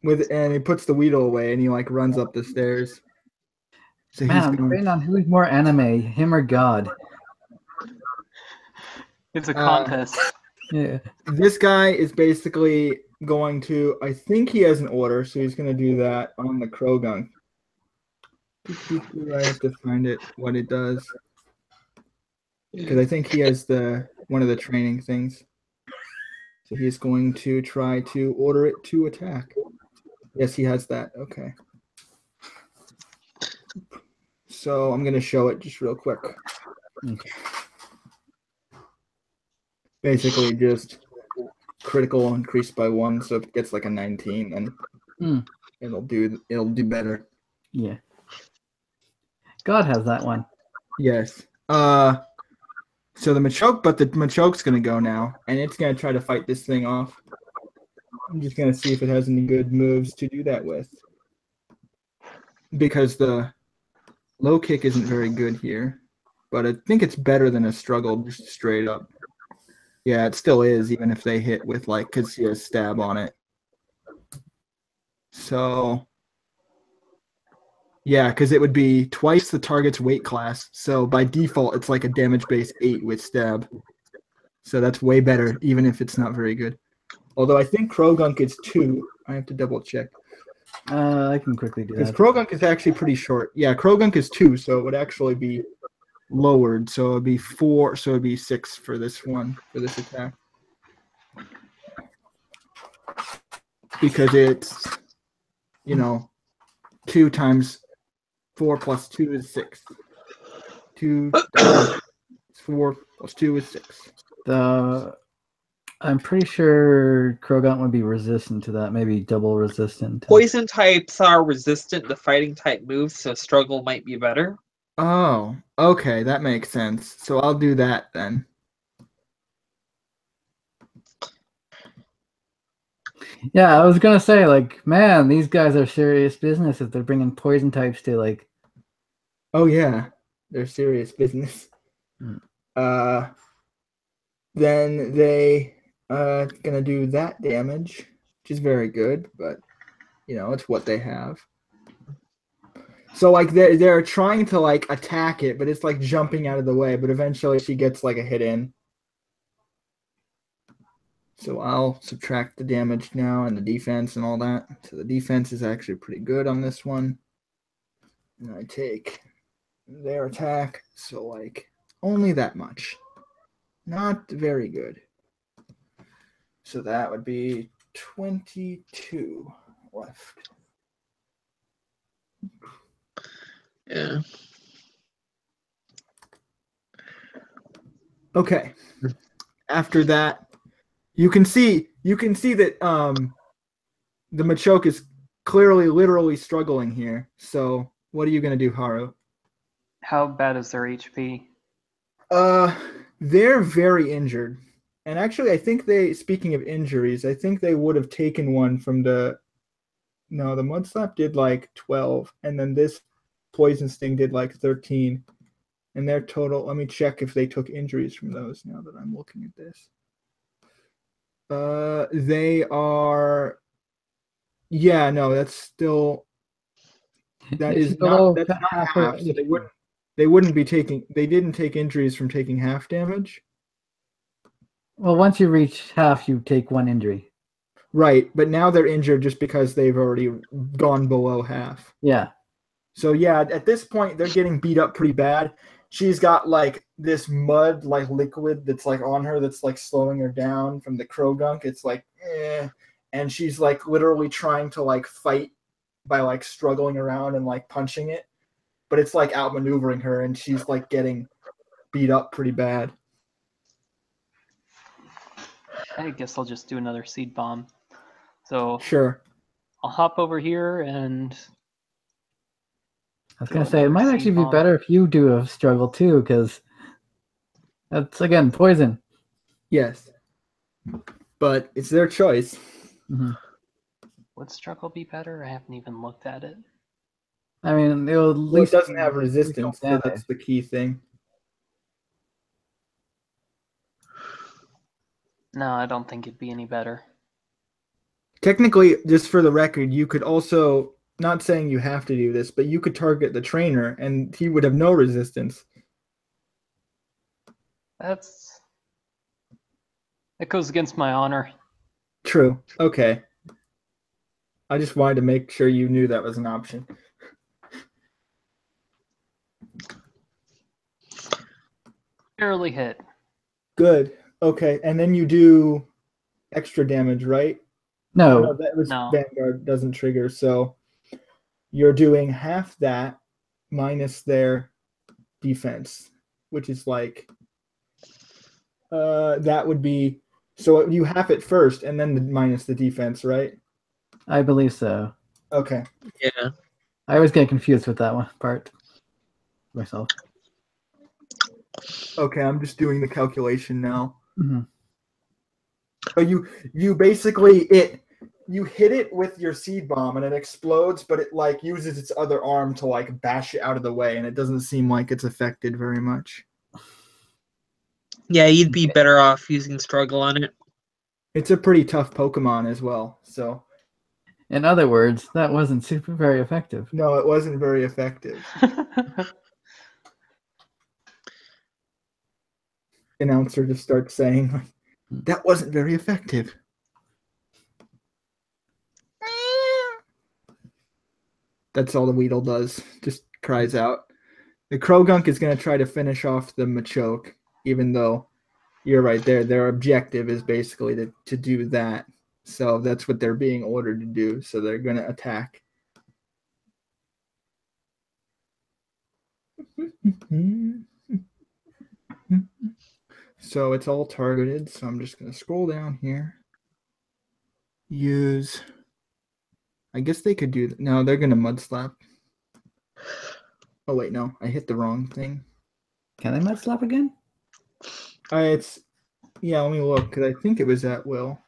And he puts the Weedle away, and he runs up the stairs. So Man, I'm debating on who's more anime, him or God. It's a contest. Yeah. This guy is basically going to. I think he has an order, so he's going to do that on the Krogan. I have to find it. What it does, because I think he has one of the training things. So he's going to try to order it to attack. Yes, he has that. Okay. So I'm gonna show it just real quick. Okay. Basically, just critical increased by 1, so if it gets like a 19, then it'll do better. Yeah. God has that one. Yes. So the Machoke's gonna go now, and it's gonna try to fight this thing off. I'm just gonna see if it has any good moves to do that with, because the low kick isn't very good here, but I think it's better than a struggle just straight up. Yeah, it still is, even if they hit with like, because he has stab on it. So yeah, because it would be twice the target's weight class. So by default, it's like a damage base 8 with stab. So that's way better, even if it's not very good. Although I think Krogunk is 2. I have to double check. I can quickly do Because that. Krogunk is actually pretty short. Yeah, Krogunk is 2, so it would actually be lowered. So it would be 4, so it would be 6 for this one, for this attack. Because it's, 2 times 4 plus 2 is 6. 2 times 4 plus 2 is 6. I'm pretty sure Krogan would be resistant to that, maybe double resistant. Poison types are resistant to fighting type moves, so struggle might be better. Oh, okay, that makes sense. So I'll do that then. Yeah, I was gonna say, like, man, these guys are serious business if they're bringing poison types to, like. Oh yeah, they're serious business. Then they gonna do that damage, which is very good, but it's what they have. So like they're trying to like attack it, but it's like jumping out of the way, but eventually she gets like a hit in. So I'll subtract the damage now and the defense and all that. So the defense is actually pretty good on this one. And I take their attack, so like only that much. Not very good. So that would be 22 left. Yeah. Okay. After that, you can see that the Machoke is clearly literally struggling here. So what are you gonna do, Haru? How bad is their HP? They're very injured. And actually I think speaking of injuries, I think they would have taken one from the Mud Slap did like 12, and then this Poison Sting did like 13. And their total, let me check if they took injuries from those now that I'm looking at this. They are, yeah, no, that's still, that's not half. So they didn't take injuries from taking half damage. Well, once you reach half, you take 1 injury. Right, but now they're injured just because they've already gone below half. Yeah. So yeah, at this point they're getting beat up pretty bad. She's got like this mud like liquid that's like on her that's like slowing her down from the Krogunk. It's like and she's like literally trying to like fight by like struggling around and like punching it. But it's like outmaneuvering her, and she's like getting beat up pretty bad. I guess I'll just do another seed bomb. So Sure. I'll hop over here and I was gonna say it might actually be better if you do a struggle too, because that's again poison. Yes. But it's their choice. Mm-hmm. Would struggle be better? I haven't even looked at it. I mean, it least doesn't have resistance, so that's the key thing. No, I don't think it'd be any better. Technically, just for the record, you could also, not saying you have to do this, but you could target the trainer and he would have no resistance. That goes against my honor. True. Okay. I just wanted to make sure you knew that was an option. Barely hit. Good. Okay. And then you do extra damage, right? No. No, that was Vanguard doesn't trigger. So you're doing half that, minus their defense, which is like that would be so you half it first and then minus the defense, right? I believe so. Okay. Yeah. I always get confused with that one part myself. Okay, I'm just doing the calculation now. Mm-hmm. So you basically you hit it with your seed bomb and it explodes, but it like uses its other arm to like bash it out of the way, and it doesn't seem like it's affected very much. Yeah, you'd be better off using struggle on it. It's a pretty tough Pokemon as well, so In other words, that wasn't very effective. no, it wasn't very effective. Announcer just starts saying, that wasn't very effective. That's all the Weedle does. Just cries out. The Krogunk is going to try to finish off the Machoke, even though you're right there. Their objective is basically to do that. So that's what they're being ordered to do. So they're going to attack. So it's all targeted. So I'm just going to scroll down here. Use. I guess they could do. No, they're going to Mud Slap. Oh, wait, no. I hit the wrong thing. Can they Mud Slap again? It's. Yeah, let me look, because I think it was at will.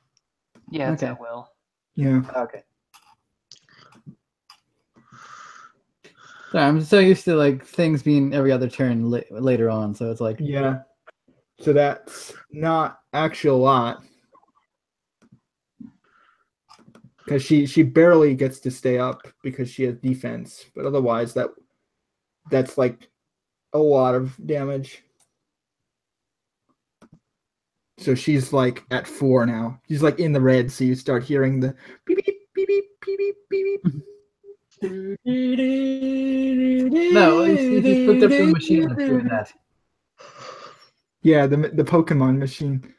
Yeah, it's Okay. at will. Yeah. Okay. Sorry, I'm so used to like things being every other turn later on, so it's like Yeah. So that's not actually a lot. Because she barely gets to stay up because she has defense. But otherwise that's like a lot of damage. So she's like at 4 now. She's like in the red, so you start hearing the beep beep beep beep beep beep beep beep. no, he's hooked up to the machine that's doing that. Yeah, the Pokemon machine.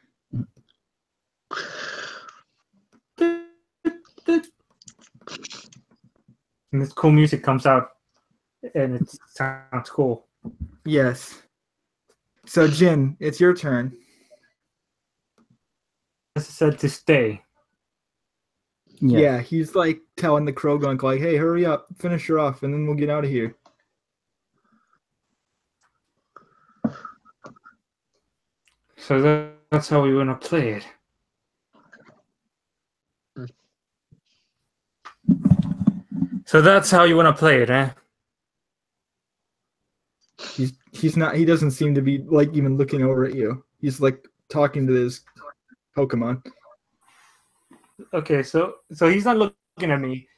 And this cool music comes out, and it sounds cool. Yes. So Jin, it's your turn. As I said, to stay. Yeah. Yeah, he's like telling the Krogunk, like, hey, hurry up, finish her off, and then we'll get out of here. So that's how we want to play it. So that's how you want to play it, eh? He's not. He doesn't seem to be like even looking over at you. He's like talking to his Pokemon. Okay, so he's not looking at me,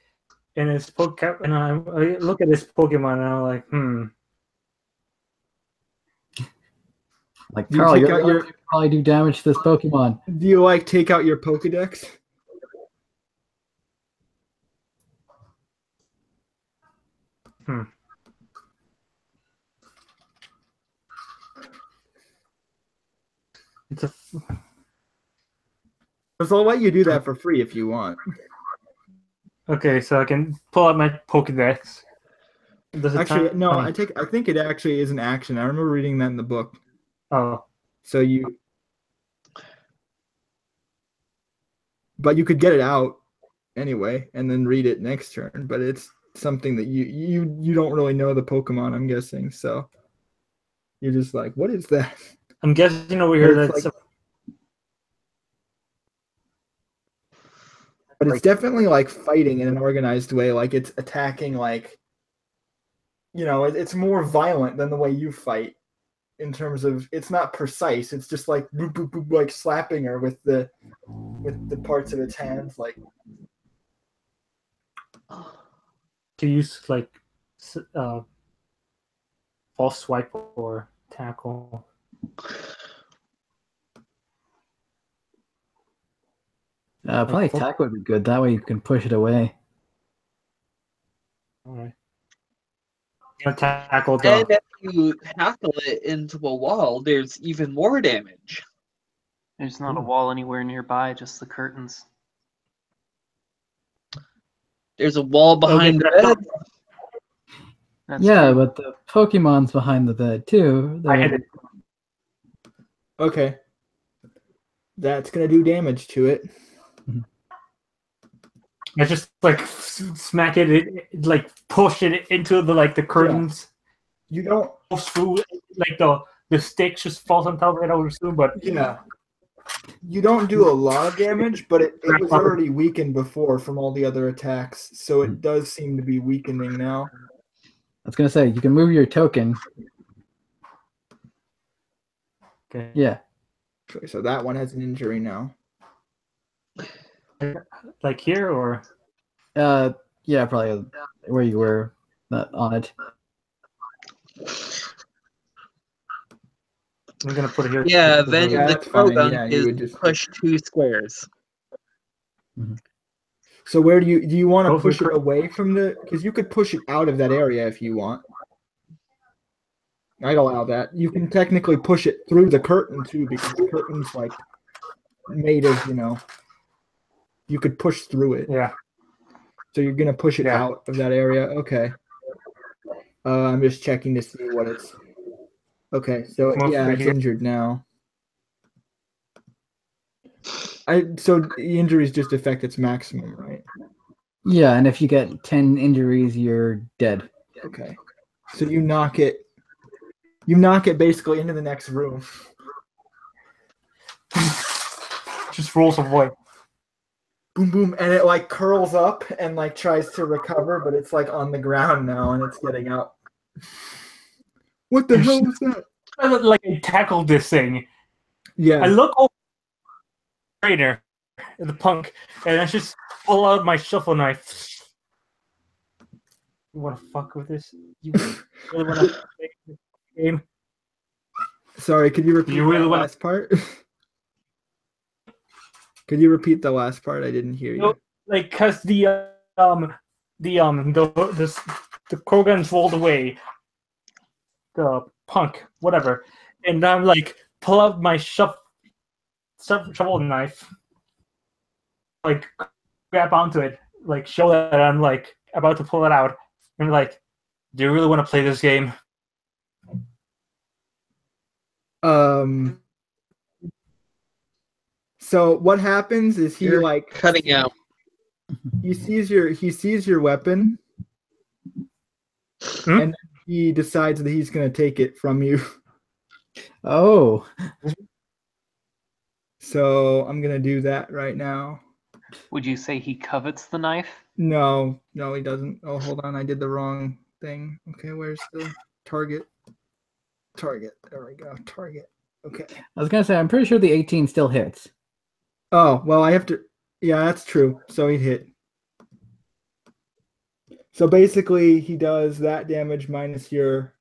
and his and I look at his Pokemon, and I'm like, Like Do you Carl, take you're out your? going to probably do damage to this Pokemon. Do you like take out your Pokedex? It's a. So I'll let you do that for free if you want. Okay, so I can pull out my Pokedex. Does it Actually, tell no. me? I think it actually is an action. I remember reading that in the book. Oh, So but you could get it out anyway and then read it next turn. But it's something that you don't really know the Pokemon, I'm guessing. So you're just like, what is that? I'm guessing over here But it's that's. But it's definitely like fighting in an organized way. Like it's attacking, like, it's more violent than the way you fight. In terms of, it's not precise. It's just like boop, boop, boop, like slapping her with the parts of its hands, like. To use like false swipe or tackle. Probably attack would be good. That way you can push it away. All right. Tackle And the. if you tackle it into a wall, there's even more damage. There's not a wall anywhere nearby, just the curtains. There's a wall behind the bed. That's Yeah, true. but the Pokemon's behind the bed too. I hit it. Okay. That's gonna do damage to it. I just like smack it, like push it into the curtains. You don't. Goes through, like the stick just falls on top of it. I would assume, but Yeah. You don't do a lot of damage, but it was already weakened before from all the other attacks, so it does seem to be weakening now. I was gonna say you can move your token. okay. Yeah. Okay, so that one has an injury now. Like here or Yeah, probably where you were, not on it. I'm gonna put it here. Yeah, because then Yeah, the that's fine. Krogan Yeah, you is would just. push 2 squares. So where do you want to Go for push the it cur- away from the? Because you could push it out of that area if you want. I'd allow that. You can technically push it through the curtain too, because the curtain's like made of, you could push through it. Yeah. So you're gonna push it Yeah. out of that area. Okay. I'm just checking to see what it's. Okay, so Move yeah, it it's here. injured now. So the injuries just affect its maximum, right? Yeah, and if you get 10 injuries, you're dead. Okay. So you knock it basically into the next room. Just rolls away. Boom boom, and it like curls up and like tries to recover, but it's like on the ground now and it's getting up. What the hell was that? Like I tackled this thing. I Yeah. look over the trainer, the punk, and I just pull out my shuffle knife. You want to fuck with this? You really want to play this game? Sorry, could you repeat You really that wanna- last part? Could you repeat the last part? I didn't hear you. No, like, cause the Krogans rolled away. The punk, whatever, and I'm like, pull out my shovel knife, like, grab onto it, like, show that I'm like about to pull it out, and like, do you really want to play this game? So what happens is he You're like cutting out. he sees your weapon, Hmm? and he decides that he's gonna take it from you. Oh, So I'm gonna do that right now. Would you say he covets the knife? No, he doesn't. Oh, hold on, I did the wrong thing. Okay, where's the target? Target. There we go. Target. Okay. I was gonna say I'm pretty sure the 18 still hits. Oh, well, I have to. Yeah, that's true. So he hit. So basically, he does that damage minus your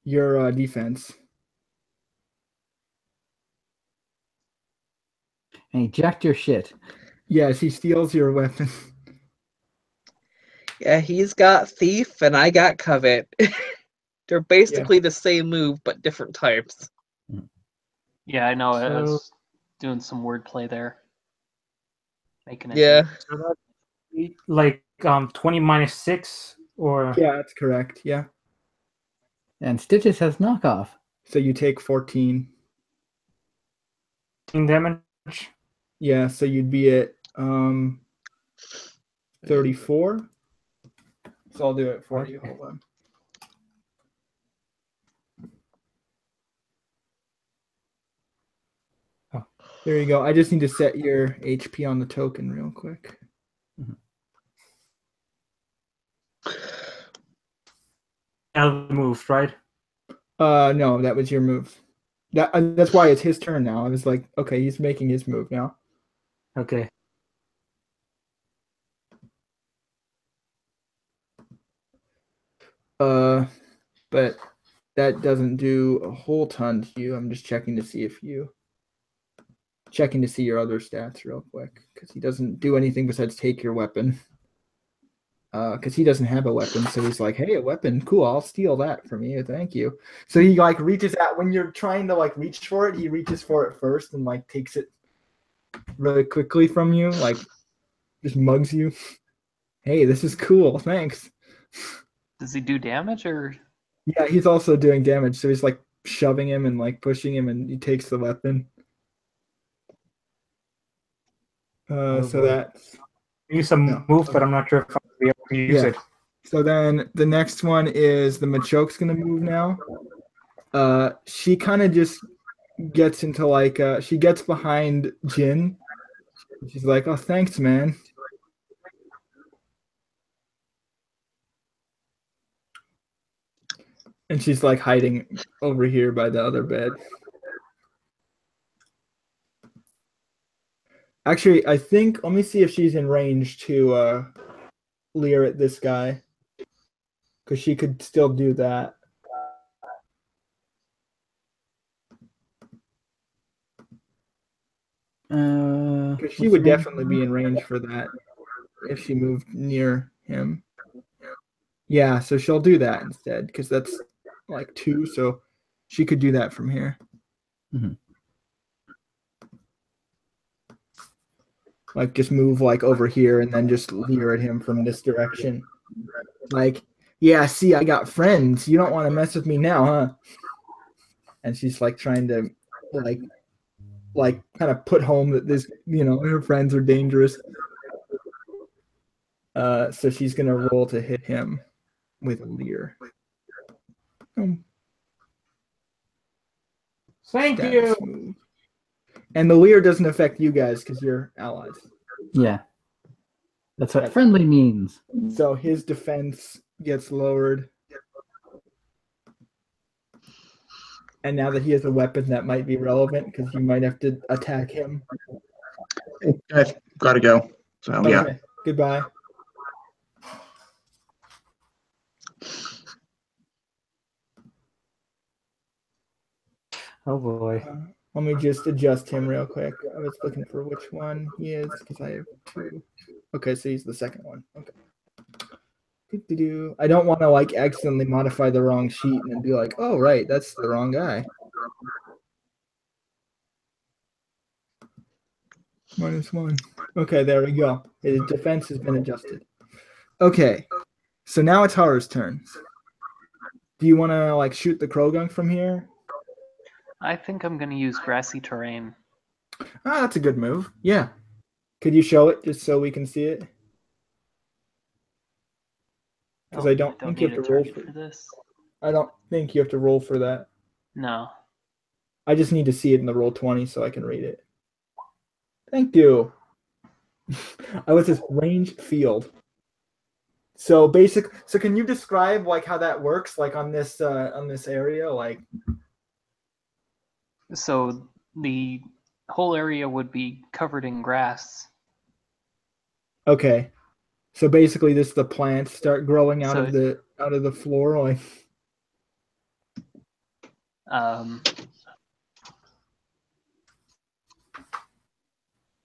defense. And he jacked your shit. Yes, he steals your weapon. Yeah, he's got Thief and I got Covet. They're basically the same move, but different types. Yeah, I know. I So- was doing some wordplay there. Making it. Yeah. So that's like 20 minus 6, or Yeah, that's correct. Yeah. And Stitches has knockoff. So you take 14. 10 damage. Yeah, so you'd be at 34. So I'll do it for you. Hold on. Oh. There you go. I just need to set your HP on the token real quick. Moved, right? No, that was your move. That's why it's his turn now. I was like, okay, he's making his move now. Okay. But that doesn't do a whole ton to you. I'm just checking to see your other stats real quick, because he doesn't do anything besides take your weapon. Because he doesn't have a weapon, so he's like, hey, a weapon, cool, I'll steal that from you, thank you. So he like reaches out when you're trying to like reach for it, he reaches for it first and like takes it really quickly from you, like just mugs you. Hey, this is cool, thanks. Does he do damage or? Yeah, he's also doing damage, so he's like shoving him and like pushing him, and he takes the weapon. So boy. that's Use some No, move, okay. but I'm not sure if I'll be able to use Yeah. it. So then the next one is the Machoke's gonna move now. She kind of just gets into like she gets behind Jin. She's like, "Oh, thanks, man." And she's like hiding over here by the other bed. Actually, I think let me see if she's in range to leer at this guy. Because she could still do that. Because she would definitely be in range for that if she moved near him. Yeah, so she'll do that instead, because that's like 2, so she could do that from here. Mhm. Like just move like over here and then just leer at him from this direction. Like, yeah, see, I got friends. You don't want to mess with me now, huh? And she's like trying to like kind of put home that this, her friends are dangerous. So she's gonna roll to hit him with a leer. Thank you. Move. And the leer doesn't affect you guys because you're allies. Yeah. That's what friendly means. So his defense gets lowered. And now that he has a weapon, that might be relevant because you might have to attack him. I've got to go. So, Okay. yeah. Goodbye. Oh boy. Let me just adjust him real quick. I was looking for which one he is because I have 2. Okay, so he's the second one. Okay. I don't want to like accidentally modify the wrong sheet and then be like, oh, right, that's the wrong guy. -1. Okay, there we go. His defense has been adjusted. Okay, so now it's Haru's turn. Do you want to like shoot the Krogunk from here? I think I'm going to use grassy terrain. Ah, that's a good move. Yeah. Could you show it just so we can see it? Because I don't think you have to roll for this. I don't think you have to roll for that. No. I just need to see it in the roll 20 so I can read it. Thank you. I was this ranged field. So can you describe like how that works, like on this area, like? So the whole area would be covered in grass. Okay. So basically, the plants start growing out of the floor, like.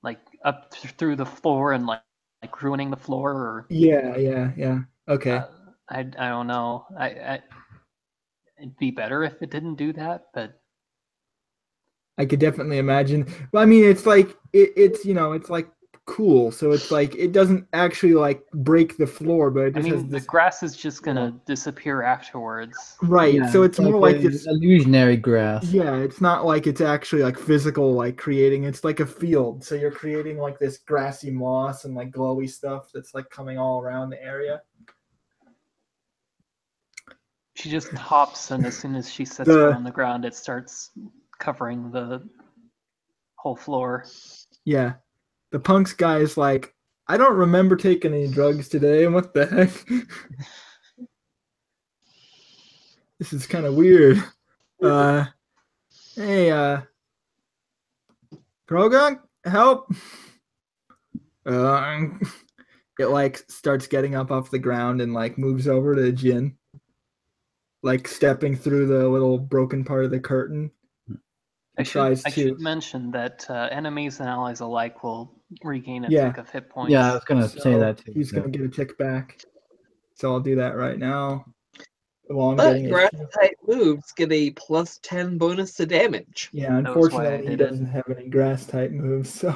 Like up through the floor and like ruining the floor, or. Yeah. Okay. I don't know. It'd be better if it didn't do that, but. I could definitely imagine. Well, I mean, it's like it's like cool, so it's like it doesn't actually like break the floor, but it just has this. The grass is just gonna disappear afterwards. Right. Yeah, so it's more like this illusionary grass. Yeah, it's not like it's actually like physical, like creating. It's like a field, so you're creating like this grassy moss and like glowy stuff that's like coming all around the area. She just hops, and as soon as she sets foot on the ground, it starts covering the whole floor. Yeah. The punks guy is like, I don't remember taking any drugs today. What the heck? This is kind of weird. Hey, Krogunk, help. It like starts getting up off the ground and like moves over to Jin, like stepping through the little broken part of the curtain. I should mention that enemies and allies alike will regain a tick of hit points. Yeah, I was gonna say that too. He's gonna get a tick back, so I'll do that right now. But grass type moves get a +10 bonus to damage. Yeah, unfortunately, he doesn't have any grass type moves, so.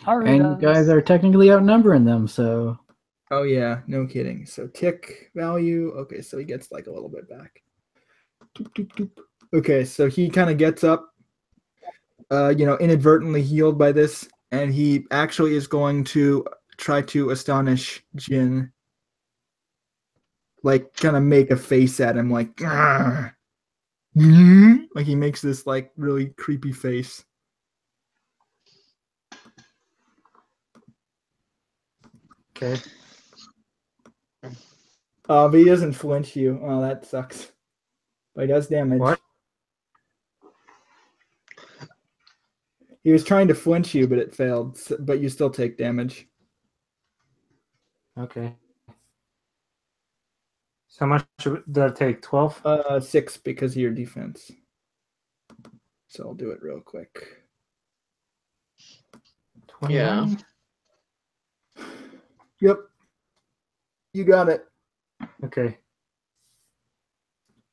And you guys are technically outnumbering them, so. Oh yeah, no kidding. So tick value. Okay, so he gets like a little bit back. Doop, doop, doop. Okay, so he kind of gets up, inadvertently healed by this, and he actually is going to try to astonish Jin. Like, kind of make a face at him, like, "Grr." Like he makes this like really creepy face. Okay. But he doesn't flinch you. Oh, that sucks. But he does damage. What? He was trying to flinch you, but it failed. But you still take damage. Okay. So how much did that take? 12? 6 because of your defense. So I'll do it real quick. 21? Yep. You got it. Okay.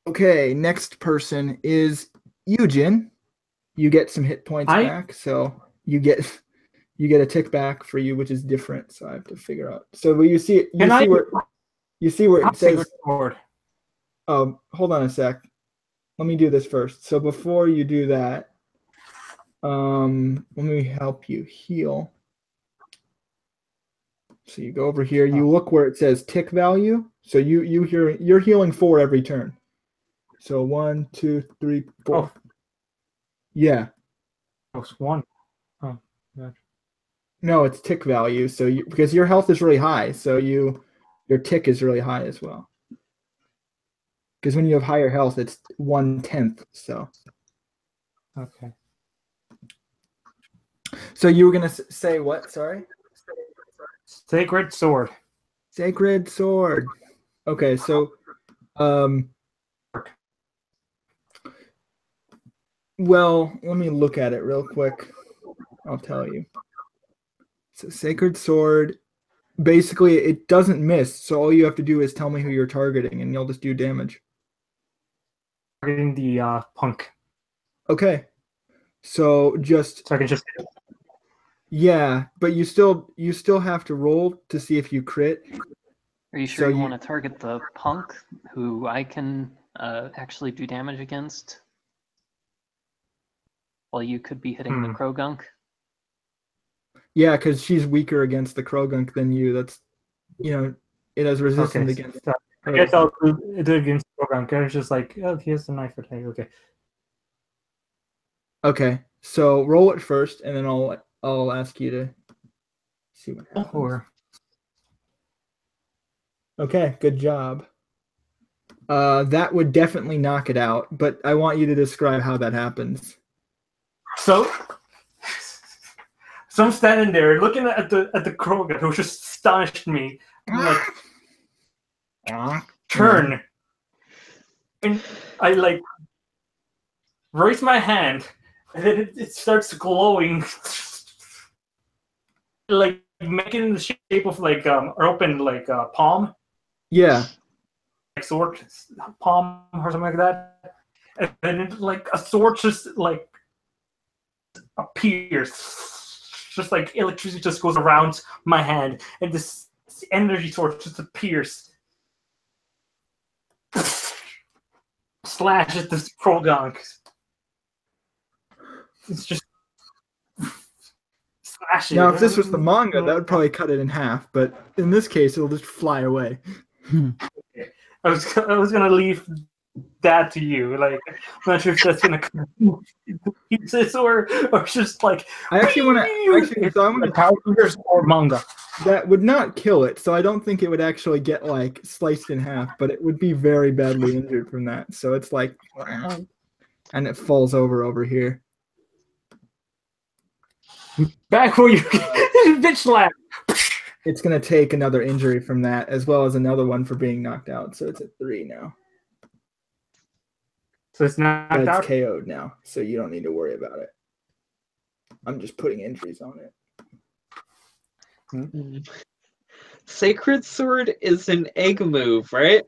Okay, next person is Eugen. You get some hit points back, so you get a tick back for you, which is different. So I have to figure out. So you see where it says. Hold on a sec. Let me do this first. So before you do that, let me help you heal. So you go over here. You look where it says tick value. So you're healing 4 every turn. So 1, 2, 3, 4. Oh. Yeah. It's 1. Oh, God. No, it's tick value. So because your health is really high, so your tick is really high as well. Because when you have higher health, it's 1/10. So. Okay. So you were gonna say what? Sorry. Sacred sword. Sacred sword. Okay, so, well, let me look at it real quick. I'll tell you. So sacred sword. Basically, it doesn't miss. So all you have to do is tell me who you're targeting, and you'll just do damage. Targeting the punk. Okay. So just. So I can just. Yeah, but you still have to roll to see if you crit. Are you sure you want to target the punk, who I can actually do damage against? While you could be hitting the Krogunk? Yeah, because she's weaker against the Krogunk than you. That's, it has resistance against. So I guess I'll do it against Krogunk. It's just like, oh, here's the knife attack. Okay. Okay, so roll it first, and then I'll ask you to see what happens. Okay, good job. That would definitely knock it out, but I want you to describe how that happens. So I'm standing there looking at the Krogan who just astonished me. I'm like, turn, and I like raise my hand, and then it starts glowing, like making the shape of like open like palm. Yeah. Like sword palm or something like that, and then it, like a sword just like appears, just like electricity just goes around my hand, and this energy sword just appears, slash at this Krogunk. It's just slash it. Now, if this was the manga, that would probably cut it in half, but in this case, it'll just fly away. I was gonna leave that to you. Like, I'm not sure if that's gonna pieces or just like. I actually want to. So I want to Power Rangers or manga. That would not kill it, so I don't think it would actually get like sliced in half, but it would be very badly injured from that. So it's like, and it falls over here. Back where you bitch slap. It's gonna take another injury from that, as well as another one for being knocked out. So it's at 3 now. So it's knocked out? It's KO'd now, so you don't need to worry about it. I'm just putting injuries on it. Sacred Sword is an egg move, right?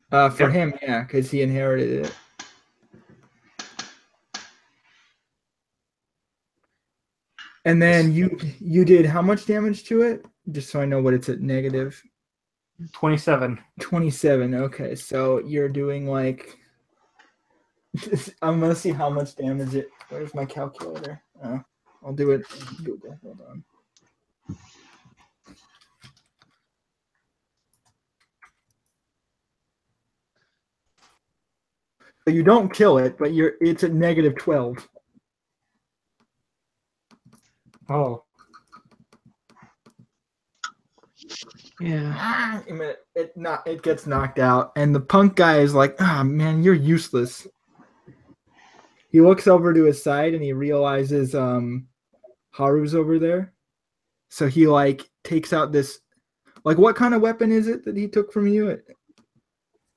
For him, yeah, because he inherited it. And then you did how much damage to it? Just so I know what it's at negative. 27. 27. Okay, so you're doing like. I'm gonna see how much damage it. Where's my calculator? I'll do it in Google. Hold on. So you don't kill it, but it's at negative 12. Oh. Yeah. It gets knocked out, and the punk guy is like, "Ah, man, you're useless." He looks over to his side and he realizes Haru's over there. So he like takes out this, like, what kind of weapon is it that he took from you?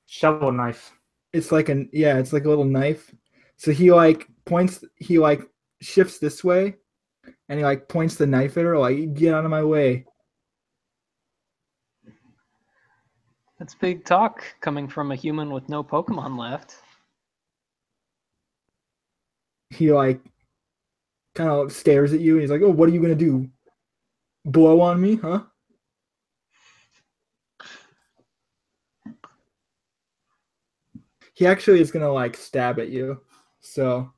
Shovel knife. It's like it's like a little knife. So he like shifts this way, and he like points the knife at her, like, get out of my way. That's big talk coming from a human with no Pokemon left. He like kind of stares at you, and he's like, "Oh, what are you gonna do? Blow on me, huh?" He actually is gonna like stab at you, so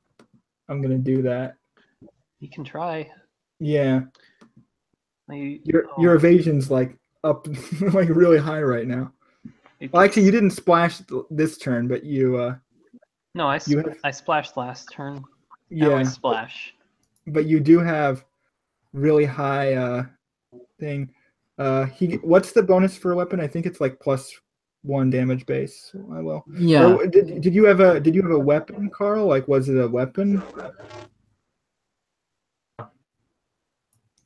I'm gonna do that. You can try. Yeah, your Oh, evasion's like up, like really high right now. Well, actually, you didn't splash this turn, but you. No, I have, splashed last turn. Now I yeah, splash. but you do have really high thing. What's the bonus for a weapon? I think it's like +1 damage base. So I will. Yeah. Or did you have a weapon, Carl? Like, was it a weapon?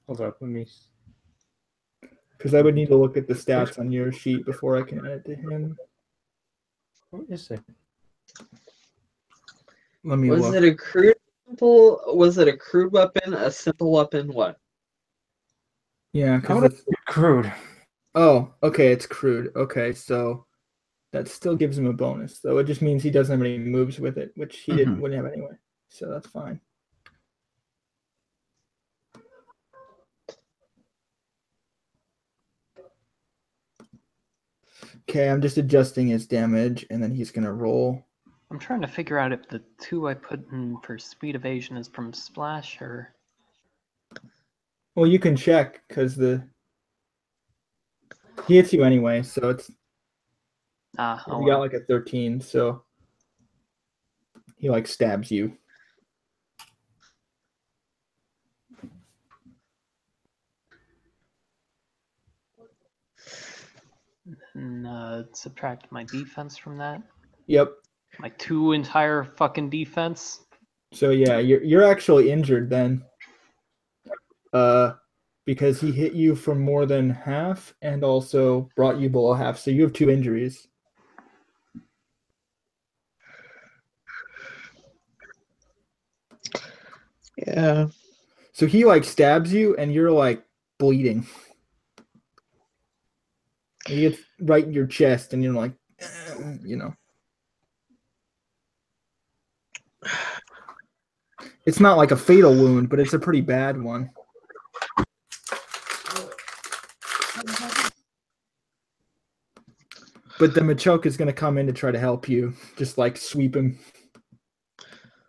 Hold up, let me. Because I would need to look at the stats on your sheet before I can add it to him. What is it? Let me Was look. it a crude simple? Was it a crude weapon? A simple weapon? What? Yeah, How because would it be crude? oh, okay, it's crude. Okay, so that still gives him a bonus. So it just means he doesn't have any moves with it, which he wouldn't have anyway. So that's fine. Okay, I'm just adjusting his damage, and then he's gonna roll. I'm trying to figure out if the 2 I put in for speed evasion is from splash or. Well, you can check because he hits you anyway, so it's you got like a 13, so he like stabs you. And subtract my defense from that. Yep. My 2 entire fucking defense. So yeah, you're actually injured then. Because he hit you for more than half and also brought you below half, so you have 2 injuries. Yeah. So he like stabs you and you're like bleeding. He gets right in your chest and you're like, you know. It's not like a fatal wound, but it's a pretty bad one. But the Machoke is going to come in to try to help you. Just like sweep him.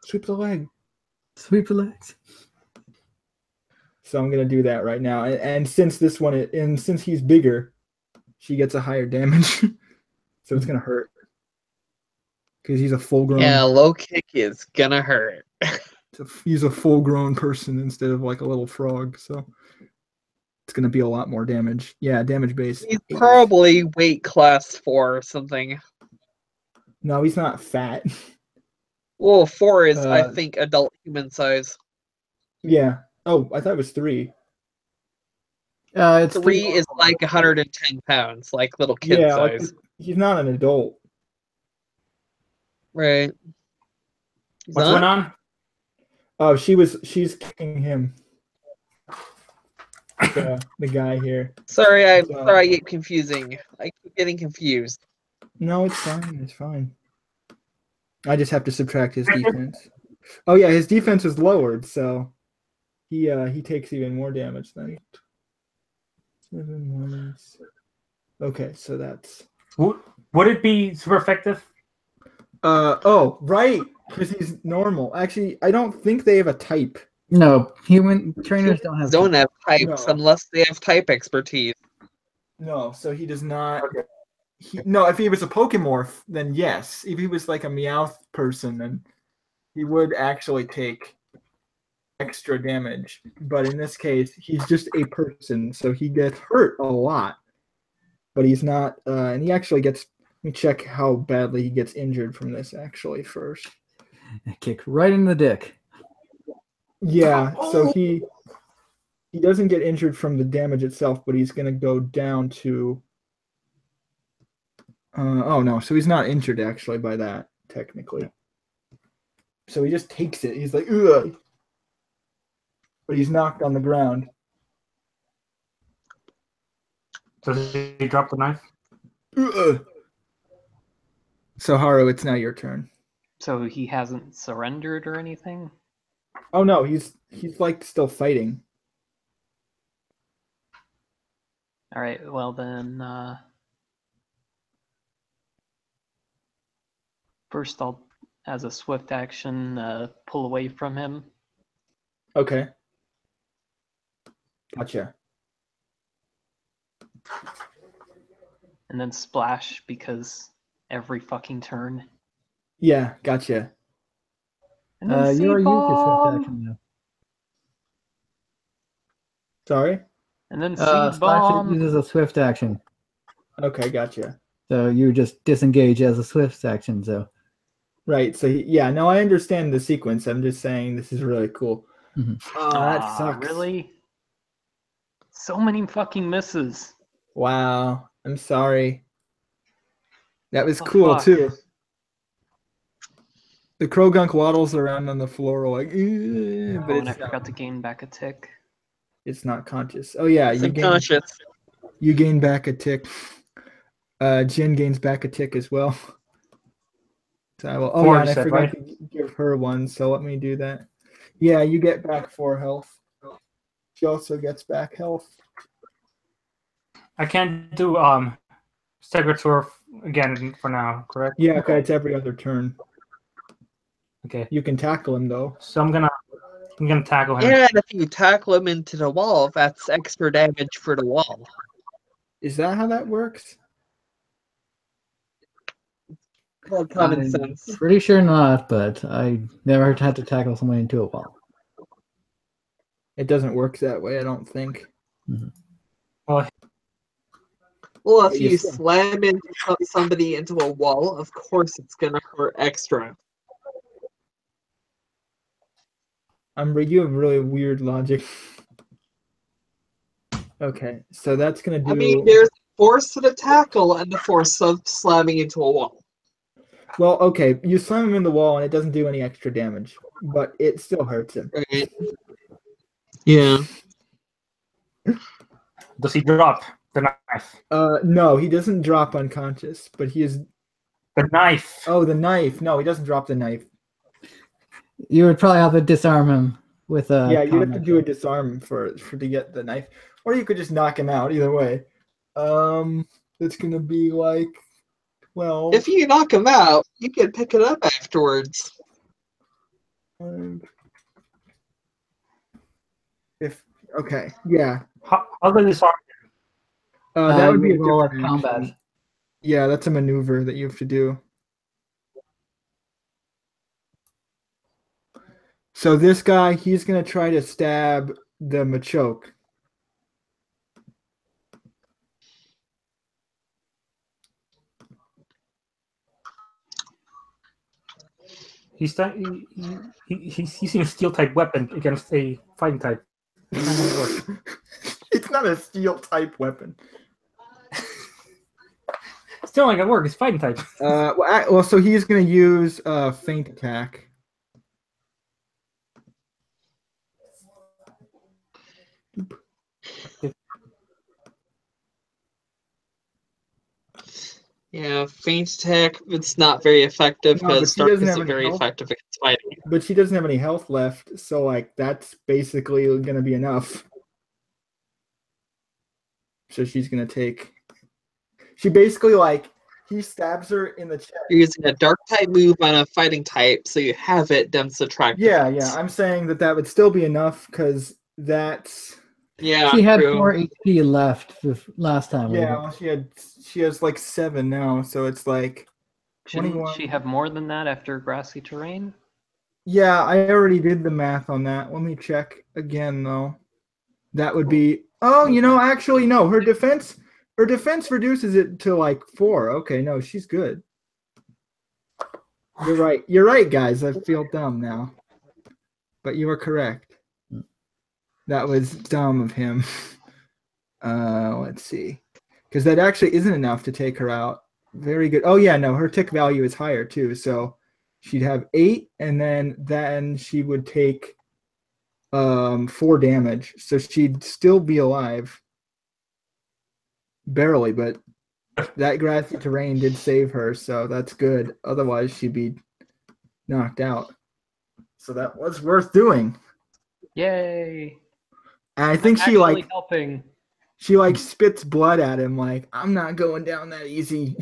Sweep the leg. Sweep the legs. So I'm going to do that right now. And since this one, and since he's bigger, she gets a higher damage. So it's going to hurt. Because he's a full-grown. Yeah, low kick is gonna hurt. He's a full-grown person instead of like a little frog. So it's going to be a lot more damage. Yeah, damage base. He's 8. probably weight class 4 or something. No, he's not fat. Well, 4 is, I think, adult human size. Yeah. Oh, I thought it was 3. It's 3 is like 110 pounds, like little kid Yeah, size. like he's not an adult. Right. What's going on? Oh, she's kicking him. The guy here. Sorry, I get confusing. I keep getting confused. No, it's fine. It's fine. I just have to subtract his defense. Oh yeah, his defense is lowered, so he takes even more damage then. 7 minus Okay, so that's. Would it be super effective? Oh, right, because he's normal. Actually, I don't think they have a type. No, human trainers don't have. Don't have types No. unless they have type expertise. No, so he does not. Okay. No, if he was a Pokemorph, then yes. If he was like a Meowth person, then he would actually take extra damage. But in this case, he's just a person, so he gets hurt a lot. But he's not, and he actually gets. Let me check how badly he gets injured from this actually first. Kick right in the dick. Yeah, so he doesn't get injured from the damage itself, but he's going to go down to. Oh no, so he's not injured actually by that technically. So he just takes it. He's like, ugh. But he's knocked on the ground. Does he drop the knife? Ugh. So Haru, it's now your turn. So he hasn't surrendered or anything? Oh no, he's like still fighting. All right, well then, first I'll, as a swift action, pull away from him. Okay. Gotcha. And then splash because every fucking turn. Yeah, gotcha. And then You are used your swift bomb. action now. Sorry? And then Splash seed it bomb. uses a swift action, Okay, gotcha. so you just disengage as a swift action. So Right, so yeah, no, I understand the sequence. I'm just saying this is really cool. Mhm. Oh, that Aw, sucks. really? So many fucking misses. Wow, I'm sorry. That was The cool fuck? too. The Krogunk waddles around on the floor like, but Oh, and I it's forgot to gain back a tick. not conscious. Oh yeah, you Subconscious. gain back a tick. Jin gains back a tick as well. So I will. Oh Four, yeah, you and I said, forgot right? to give her one. So let me do that. Yeah, you get back 4 health. She also gets back health. I can't do Stegosaur again for now, correct? Yeah, okay, it's every other turn. Okay. You can tackle him though. So I'm gonna tackle him. And if you tackle him into the wall, that's extra damage for the wall. Is that how that works? Well, common I'm sense. pretty sure not, but I never had to tackle someone into a wall. It doesn't work that way, I don't think. Well, But if you you still- slam somebody into a wall, of course it's gonna hurt extra. You have really weird logic. Okay, so that's gonna do. I mean, there's force to the tackle and the force of slamming into a wall. Well, okay, you slam him in the wall and it doesn't do any extra damage, but it still hurts him. Right? Yeah. Does he drop the knife? No, he doesn't drop unconscious, but he is. The knife. Oh, the knife. No, he doesn't drop the knife. You would probably have to disarm him with a. Yeah, you'd have to combat do a check. disarm for to get the knife, or you could just knock him out. Either way, it's gonna be like, well, If you knock him out, you can pick it up afterwards. Okay, yeah, How does this arm? that would be a you roll different combat. action. Yeah, that's a maneuver that you have to do. So this guy, he's gonna try to stab the Machoke. He's using a steel type weapon against a fighting type. It's not a steel type weapon. Still not gonna work. It's fighting type. Well, so he's gonna use feint attack. Yeah, feint attack, it's not very effective No, but because she doesn't Dark have isn't any very health. effective against fighting. But she doesn't have any health left, so like that's basically gonna be enough. So she's gonna take She basically like he stabs her in the chest. You're using a dark type move on a fighting type, so you have it, then subtract Yeah, defense. I'm saying that would still be enough because that's Yeah, She had true. 4 HP left last time. well, she has like 7 now, so it's like Shouldn't 21. she have more than that after grassy terrain? Yeah, I already did the math on that. Let me check again though. That would be actually no, her defense reduces it to like 4. Okay, no, she's good. You're right. You're right, guys. I feel dumb now. But you were correct. That was dumb of him. Let's see. Because that actually isn't enough to take her out. Very good. Oh yeah, no, her tick value is higher too. So she'd have 8, and then she would take 4 damage. So she'd still be alive. Barely, but that grassy terrain did save her, so that's good. Otherwise she'd be knocked out. So that was worth doing. Yay! And I think I'm actually helping. She like spits blood at him like, I'm not going down that easy.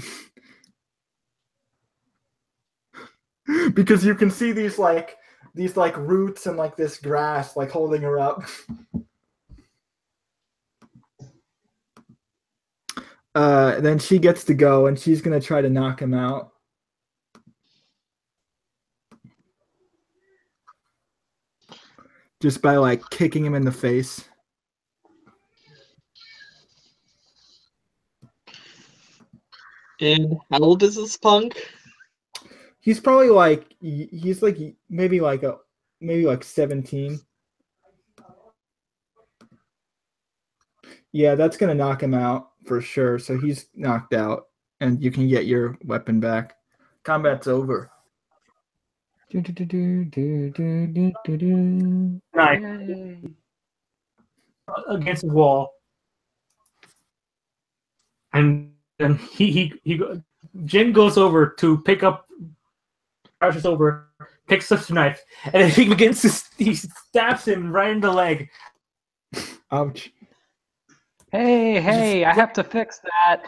Because you can see these roots and like this grass like holding her up. Then she gets to go and she's gonna try to knock him out. Just by like kicking him in the face. And how old is this punk? He's probably like maybe like 17. Yeah, that's gonna knock him out for sure. So he's knocked out, and you can get your weapon back. Combat's over. Nice. Yay. Against the wall, and then Jin goes over to pick up, crouches over, picks up the knife, and then he stabs him right in the leg. Ouch. Hey, I have to fix that.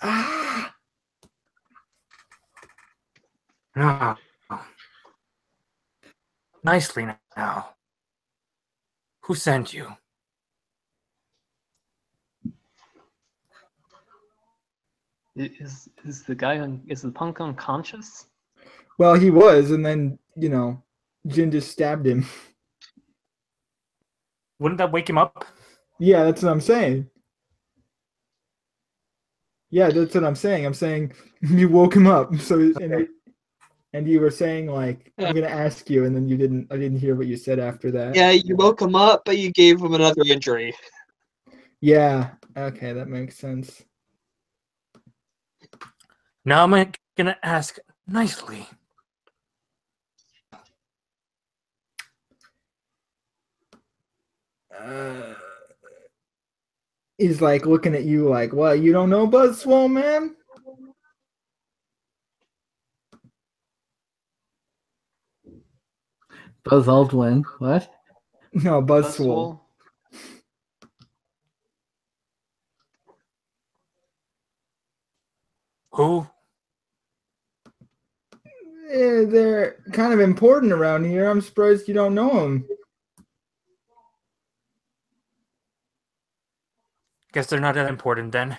Ah. Ah. Nicely now. Who sent you? Is the punk unconscious? Well, he was, and then Jin just stabbed him. Wouldn't that wake him up? Yeah, that's what I'm saying. Yeah, that's what I'm saying. I'm saying you woke him up. So and you were saying like I'm gonna ask you, and then you didn't. I didn't hear what you said after that. Yeah, you woke him up, but you gave him another injury. Yeah. Okay, that makes sense. Now I'm gonna ask nicely. He's like looking at you like, what? You don't know Buzz Swole, man? Buzz Aldrin. What? No, Buzz Swole. Who? They're kind of important around here. I'm surprised you don't know them. Guess they're not that important then.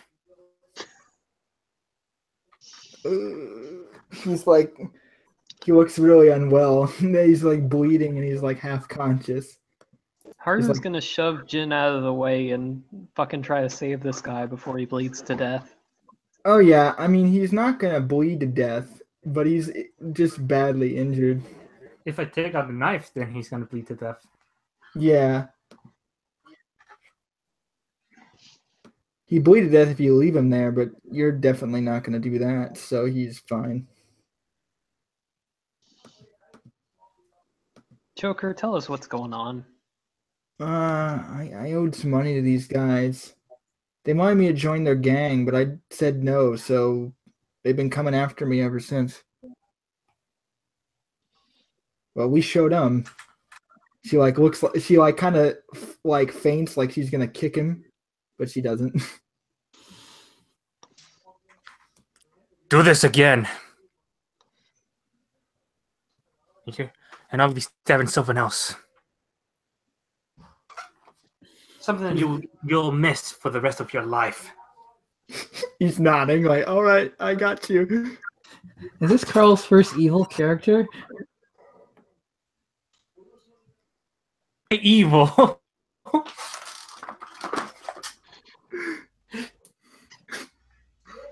He's like, he looks really unwell. He's like bleeding and he's like half conscious. Haru's like- gonna shove Jin out of the way and fucking try to save this guy before he bleeds to death. Oh yeah, I mean he's not gonna bleed to death, but he's just badly injured. If I take out the knife, then he's gonna bleed to death. Yeah. He bleed to death if you leave him there, but you're definitely not gonna do that, so he's fine. Joker, tell us what's going on. I owed some money to these guys. They wanted me to join their gang, but I said no, so they've been coming after me ever since. Well, we showed them. She kind of like faints like she's gonna kick him, but she doesn't. Do this again. Okay. And I'll be stabbing someone else. Something you'll miss for the rest of your life. He's nodding like, all right, I got you. Is this Carl's first evil character? Evil.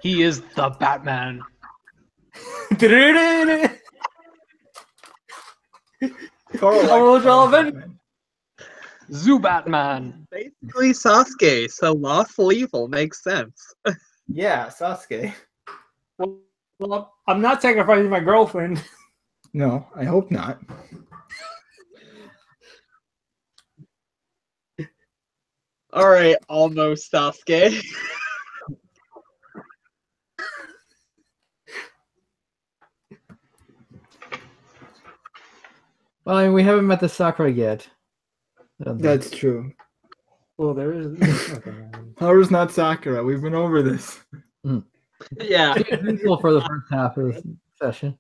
He is the Batman. Carl, Relevant. Zoo Batman. Basically Sasuke, so lawful evil makes sense. Yeah, Sasuke. Well, I'm not sacrificing my girlfriend. No, I hope not. Alright, almost Sasuke. Well, I mean, we haven't met the Sakura yet. That's true. Well, there is. Haru's not Sakura. We've been over this. Yeah. Usual for the first half of the session.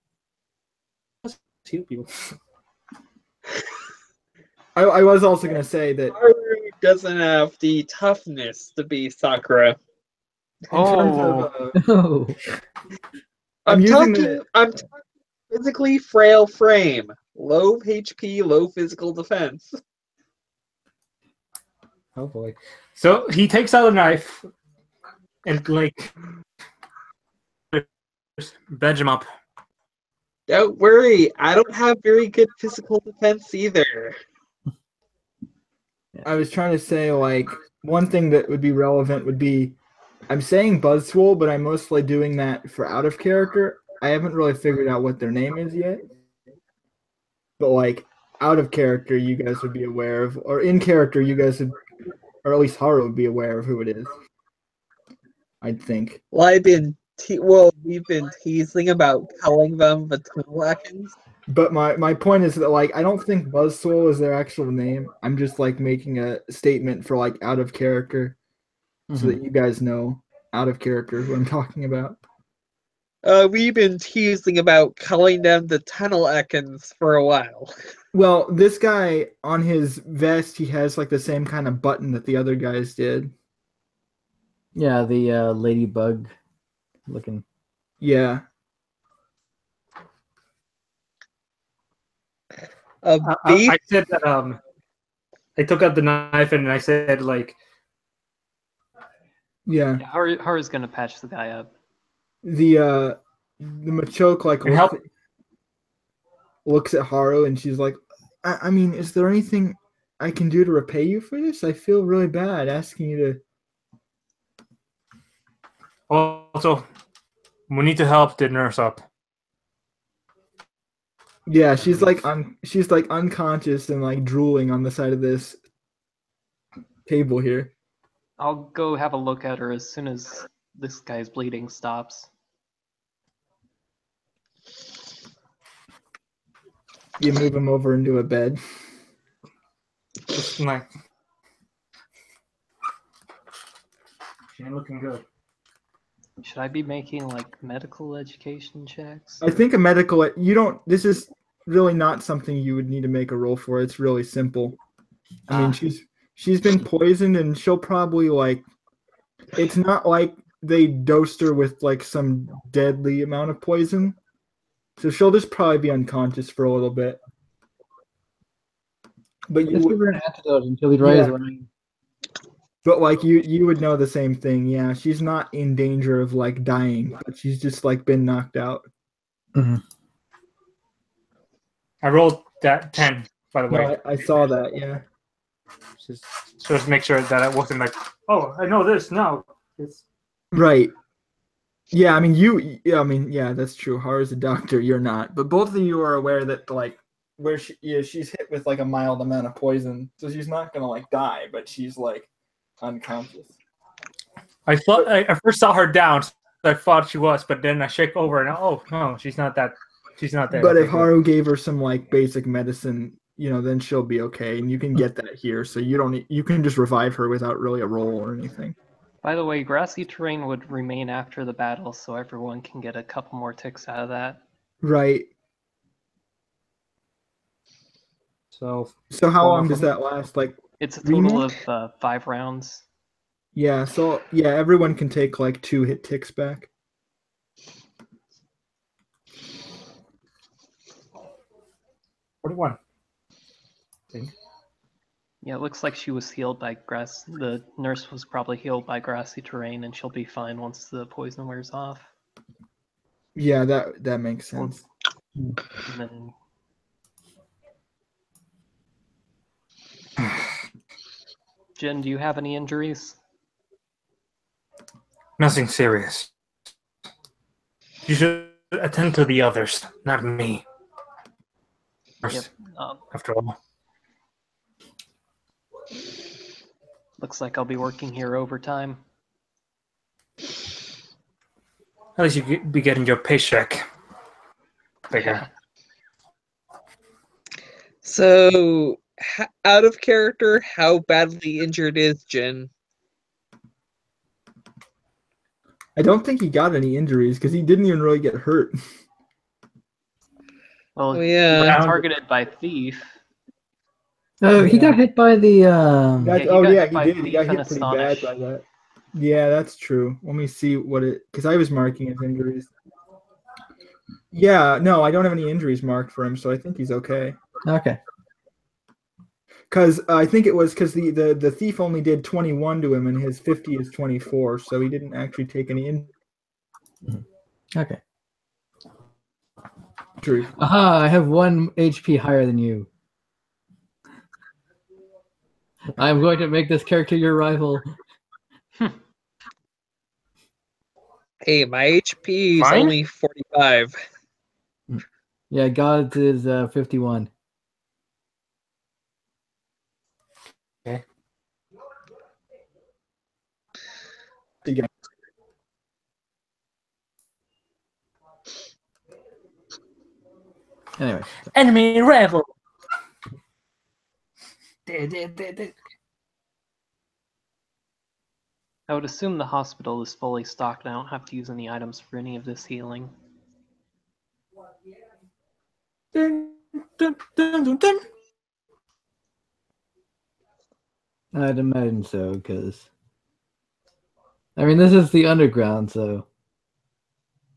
Two people. I was also going to say that Haru doesn't have the toughness to be Sakura. in terms Oh. of, Oh, I'm using I'm talking physically frail frame, low HP, low physical defense. Oh boy. So he takes out a knife and like bench him up. Don't worry, I don't have very good physical defense either. I was trying to say, like, one thing that would be relevant would be, I'm saying Buzzswole, but I'm mostly doing that for out of character. I haven't really figured out what their name is yet. But, like, out of character, you guys would be aware of, or in character, you guys would, or at least Haru would be aware of who it is. I'd think. Well, we've been teasing about calling them the Tunnelakins. But my point is that, like, I don't think Buzzswole is their actual name. I'm just, like, making a statement for, like, out of character so that you guys know out of character who I'm talking about. We've been teasing about calling them the Tunnelakins for a while. Well, this guy, on his vest, he has, like, the same kind of button that the other guys did. yeah, the ladybug looking. Yeah. I said that I took out the knife and I said like Yeah. Yeah, Haru's gonna patch the guy up. The Machoke, like, help. looks at Haru and she's like, I mean, is there anything I can do to repay you for this? I feel really bad asking you to. Also, we need to help the nurse up. Yeah, she's like unconscious and like drooling on the side of this table here. I'll go have a look at her as soon as this guy's bleeding stops. You move him over into a bed. Just like she ain't looking good. Should I be making like medical education checks? I think a medical. You don't. This is really not something you would need to make a roll for. It's really simple. I mean, she's been poisoned, and she'll probably like. It's not like they dosed her with like some deadly amount of poison, so she'll just probably be unconscious for a little bit. But Just give her an antidote until he dries away. But like you would know the same thing. Yeah, she's not in danger of like dying, but she's just like been knocked out. Mm-hmm. I rolled that 10, by the way. No, I saw that. Yeah. Just to make sure that I wasn't like, oh, I know this. No, it's Right. Yeah, I mean yeah, that's true. Haru's a doctor, you're not. But both of you are aware that like where she's hit with like a mild amount of poison, so she's not gonna like die, but she's like unconscious. I thought I first saw her down, so I thought she was, but then I shake over and oh no, she's not there. But if Haru gave her some like basic medicine, then she'll be okay, and you can get that here. So you can just revive her without really a roll or anything. By the way, grassy terrain would remain after the battle, so everyone can get a couple more ticks out of that. Right. So So how Four long does from- that last? Like, It's a Three total more? of 5 rounds. yeah. So yeah, everyone can take like 2 hit ticks back. 41. I think. Yeah, it looks like she was healed by grass. The nurse was probably healed by grassy terrain, and she'll be fine once the poison wears off. Yeah, that makes Well- sense. And then Jen, do you have any injuries? Nothing serious. You should attend to the others, not me. Yep. After all. Looks like I'll be working here overtime. At least you be getting your paycheck. Figure. Yeah. So, out of character, how badly injured is Jin? I don't think he got any injuries because he didn't even really get hurt. Well, Oh, he yeah. was targeted by Thief. Oh, he got hit by the. That's, he oh got yeah, hit he by did. He Thief got and hit pretty bad Astonish. by that. Yeah, that's true. Let me see what it, because I was marking his injuries. Yeah, no, I don't have any injuries marked for him, so I think he's okay. Okay. Because I think it was because the thief only did 21 to him, and his 50 is 24, so he didn't actually take any Okay. injuries. Aha! I have 1 HP higher than you. I'm going to make this character your rival. Hey, my HP is Mine? only 45. Yeah, God's is 51. Okay. Anyway. Enemy rival. I would assume the hospital is fully stocked. I don't have to use any items for any of this healing. Dun, dun, dun, dun, dun. I'd imagine so, because. I mean, this is the underground, so.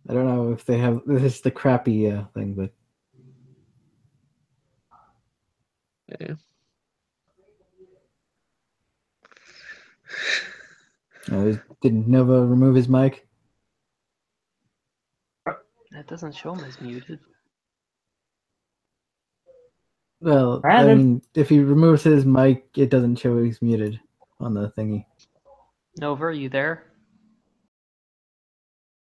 I don't know if they have. This is the crappy thing, but. Okay. Did Nova remove his mic? That doesn't show him as muted. Well, I Brandon. mean, if he removes his mic, it doesn't show he's muted on the thingy. Nova, are you there?